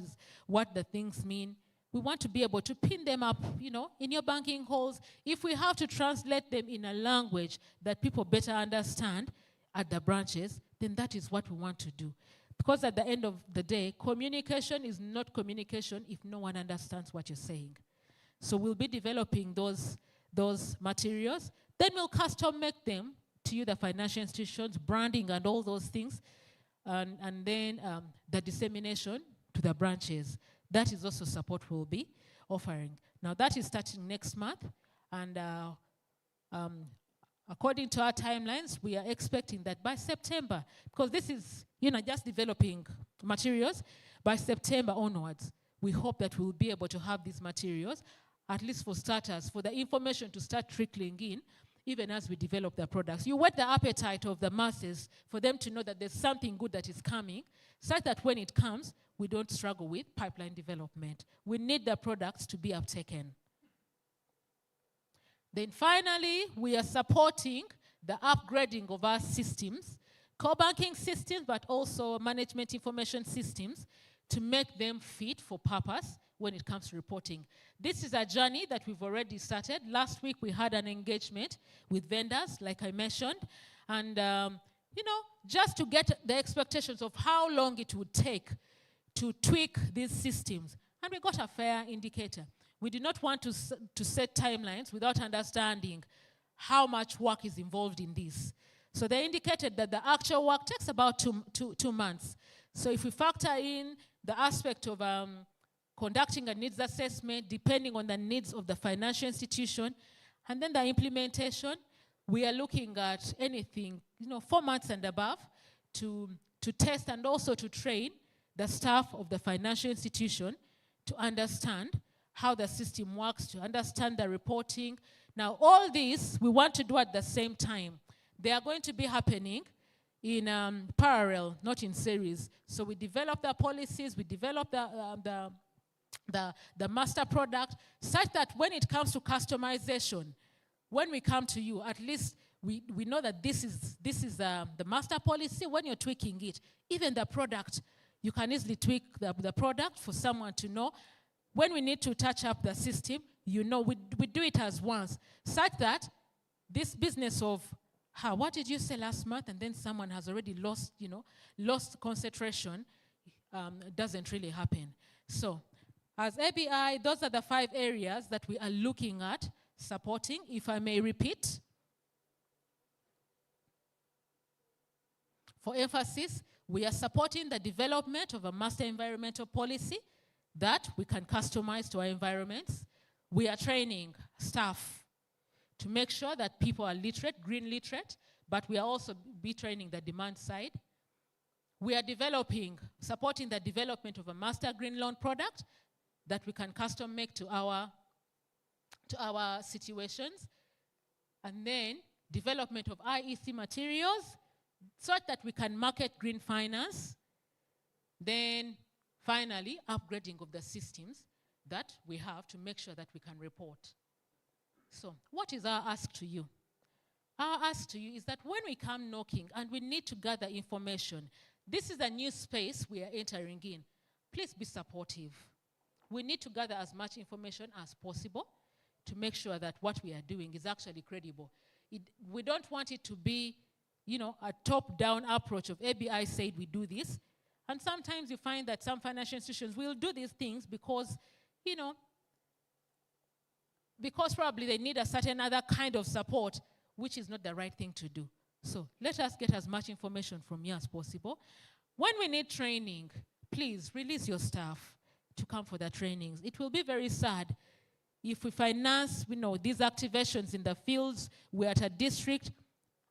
the things mean, we want to be able to pin them up, in your banking halls. If we have to translate them in a language that people better understand at the branches, then that is what we want to do. Because at the end of the day, communication is not communication if no one understands what you're saying. So we'll be developing those materials. Then we'll custom make them to you, the financial institutions, branding and all those things. And then the dissemination to the branches. That is also support we'll be offering. Now that is starting next month. And According to our timelines, we are expecting that by September, because this is, just developing materials, by September onwards, we hope that we'll be able to have these materials, at least for starters, for the information to start trickling in, even as we develop the products. You whet the appetite of the masses for them to know that there's something good that is coming, such that when it comes, we don't struggle with pipeline development. We need the products to be uptaken. Then finally, we are supporting the upgrading of our systems, core banking systems, but also management information systems, to make them fit for purpose when it comes to reporting. This is a journey that we've already started. Last week, we had an engagement with vendors, like I mentioned, and just to get the expectations of how long it would take to tweak these systems. And we got a fair indicator. We do not want to set timelines without understanding how much work is involved in this. So they indicated that the actual work takes about two months. So if we factor in the aspect of conducting a needs assessment, depending on the needs of the financial institution, and then the implementation, we are looking at anything, 4 months and above to test and also to train the staff of the financial institution to understand how the system works, to understand the reporting. Now, all these we want to do at the same time. They are going to be happening in parallel, not in series. So we develop the policies, we develop the master product, such that when it comes to customization, when we come to you, at least we know that this is the master policy. When you're tweaking it, even the product, you can easily tweak the product for someone to know. When we need to touch up the system, we do it as once, such that this business of, what did you say last month? And then someone has already lost concentration, doesn't really happen. So, as aBi, those are the 5 areas that we are looking at supporting. If I may repeat, for emphasis, we are supporting the development of a master environmental policy that we can customize to our environments. We are training staff to make sure that people are literate, green literate, but we are also training the demand side. We are supporting the development of a master green loan product that we can custom make to our situations. And then development of IEC materials so that we can market green finance. Then finally, upgrading of the systems that we have to make sure that we can report. So what is our ask to you? Our ask to you is that when we come knocking and we need to gather information, this is a new space we are entering in. Please be supportive. We need to gather as much information as possible to make sure that what we are doing is actually credible. We don't want it to be, a top-down approach of aBi said we do this. And sometimes you find that some financial institutions will do these things because, because probably they need a certain other kind of support, which is not the right thing to do. So let us get as much information from you as possible. When we need training, please release your staff to come for the trainings. It will be very sad if we finance, these activations in the fields, we're at a district,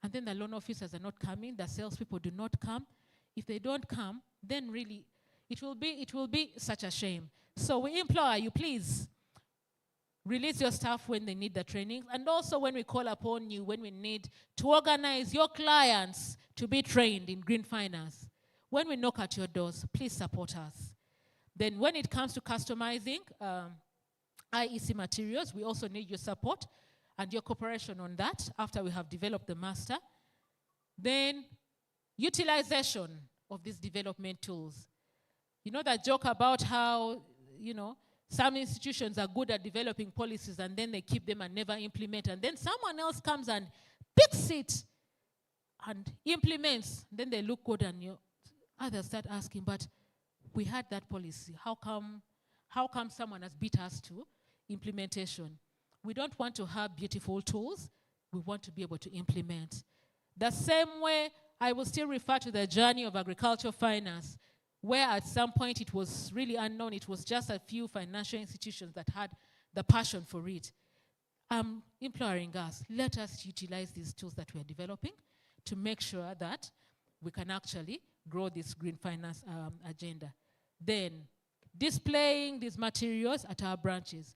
and then the loan officers are not coming, the salespeople do not come. If they don't come, then really, it will be such a shame. So we implore you, please, release your staff when they need the training, and also when we call upon you, when we need to organize your clients to be trained in green finance. When we knock at your doors, please support us. Then when it comes to customizing IEC materials, we also need your support and your cooperation on that after we have developed the master. Then utilization of these development tools. That joke about how, some institutions are good at developing policies and then they keep them and never implement, and then someone else comes and picks it and implements. Then they look good and others start asking, but we had that policy. How come someone has beat us to implementation? We don't want to have beautiful tools. We want to be able to implement. The same way, I will still refer to the journey of agricultural finance, where at some point it was really unknown. It was just a few financial institutions that had the passion for it. I'm imploring us, let us utilize these tools that we are developing to make sure that we can actually grow this green finance agenda. Then, displaying these materials at our branches.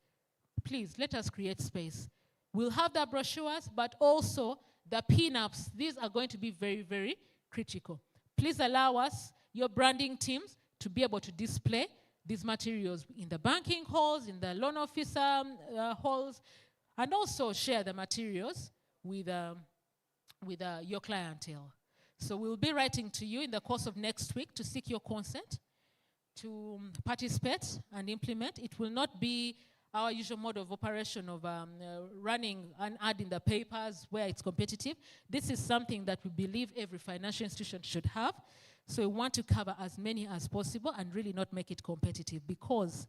Please, let us create space. We'll have the brochures, but also the pin-ups. These are going to be very, very critical. Please allow us, your branding teams, to be able to display these materials in the banking halls, in the loan officer halls, and also share the materials with your clientele. So we'll be writing to you in the course of next week to seek your consent to participate and implement. It will not be our usual mode of operation of running an ad in the papers where it's competitive. This is something that we believe every financial institution should have. So we want to cover as many as possible and really not make it competitive, because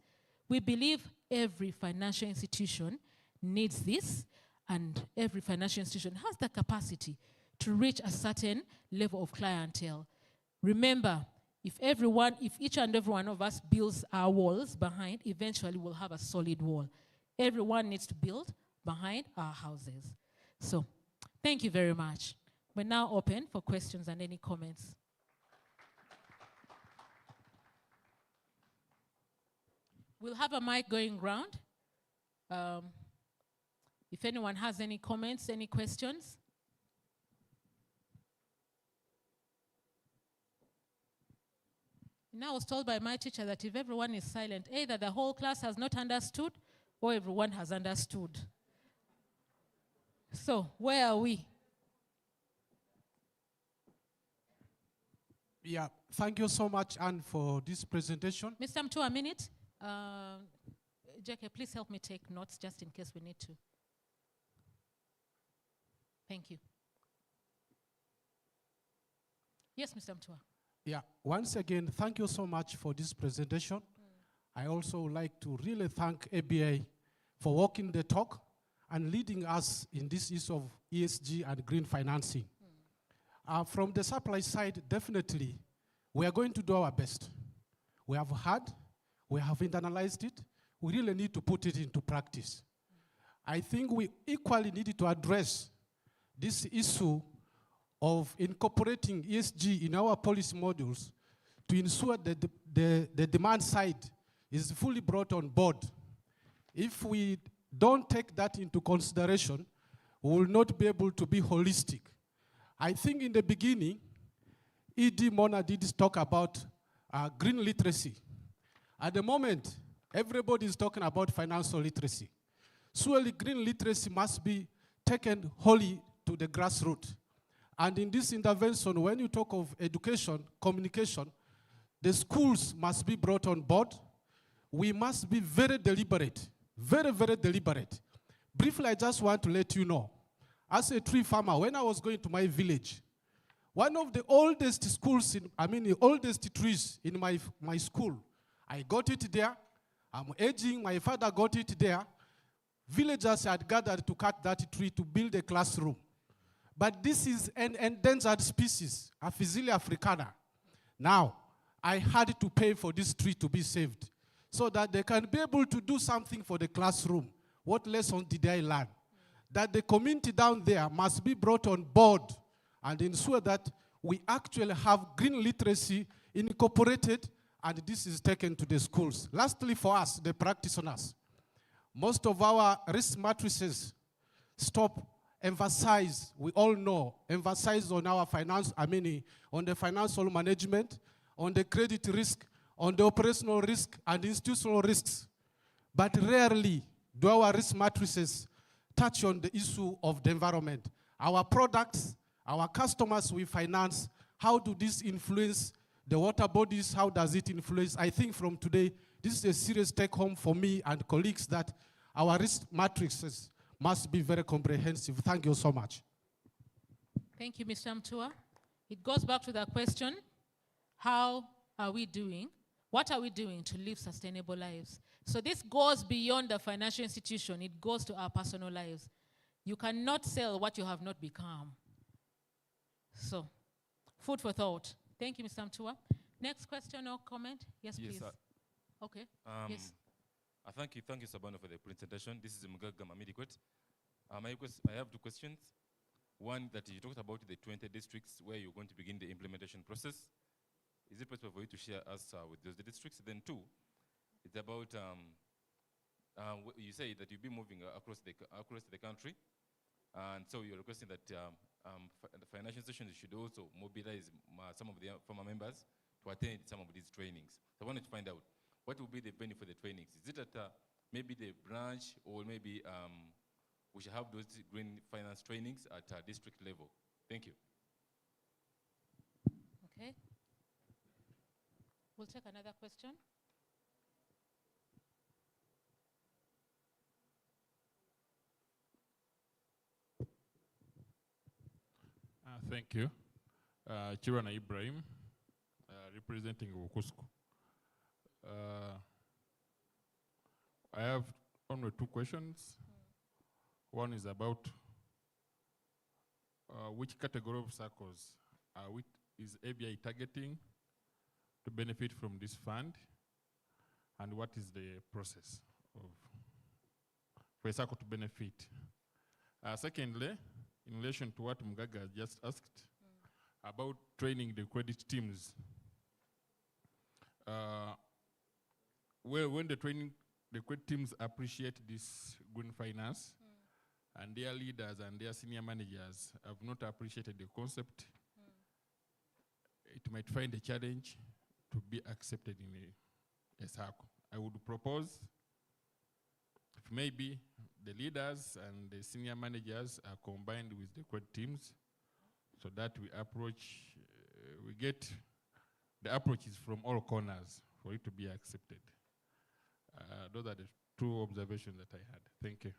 we believe every financial institution needs this, and every financial institution has the capacity to reach a certain level of clientele. Remember, if each and every one of us builds our walls behind, eventually we'll have a solid wall. Everyone needs to build behind our houses. So, thank you very much. We're now open for questions and any comments. We'll have a mic going round. If anyone has any comments, any questions. Now I was told by my teacher that if everyone is silent, either the whole class has not understood or everyone has understood. So, where are we? Yeah, thank you so much, Anne, for this presentation. Mr. Mtu, a minute. JK, please help me take notes just in case we need to. Thank you. Yes, Mr. Mtua. Yeah, once again, thank you so much for this presentation. I also would like to really thank aBi for walking the talk and leading us in this issue of ESG and green financing. From the supply side, definitely, we are going to do our best. We have heard, we have internalized it, we really need to put it into practice. I think we equally need to address this issue of incorporating ESG in our policy modules to ensure that the demand side is fully brought on board. If we don't take that into consideration, we will not be able to be holistic. I think in the beginning, ED Mona did talk about green literacy. At the moment, everybody is talking about financial literacy. Surely green literacy must be taken wholly to the grassroots. And in this intervention, when you talk of education, communication, the schools must be brought on board. We must be very deliberate, very, very deliberate. Briefly, I just want to let you know, as a tree farmer, when I was going to my village, one of the oldest schools, the oldest trees in my school, I got it there. I'm aging, my father got it there. Villagers had gathered to cut that tree to build a classroom. But this is an endangered species, Aphysilia africana. Now, I had to pay for this tree to be saved so that they can be able to do something for the classroom. What lesson did I learn? That the community down there must be brought on board and ensure that we actually have green literacy incorporated, and this is taken to the schools. Lastly, for us, the practitioners, most of our risk matrices emphasize, we all know, emphasize on our finance, on the financial management, on the credit risk, on the operational risk and institutional risks. But rarely do our risk matrices touch on the issue of the environment. Our products, our customers we finance, how do this influence the water bodies? How does it influence? I think from today, this is a serious take home for me and colleagues that our risk matrices must be very comprehensive. Thank you so much. Thank you, Mr. Mtua. It goes back to the question, how are we doing? What are we doing to live sustainable lives? So this goes beyond the financial institution. It goes to our personal lives. You cannot sell what you have not become. So, food for thought. Thank you, Mr. Mtua. Next question or comment? Yes, please. Okay. Yes. Thank you, Sabano, for the presentation. This is Mgaga Mamidi Kwet. I have two questions. One, that you talked about the 20 districts where you're going to begin the implementation process. Is it possible for you to share us with those districts? Then two, it's about, you say that you'll be moving across the country, and so you're requesting that the financial institutions should also mobilize some of their former members to attend some of these trainings. So I wanted to find out, what will be the benefit for the trainings? Is it at maybe the branch, or maybe we should have those green finance trainings at district level? Thank you. Okay. We'll take another question. Thank you. Chirana Ibrahim, representing Wokusku. I have only two questions. One is about which category of circles is aBi targeting to benefit from this fund, and what is the process for a circle to benefit? Secondly, in relation to what Mgaga just asked about training the credit teams, when the credit teams appreciate this green finance, and their leaders and their senior managers have not appreciated the concept, it might find a challenge to be accepted in a circle. I would propose if maybe the leaders and the senior managers are combined with the credit teams, so that we get the approaches from all corners for it to be accepted. Those are the two observations that I had. Thank you.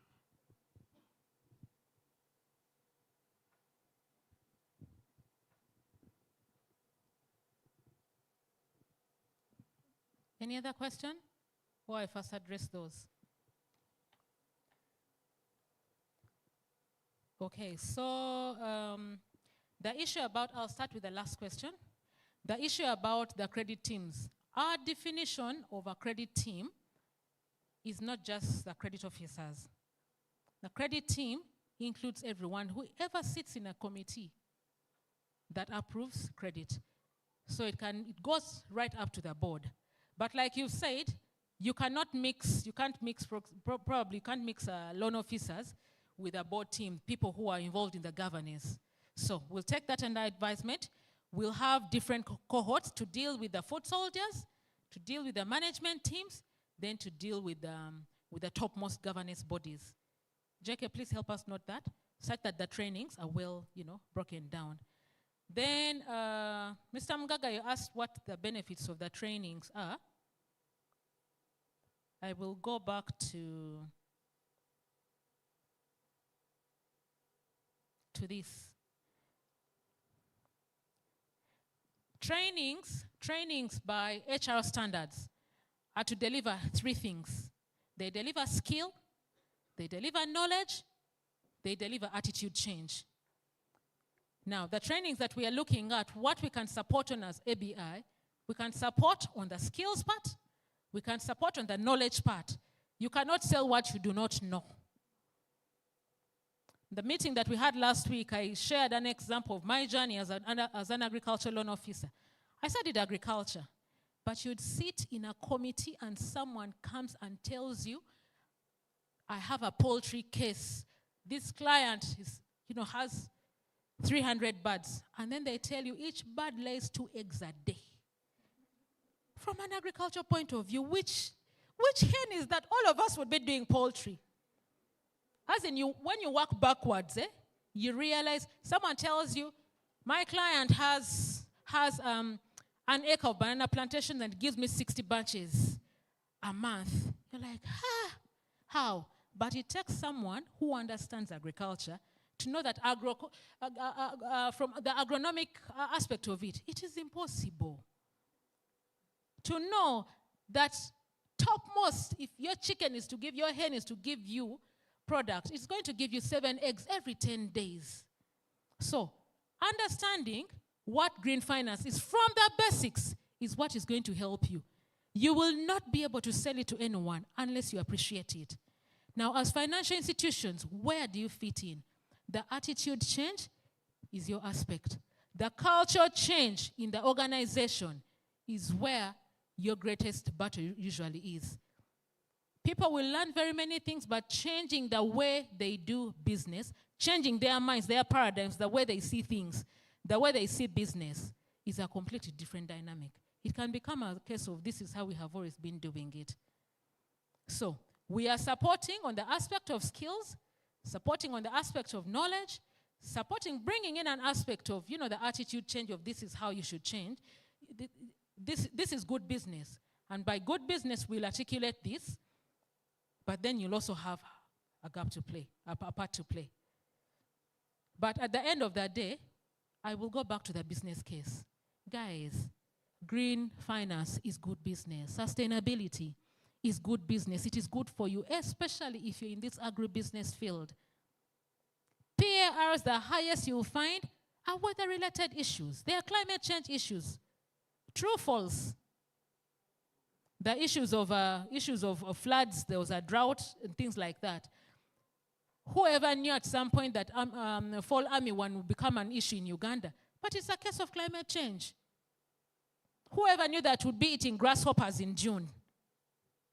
Any other question? Or I first address those? Okay, so the issue about, I'll start with the last question. The issue about the credit teams. Our definition of a credit team is not just the credit officers. The credit team includes everyone, whoever sits in a committee that approves credit. So it goes right up to the board. But like you said, you can't mix loan officers with a board team, people who are involved in the governance. So we'll take that under advisement. We'll have different cohorts to deal with the foot soldiers, to deal with the management teams, then to deal with the topmost governance bodies. JK, please help us note that, such that the trainings are well, broken down. Then, Mr. Mgaga, you asked what the benefits of the trainings are. I will go back to this. Trainings by HR standards are to deliver three things. They deliver skill, they deliver knowledge, they deliver attitude change. Now, the trainings that we are looking at, what we can support on as aBi, we can support on the skills part, we can support on the knowledge part. You cannot sell what you do not know. The meeting that we had last week, I shared an example of my journey as an agricultural loan officer. I studied agriculture, but you'd sit in a committee and someone comes and tells you, I have a poultry case. This client has 300 birds. And then they tell you each bird lays 2 eggs a day. From an agricultural point of view, which hen is that? All of us would be doing poultry. As in, when you work backwards, you realize someone tells you, my client has an acre of banana plantation and gives me 60 bunches a month. You're like, how? But it takes someone who understands agriculture to know that from the agronomic aspect of it, it is impossible. To know that topmost, if your hen is to give you product, it's going to give you 7 eggs every 10 days. So, understanding what green finance is from the basics is what is going to help you. You will not be able to sell it to anyone unless you appreciate it. Now, as financial institutions, where do you fit in? The attitude change is your aspect. The culture change in the organization is where your greatest battle usually is. People will learn very many things, but changing the way they do business, changing their minds, their paradigms, the way they see things, the way they see business, is a completely different dynamic. It can become a case of this is how we have always been doing it. So we are supporting on the aspect of skills, supporting on the aspect of knowledge, supporting, bringing in an aspect of, the attitude change of this is how you should change. This is good business. And by good business, we'll articulate this, but then you'll also have a gap to play, a part to play. But at the end of the day, I will go back to the business case. Guys, green finance is good business. Sustainability is good business. It is good for you, especially if you're in this agribusiness field. PARs, the highest you'll find, are weather-related issues. They are climate change issues. True, false? The issues of floods, there was a drought, and things like that. Whoever knew at some point that fall armyworm would become an issue in Uganda, but it's a case of climate change. Whoever knew that would be eating grasshoppers in June?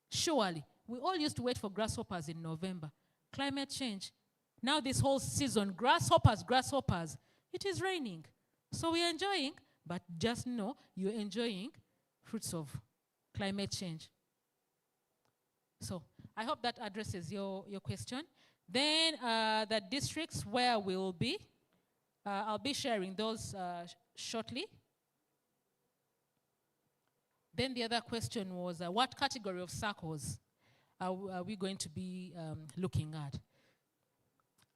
Surely. We all used to wait for grasshoppers in November. Climate change. Now this whole season, grasshoppers, it is raining. So we're enjoying, but just know you're enjoying fruits of climate change. So I hope that addresses your question. Then the districts where we'll be, I'll be sharing those shortly. Then the other question was, what category of circles are we going to be looking at?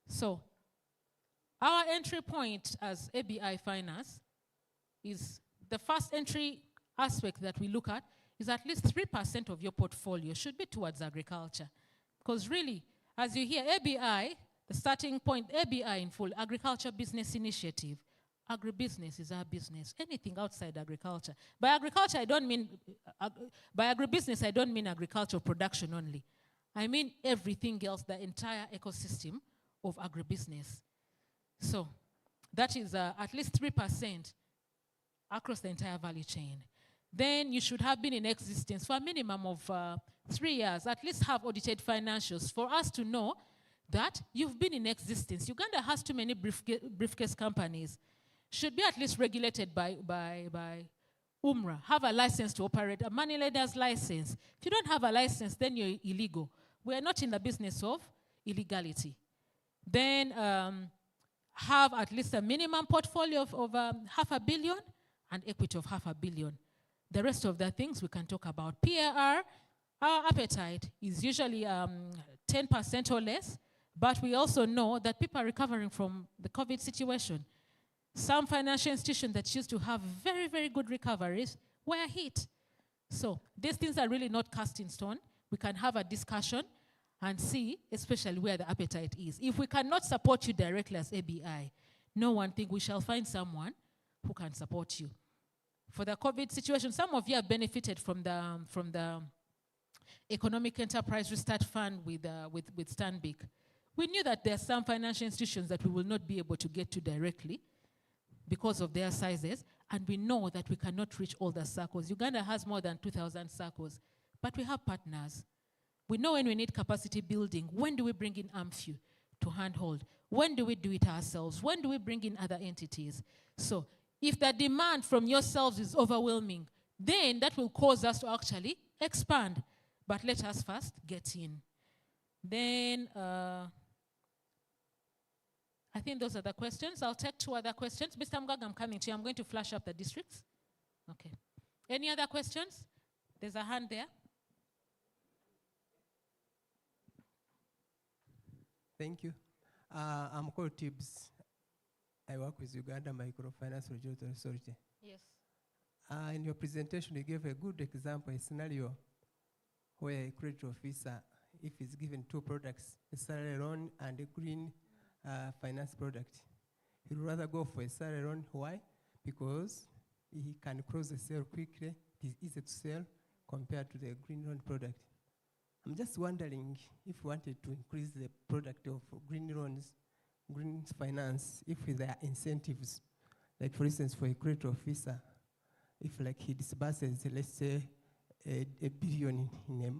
So our entry point as aBi Finance is the first entry aspect that we look at is at least 3% of your portfolio should be towards agriculture. Because really, as you hear aBi, the starting point, aBi in full, Agriculture Business Initiative. Agribusiness is our business. Anything outside agriculture. By agriculture, I don't mean, by agribusiness, I don't mean agricultural production only. I mean everything else, the entire ecosystem of agribusiness. So that is at least 3% across the entire value chain. Then you should have been in existence for a minimum of 3 years, at least have audited financials for us to know that you've been in existence. Uganda has too many briefcase companies. Should be at least regulated by UMRA, have a license to operate, a money lender's license. If you don't have a license, then you're illegal. We're not in the business of illegality. Then have at least a minimum portfolio of $500 million and equity of $500 million. The rest of the things we can talk about. PAR, our appetite is usually 10% or less, but we also know that people are recovering from the COVID situation. Some financial institutions that used to have very, very good recoveries were hit. So these things are really not cast in stone. We can have a discussion and see, especially where the appetite is. If we cannot support you directly as aBi, no one think we shall find someone who can support you. For the COVID situation, some of you have benefited from the Economic Enterprise Restart Fund with Stanbic. We knew that there are some financial institutions that we will not be able to get to directly because of their sizes, and we know that we cannot reach all the circles. Uganda has more than 2,000 circles, but we have partners. We know when we need capacity building. When do we bring in AMFU to handhold? When do we do it ourselves? When do we bring in other entities? So if the demand from yourselves is overwhelming, then that will cause us to actually expand. But let us first get in. Then I think those are the questions. I'll take 2 other questions. Mr. Mgaga, I'm coming to you. I'm going to flash up the districts. Okay. Any other questions? There's a hand there. Thank you. I'm called Tibbs. I work with Uganda Microfinance Regulatory Authority. Yes. In your presentation, you gave a good example, a scenario where a credit officer, if he's given 2 products, a salary loan and a green finance product, he'd rather go for a salary loan. Why? Because he can close the sale quickly. It is easy to sell compared to the green loan product. I'm just wondering if we wanted to increase the product of green loans, green finance, if there are incentives, like for instance, for a credit officer, if like he disburses, let's say, $1 billion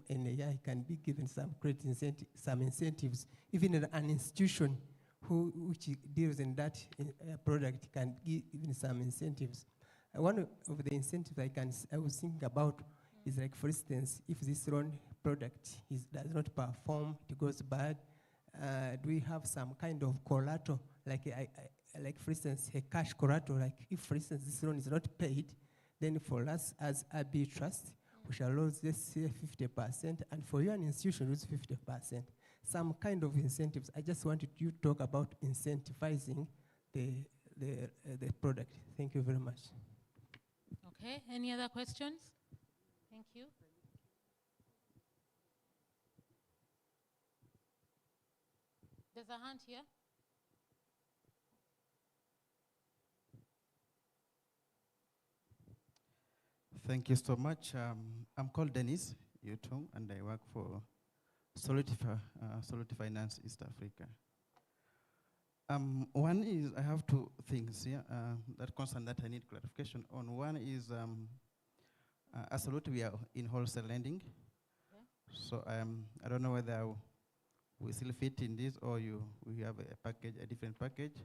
in a year, he can be given some credit some incentives. Even in an institution which deals in that product can give even some incentives. One of the incentives I was thinking about is like, for instance, if this loan product does not perform, it goes bad, do we have some kind of collateral, like for instance, a cash collateral, like if, for instance, this loan is not paid, then for us as aBi Trust, we shall lose, let's say, 50%, and for you, an institution, lose 50%. Some kind of incentives. I just wanted you to talk about incentivizing the product. Thank you very much. Okay, any other questions? Thank you. There's a hand here. Thank you so much. I'm called Dennis Yutong, and I work for Solidify Finance East Africa. One is, I have two things here that concern that I need clarification on. One is, absolutely, we are in wholesale lending. Okay. So I don't know whether we still fit in this, or we have a package, a different package.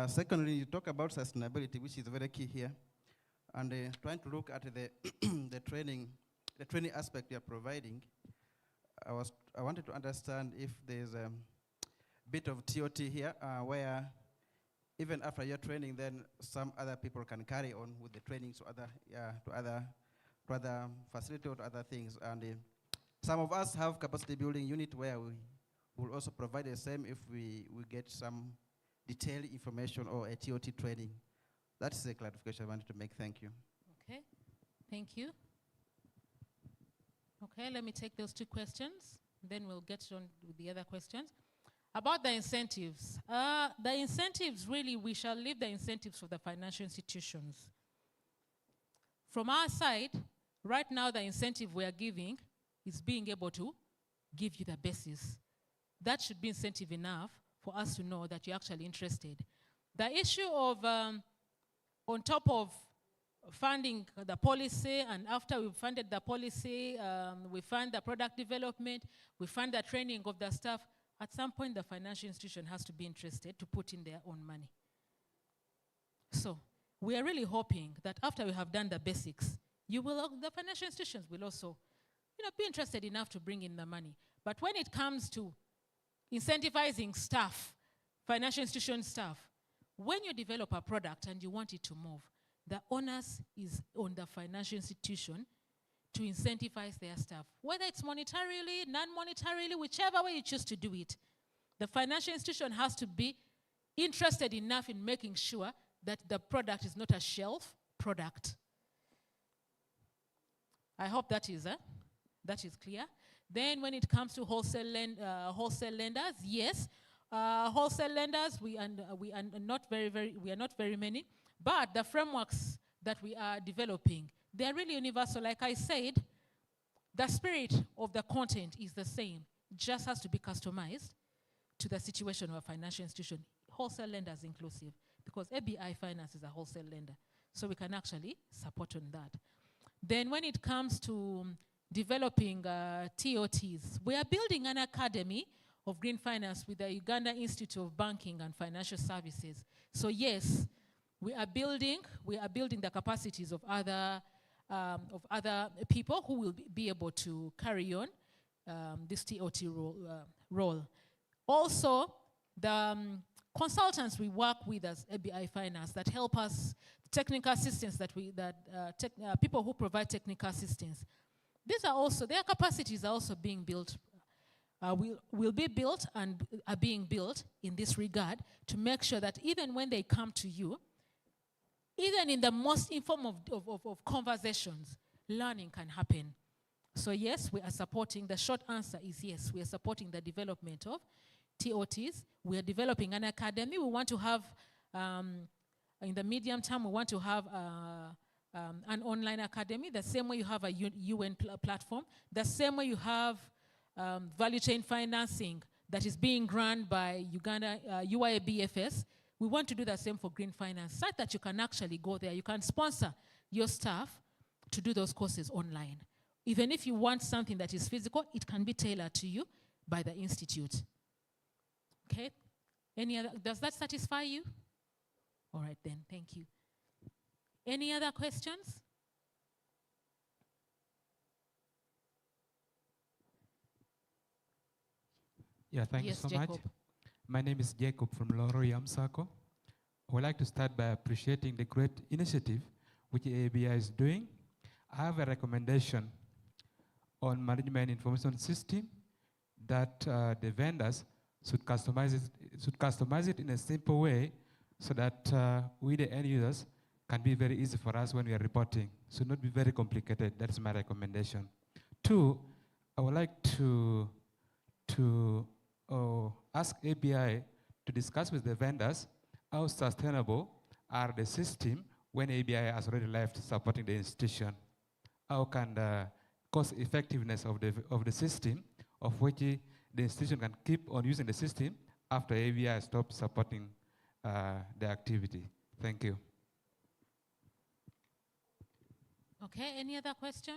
Secondly, you talk about sustainability, which is very key here. And trying to look at the the training aspect you are providing, I wanted to understand if there's a bit of TOT here, where even after your training, then some other people can carry on with the training to other facility or to other things. And some of us have capacity building unit where we will also provide the same if we get some detailed information or a TOT training. That's the clarification I wanted to make. Thank you. Okay, thank you. Okay, let me take those two questions, then we'll get on with the other questions. About the incentives. The incentives, really, we shall leave the incentives for the financial institutions. From our side, right now the incentive we are giving is being able to give you the basis. That should be incentive enough for us to know that you're actually interested. The issue of on top of funding the policy, and after we've funded the policy, we fund the product development, we fund the training of the staff, at some point the financial institution has to be interested to put in their own money. So we are really hoping that after we have done the basics, the financial institutions will also be interested enough to bring in the money. But when it comes to incentivizing staff, financial institution staff, when you develop a product and you want it to move, the onus is on the financial institution to incentivize their staff. Whether it's monetarily, non-monetarily, whichever way you choose to do it, the financial institution has to be interested enough in making sure that the product is not a shelf product. I hope that is clear. Then when it comes to wholesale lenders, yes, wholesale lenders, we are not very many, but the frameworks that we are developing, they are really universal. Like I said, the spirit of the content is the same, just has to be customized to the situation of a financial institution, wholesale lenders inclusive, because aBi Finance is a wholesale lender, so we can actually support on that. Then when it comes to developing TOTs, we are building an academy of green finance with the Uganda Institute of Banking and Financial Services. So yes, we are building the capacities of other people who will be able to carry on this TOT role. Also, the consultants we work with as aBi Finance that help us, technical assistance people who provide technical assistance. These are also, their capacities are also being built, will be built and are being built in this regard to make sure that even when they come to you, even in the most informal of conversations, learning can happen. So yes, we are supporting, the short answer is yes, we are supporting the development of TOTs. We are developing an academy. We want to have, in the medium term, we want to have an online academy, the same way you have a UN platform, the same way you have value chain financing that is being run by Uganda, UIBFS, we want to do the same for green finance, such that you can actually go there. You can sponsor your staff to do those courses online. Even if you want something that is physical, it can be tailored to you by the institute. Okay? Any other, does that satisfy you? All right then, thank you. Any other questions? Yeah, thank Yes, you so much. Jacob. My name is Jacob from Loro Yamsako. I would like to start by appreciating the great initiative which aBi is doing. I have a recommendation on management information system that the vendors should customize it in a simple way so that we, the end users, can be very easy for us when we are reporting. Should not be very complicated. That's my recommendation. 2, I would like to ask aBi to discuss with the vendors how sustainable are the system when aBi has already left supporting the institution. How can the cost effectiveness of the system, of which the institution can keep on using the system after aBi stops supporting the activity. Thank you. Okay, any other question?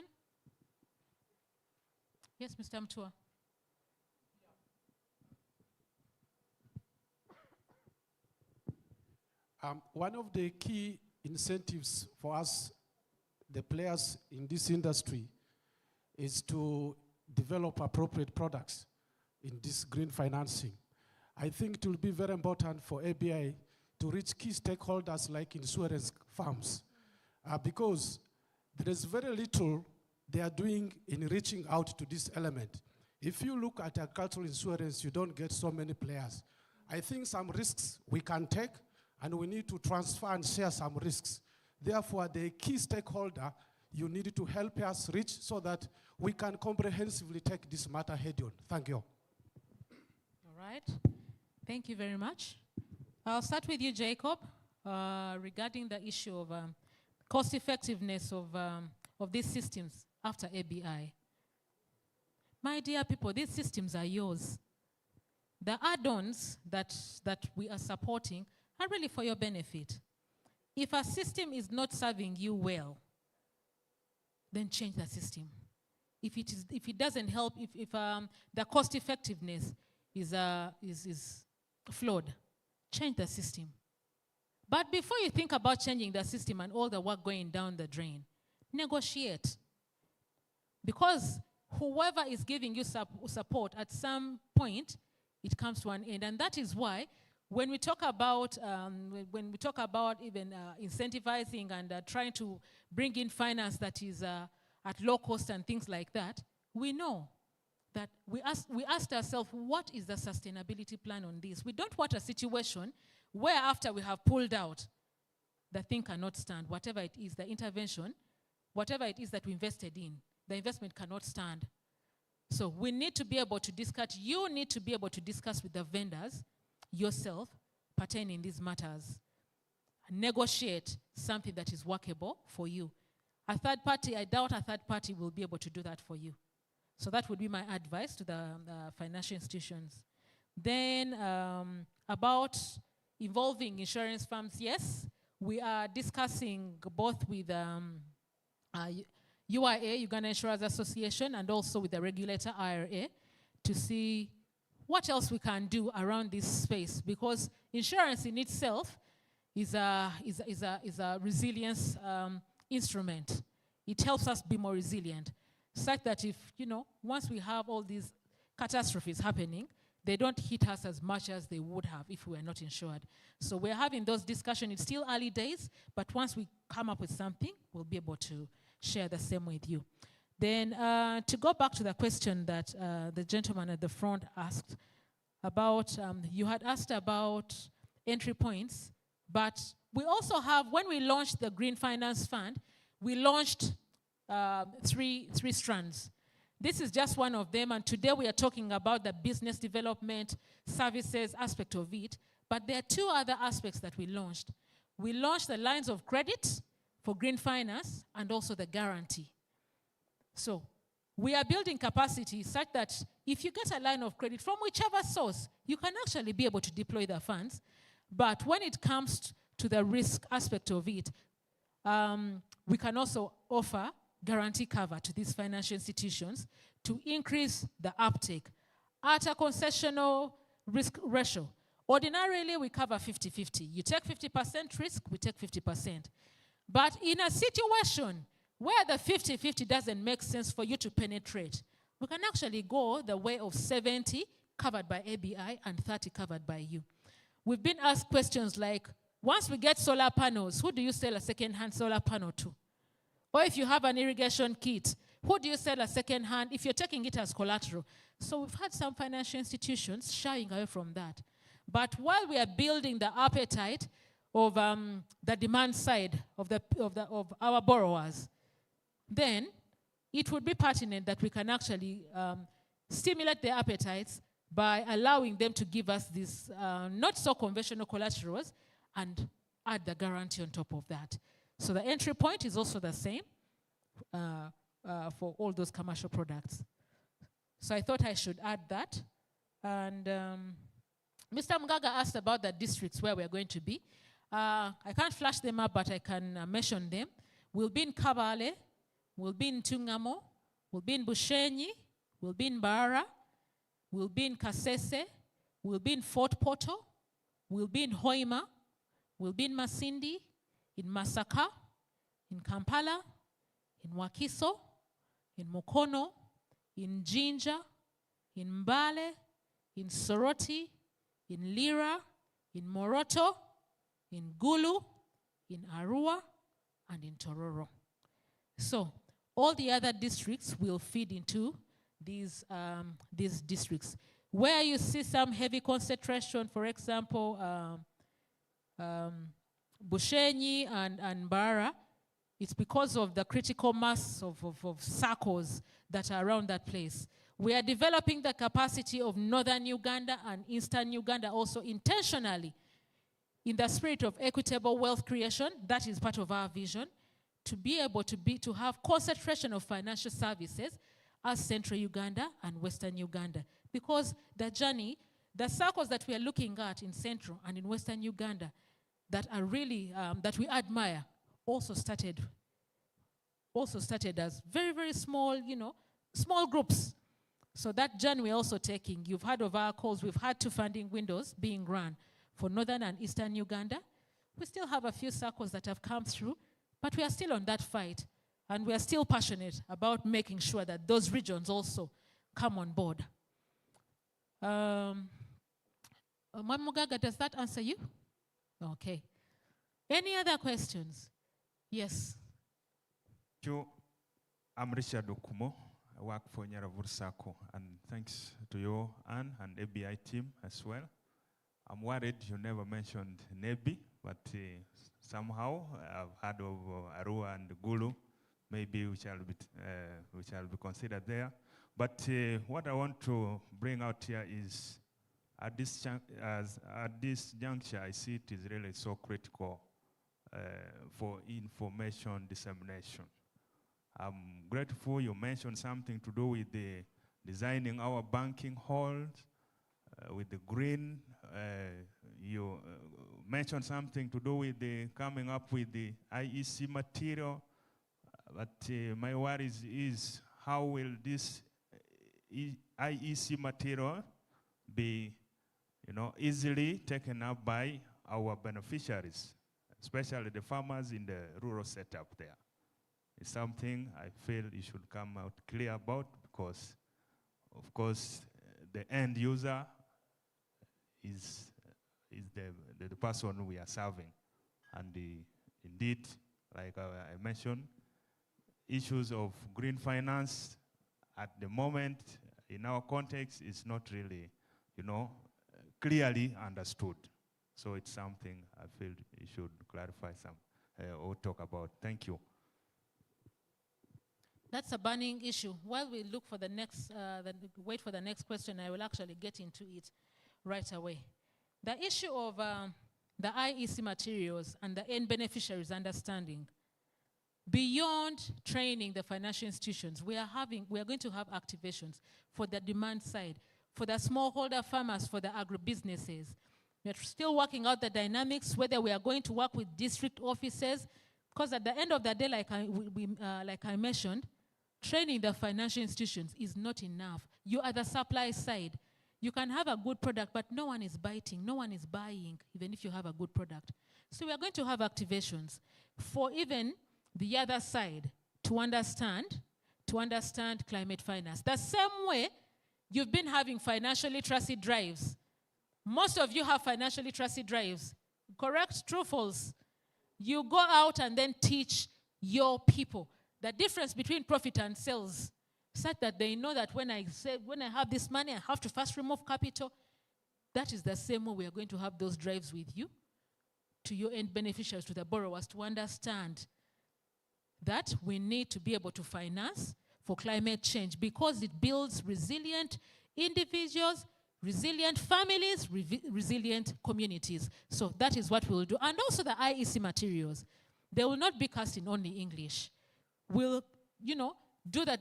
Yes, Mr. Mtua. One of the key incentives for us, the players in this industry, is to develop appropriate products in this green financing. I think it will be very important for aBi to reach key stakeholders like insurance firms, because there is very little they are doing in reaching out to this element. If you look at agricultural insurance, you don't get so many players. I think some risks we can take, and we need to transfer and share some risks. Therefore, the key stakeholder, you need to help us reach so that we can comprehensively take this matter head on. Thank you. All right. Thank you very much. I'll start with you, Jacob, regarding the issue of cost effectiveness of these systems after aBi. My dear people, these systems are yours. The add-ons that we are supporting are really for your benefit. If a system is not serving you well, then change the system. If it doesn't help, if the cost effectiveness is flawed, change the system. But before you think about changing the system and all the work going down the drain, negotiate. Because whoever is giving you support, at some point, it comes to an end. And that is why when we talk about even incentivizing and trying to bring in finance that is at low cost and things like that, we know that we asked ourselves, what is the sustainability plan on this? We don't want a situation where after we have pulled out, the thing cannot stand. Whatever it is, the intervention, whatever it is that we invested in, the investment cannot stand. So we need to be able to discuss, you need to be able to discuss with the vendors yourself pertaining these matters. Negotiate something that is workable for you. A third party, I doubt a third party will be able to do that for you. So that would be my advice to the financial institutions. Then about involving insurance firms, yes, we are discussing both with UIA, Uganda Insurers Association, and also with the regulator IRA to see what else we can do around this space, because insurance in itself is a resilience instrument. It helps us be more resilient, such that if, once we have all these catastrophes happening, they don't hit us as much as they would have if we were not insured. So we're having those discussions. It's still early days, but once we come up with something, we'll be able to share the same with you. Then to go back to the question that the gentleman at the front asked about, you had asked about entry points, but we also have, when we launched the Green Finance Fund, we launched three strands. This is just one of them, and today we are talking about the business development services aspect of it, but there are two other aspects that we launched. We launched the lines of credit for green finance and also the guarantee. So we are building capacity such that if you get a line of credit from whichever source, you can actually be able to deploy the funds. But when it comes to the risk aspect of it, we can also offer guarantee cover to these financial institutions to increase the uptake at a concessional risk ratio. Ordinarily, we cover 50-50. You take 50% risk, we take 50%. But in a situation where the 50-50 doesn't make sense for you to penetrate, we can actually go the way of 70 covered by aBi and 30 covered by you. We've been asked questions like, once we get solar panels, who do you sell a second-hand solar panel to? Or if you have an irrigation kit, who do you sell a second-hand if you're taking it as collateral? So we've had some financial institutions shying away from that. But while we are building the appetite of the demand side of our borrowers, then it would be pertinent that we can actually stimulate their appetites by allowing them to give us these not so conventional collaterals and add the guarantee on top of that. So the entry point is also the same for all those commercial products. So I thought I should add that. And Mr. Mgaga asked about the districts where we're going to be. I can't flash them up, but I can mention them. We'll be in Kabale, we'll be in Tungamo, we'll be in Bushenyi, we'll be in Bara, we'll be in Kasese, we'll be in Fort Portal, we'll be in Hoima, we'll be in Masindi, in Masaka, in Kampala, in Wakiso, in Mukono, in Jinja, in Mbale, in Soroti, in Lira, in Moroto, in Gulu, in Arua, and in Tororo. So all the other districts will feed into these districts. Where you see some heavy concentration, for example, Bushenyi and Bara, it's because of the critical mass of circles that are around that place. We are developing the capacity of northern Uganda and eastern Uganda also intentionally in the spirit of equitable wealth creation. That is part of our vision, to be able to have concentration of financial services as central Uganda and western Uganda. Because the journey, the circles that we are looking at in central and in western Uganda that are really, that we admire, also started as very, very small, small groups. So that journey we're also taking. You've heard of our calls. We've had 2 funding windows being run for northern and eastern Uganda. We still have a few circles that have come through, but we are still on that fight. And we are still passionate about making sure that those regions also come on board. Mugaga, does that answer you? Okay. Any other questions? Yes. I'm Richard Okumo. I work for Nyaravur Sacco, and thanks to you, Anne, and aBi team as well. I'm worried you never mentioned Nebi, but somehow I've heard of Arua and Gulu. Maybe we shall be considered there. But what I want to bring out here is, at this juncture, I see it is really so critical for information dissemination. I'm grateful you mentioned something to do with the designing our banking halls with the green. You mentioned something to do with the coming up with the IEC material. But my worry is how will this IEC material be, easily taken up by our beneficiaries, especially the farmers in the rural setup there. It's something I feel you should come out clear about, because, of course, the end user is the person we are serving. And indeed, like I mentioned, issues of green finance at the moment in our context is not really, clearly understood. So it's something I feel you should clarify some or talk about. Thank you. That's a burning issue. While we look for the next, wait for the next question, I will actually get into it right away. The issue of the IEC materials and the end beneficiaries understanding beyond training the financial institutions, we are going to have activations for the demand side, for the smallholder farmers, for the agribusinesses. We are still working out the dynamics, whether we are going to work with district offices, because at the end of the day, like I mentioned, training the financial institutions is not enough. You are the supply side. You can have a good product, but no one is biting, no one is buying, even if you have a good product. So we are going to have activations for even the other side to understand climate finance. The same way you've been having financial literacy drives. Most of you have financial literacy drives. Correct? True, false? You go out and then teach your people the difference between profit and sales, such that they know that when I have this money, I have to first remove capital. That is the same way we are going to have those drives with you, to your end beneficiaries, to the borrowers, to understand that we need to be able to finance for climate change because it builds resilient individuals, resilient families, resilient communities. So that is what we'll do. And also the IEC materials, they will not be cast in only English. We'll, do that,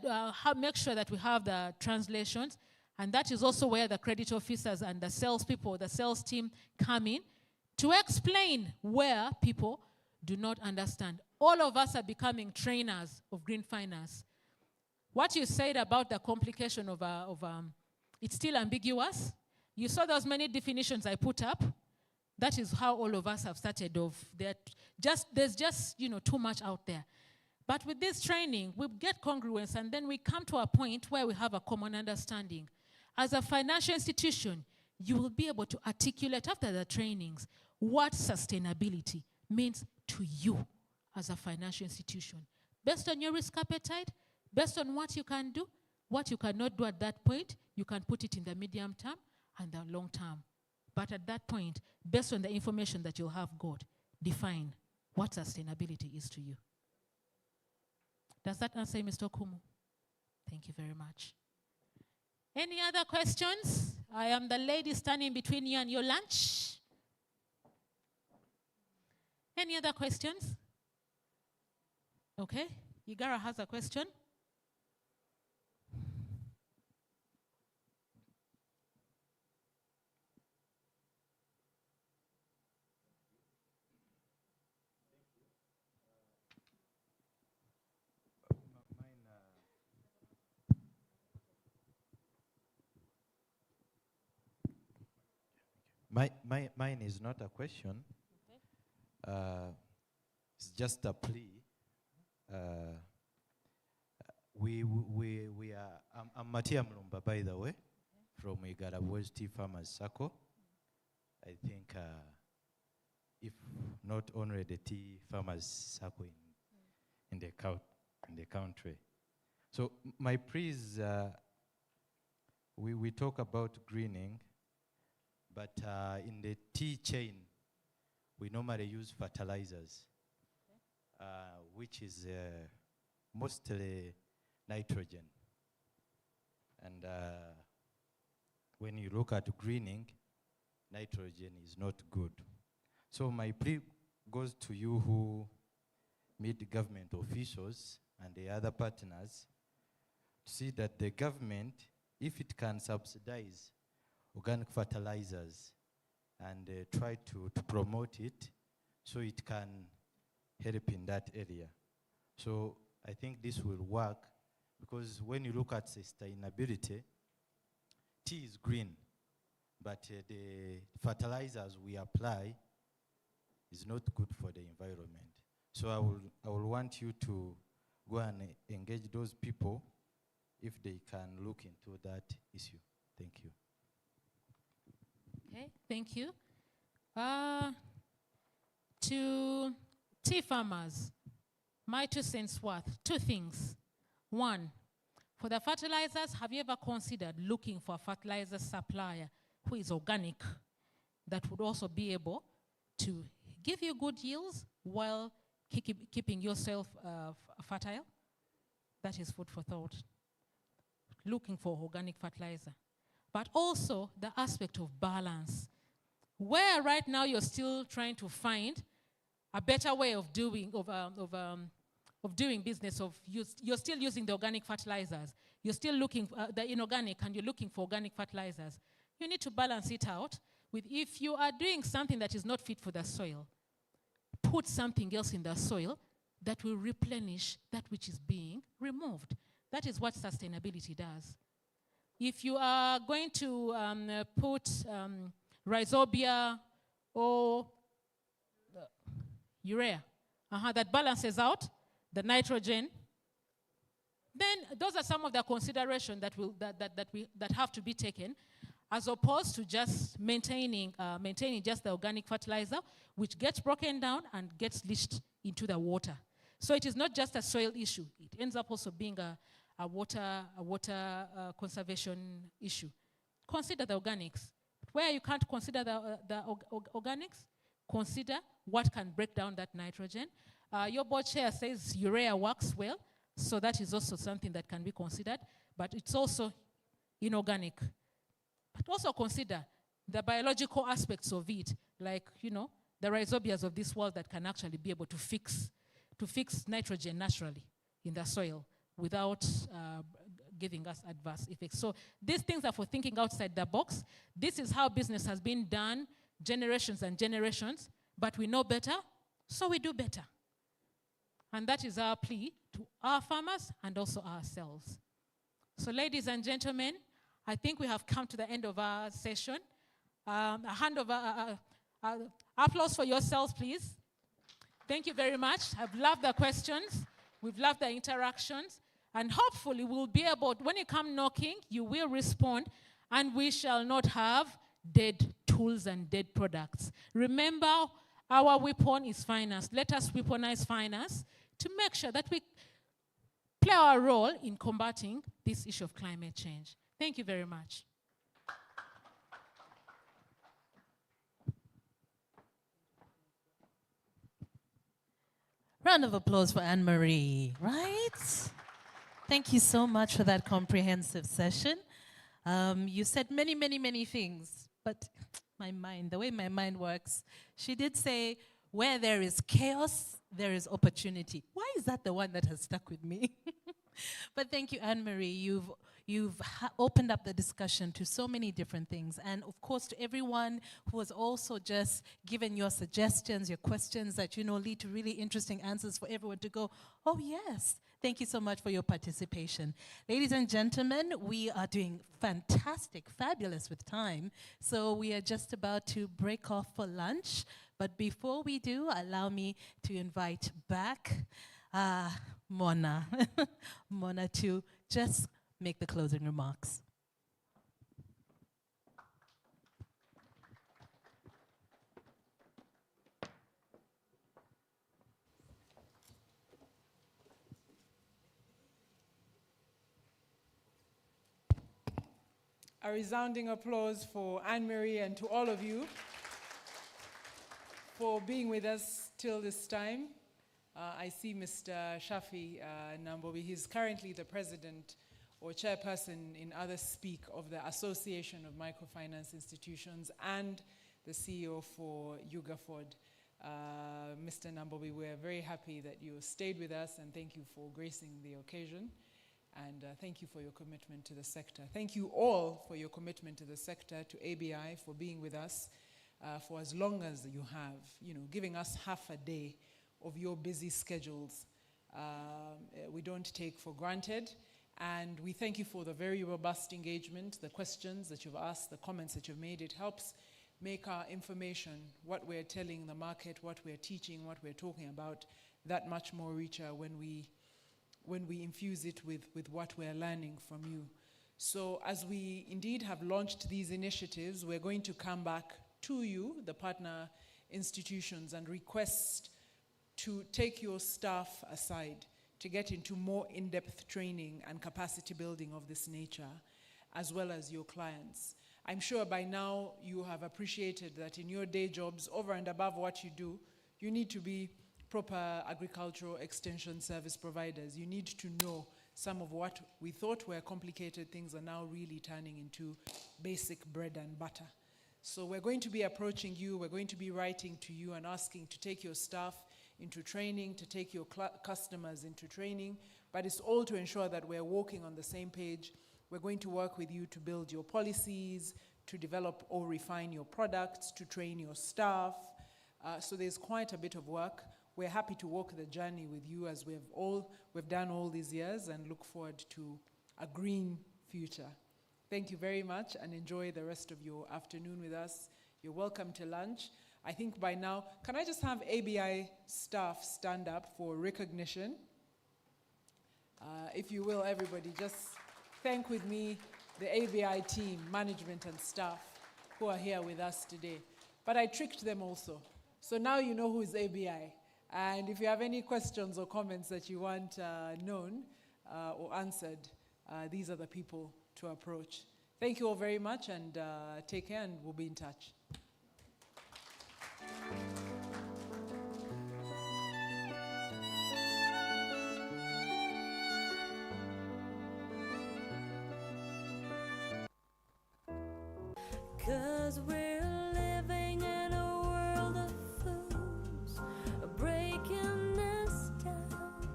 make sure that we have the translations, and that is also where the credit officers and the salespeople, the sales team come in to explain where people do not understand. All of us are becoming trainers of green finance. What you said about the complication of it's still ambiguous. You saw those many definitions I put up. That is how all of us have started off. There's just too much out there. But with this training, we get congruence, and then we come to a point where we have a common understanding. As a financial institution, you will be able to articulate after the trainings what sustainability means to you as a financial institution. Based on your risk appetite, based on what you can do, what you cannot do at that point, you can put it in the medium term and the long term. But at that point, based on the information that you'll have got, define what sustainability is to you. Does that answer, Mr. Kumu? Thank you very much. Any other questions? I am the lady standing between you and your lunch. Any other questions? Okay, Igara has a question. Mine is not a question. Okay. It's just a plea. We are. I'm Matia Mlumba, by the way, from Igara West Tea Farmers Circle. I think if not only the tea farmers circle in the country. So my plea is, we talk about greening. But in the tea chain, we normally use fertilizers, which is mostly nitrogen. And when you look at greening, nitrogen is not good. So my plea goes to you who meet government officials and the other partners to see that the government, if it can subsidize organic fertilizers and try to promote it so it can help in that area. So I think this will work because when you look at sustainability, tea is green, but the fertilizers we apply is not good for the environment. So I will want you to go and engage those people if they can look into that issue. Thank you. Okay, thank you. To tea farmers, my 2 cents worth, 2 things. One, for the fertilizers, have you ever considered looking for a fertilizer supplier who is organic that would also be able to give you good yields while keeping yourself fertile? That is food for thought. Looking for organic fertilizer. But also the aspect of balance. Where right now you're still trying to find a better way of doing, doing business, you're still using the organic fertilizers, you're still looking the inorganic, and you're looking for organic fertilizers, you need to balance it out with, if you are doing something that is not fit for the soil, put something else in the soil that will replenish that which is being removed. That is what sustainability does. If you are going to put rhizobia or urea, that balances out the nitrogen, then those are some of the considerations that have to be taken, as opposed to just maintaining just the organic fertilizer, which gets broken down and gets leached into the water. So it is not just a soil issue. It ends up also being a water conservation issue. Consider the organics. Where you can't consider the organics, consider what can break down that nitrogen. Your board chair says urea works well, so that is also something that can be considered, but it's also inorganic. But also consider the biological aspects of it, like, the rhizobias of this world that can actually be able to fix nitrogen naturally in the soil without giving us adverse effects. So these things are for thinking outside the box. This is how business has been done generations and generations, but we know better, so we do better. And that is our plea to our farmers and also ourselves. So ladies and gentlemen, I think we have come to the end of our session. Applause for yourselves, please. Thank you very much. I've loved the questions. We've loved the interactions. And hopefully we'll be able, when you come knocking, you will respond, and we shall not have dead tools and dead products. Remember, our weapon is finance. Let us weaponize finance to make sure that we play our role in combating this issue of climate change. Thank you very much. Round of applause for Anne-Marie, right? Thank you so much for that comprehensive session. You said many, many, many things, but the way my mind works, she did say, where there is chaos, there is opportunity. Why is that the one that has stuck with me? But thank you, Anne-Marie. You've opened up the discussion to so many different things. And of course, to everyone who has also just given your suggestions, your questions that, lead to really interesting answers for everyone to go, oh yes. Thank you so much for your participation. Ladies and gentlemen, we are doing fantastic, fabulous with time. So we are just about to break off for lunch. But before we do, allow me to invite back Mona. Mona to just make the closing remarks. A resounding applause for Anne-Marie and to all of you for being with us till this time. I see Mr. Shafi Nambobi. He's currently the president or chairperson in other speak of the Association of Microfinance Institutions and the CEO for UGAFOD. Mr. Nambobi, we're very happy that you stayed with us, and thank you for gracing the occasion. And thank you for your commitment to the sector. Thank you all for your commitment to the sector, to aBi for being with us for as long as you have, giving us half a day of your busy schedules. We don't take for granted. And we thank you for the very robust engagement, the questions that you've asked, the comments that you've made. It helps make our information, what we're telling the market, what we're teaching, what we're talking about, that much more richer when we infuse it with what we're learning from you. So as we indeed have launched these initiatives, we're going to come back to you, the partner institutions, and request to take your staff aside to get into more in-depth training and capacity building of this nature, as well as your clients. I'm sure by now you have appreciated that in your day jobs, over and above what you do, you need to be proper agricultural extension service providers. You need to know some of what we thought were complicated things are now really turning into basic bread and butter. So we're going to be approaching you, we're going to be writing to you and asking to take your staff into training, to take your customers into training, but it's all to ensure that we're walking on the same page. We're going to work with you to build your policies, to develop or refine your products, to train your staff. So there's quite a bit of work. We're happy to walk the journey with you as we've done all these years, and look forward to a green future. Thank you very much, and enjoy the rest of your afternoon with us. You're welcome to lunch. I think by now, can I just have aBi staff stand up for recognition? If you will, everybody, just thank with me the aBi team, management and staff who are here with us today. But I tricked them also. So now you know who is aBi. And if you have any questions or comments that you want known or answered, these are the people to approach. Thank you all very much, and take care, and we'll be in touch. Cause we're living in a world of fools, breaking us down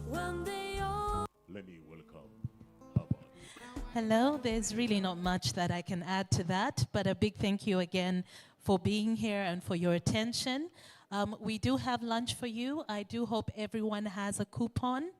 when they all... Let me welcome. Hello, there's really not much that I can add to that, but a big thank you again for being here and for your attention. We do have lunch for you. I do hope everyone has a coupon.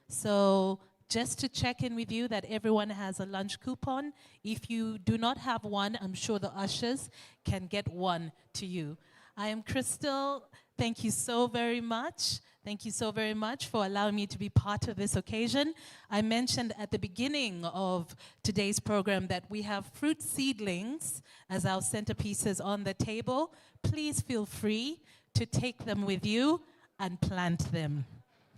So just to check in with you that everyone has a lunch coupon. If you do not have one, I'm sure the ushers can get one to you. I am Crystal. Thank you so very much. Thank you so very much for allowing me to be part of this occasion. I mentioned at the beginning of today's program that we have fruit seedlings as our centerpieces on the table. Please feel free to take them with you and plant them.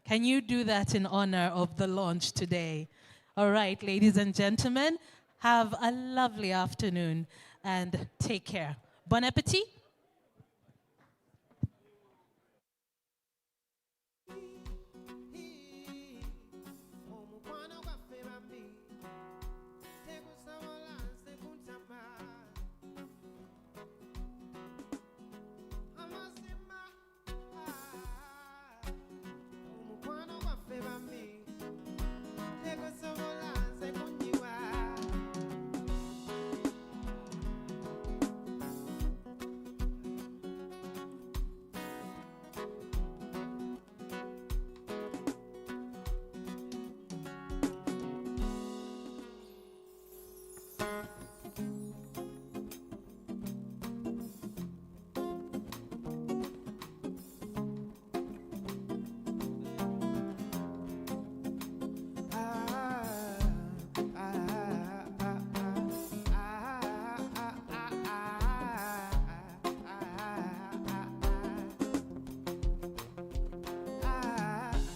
Can you do that in honor of the launch today? All right, ladies and gentlemen, have a lovely afternoon and take care. Bon appetit.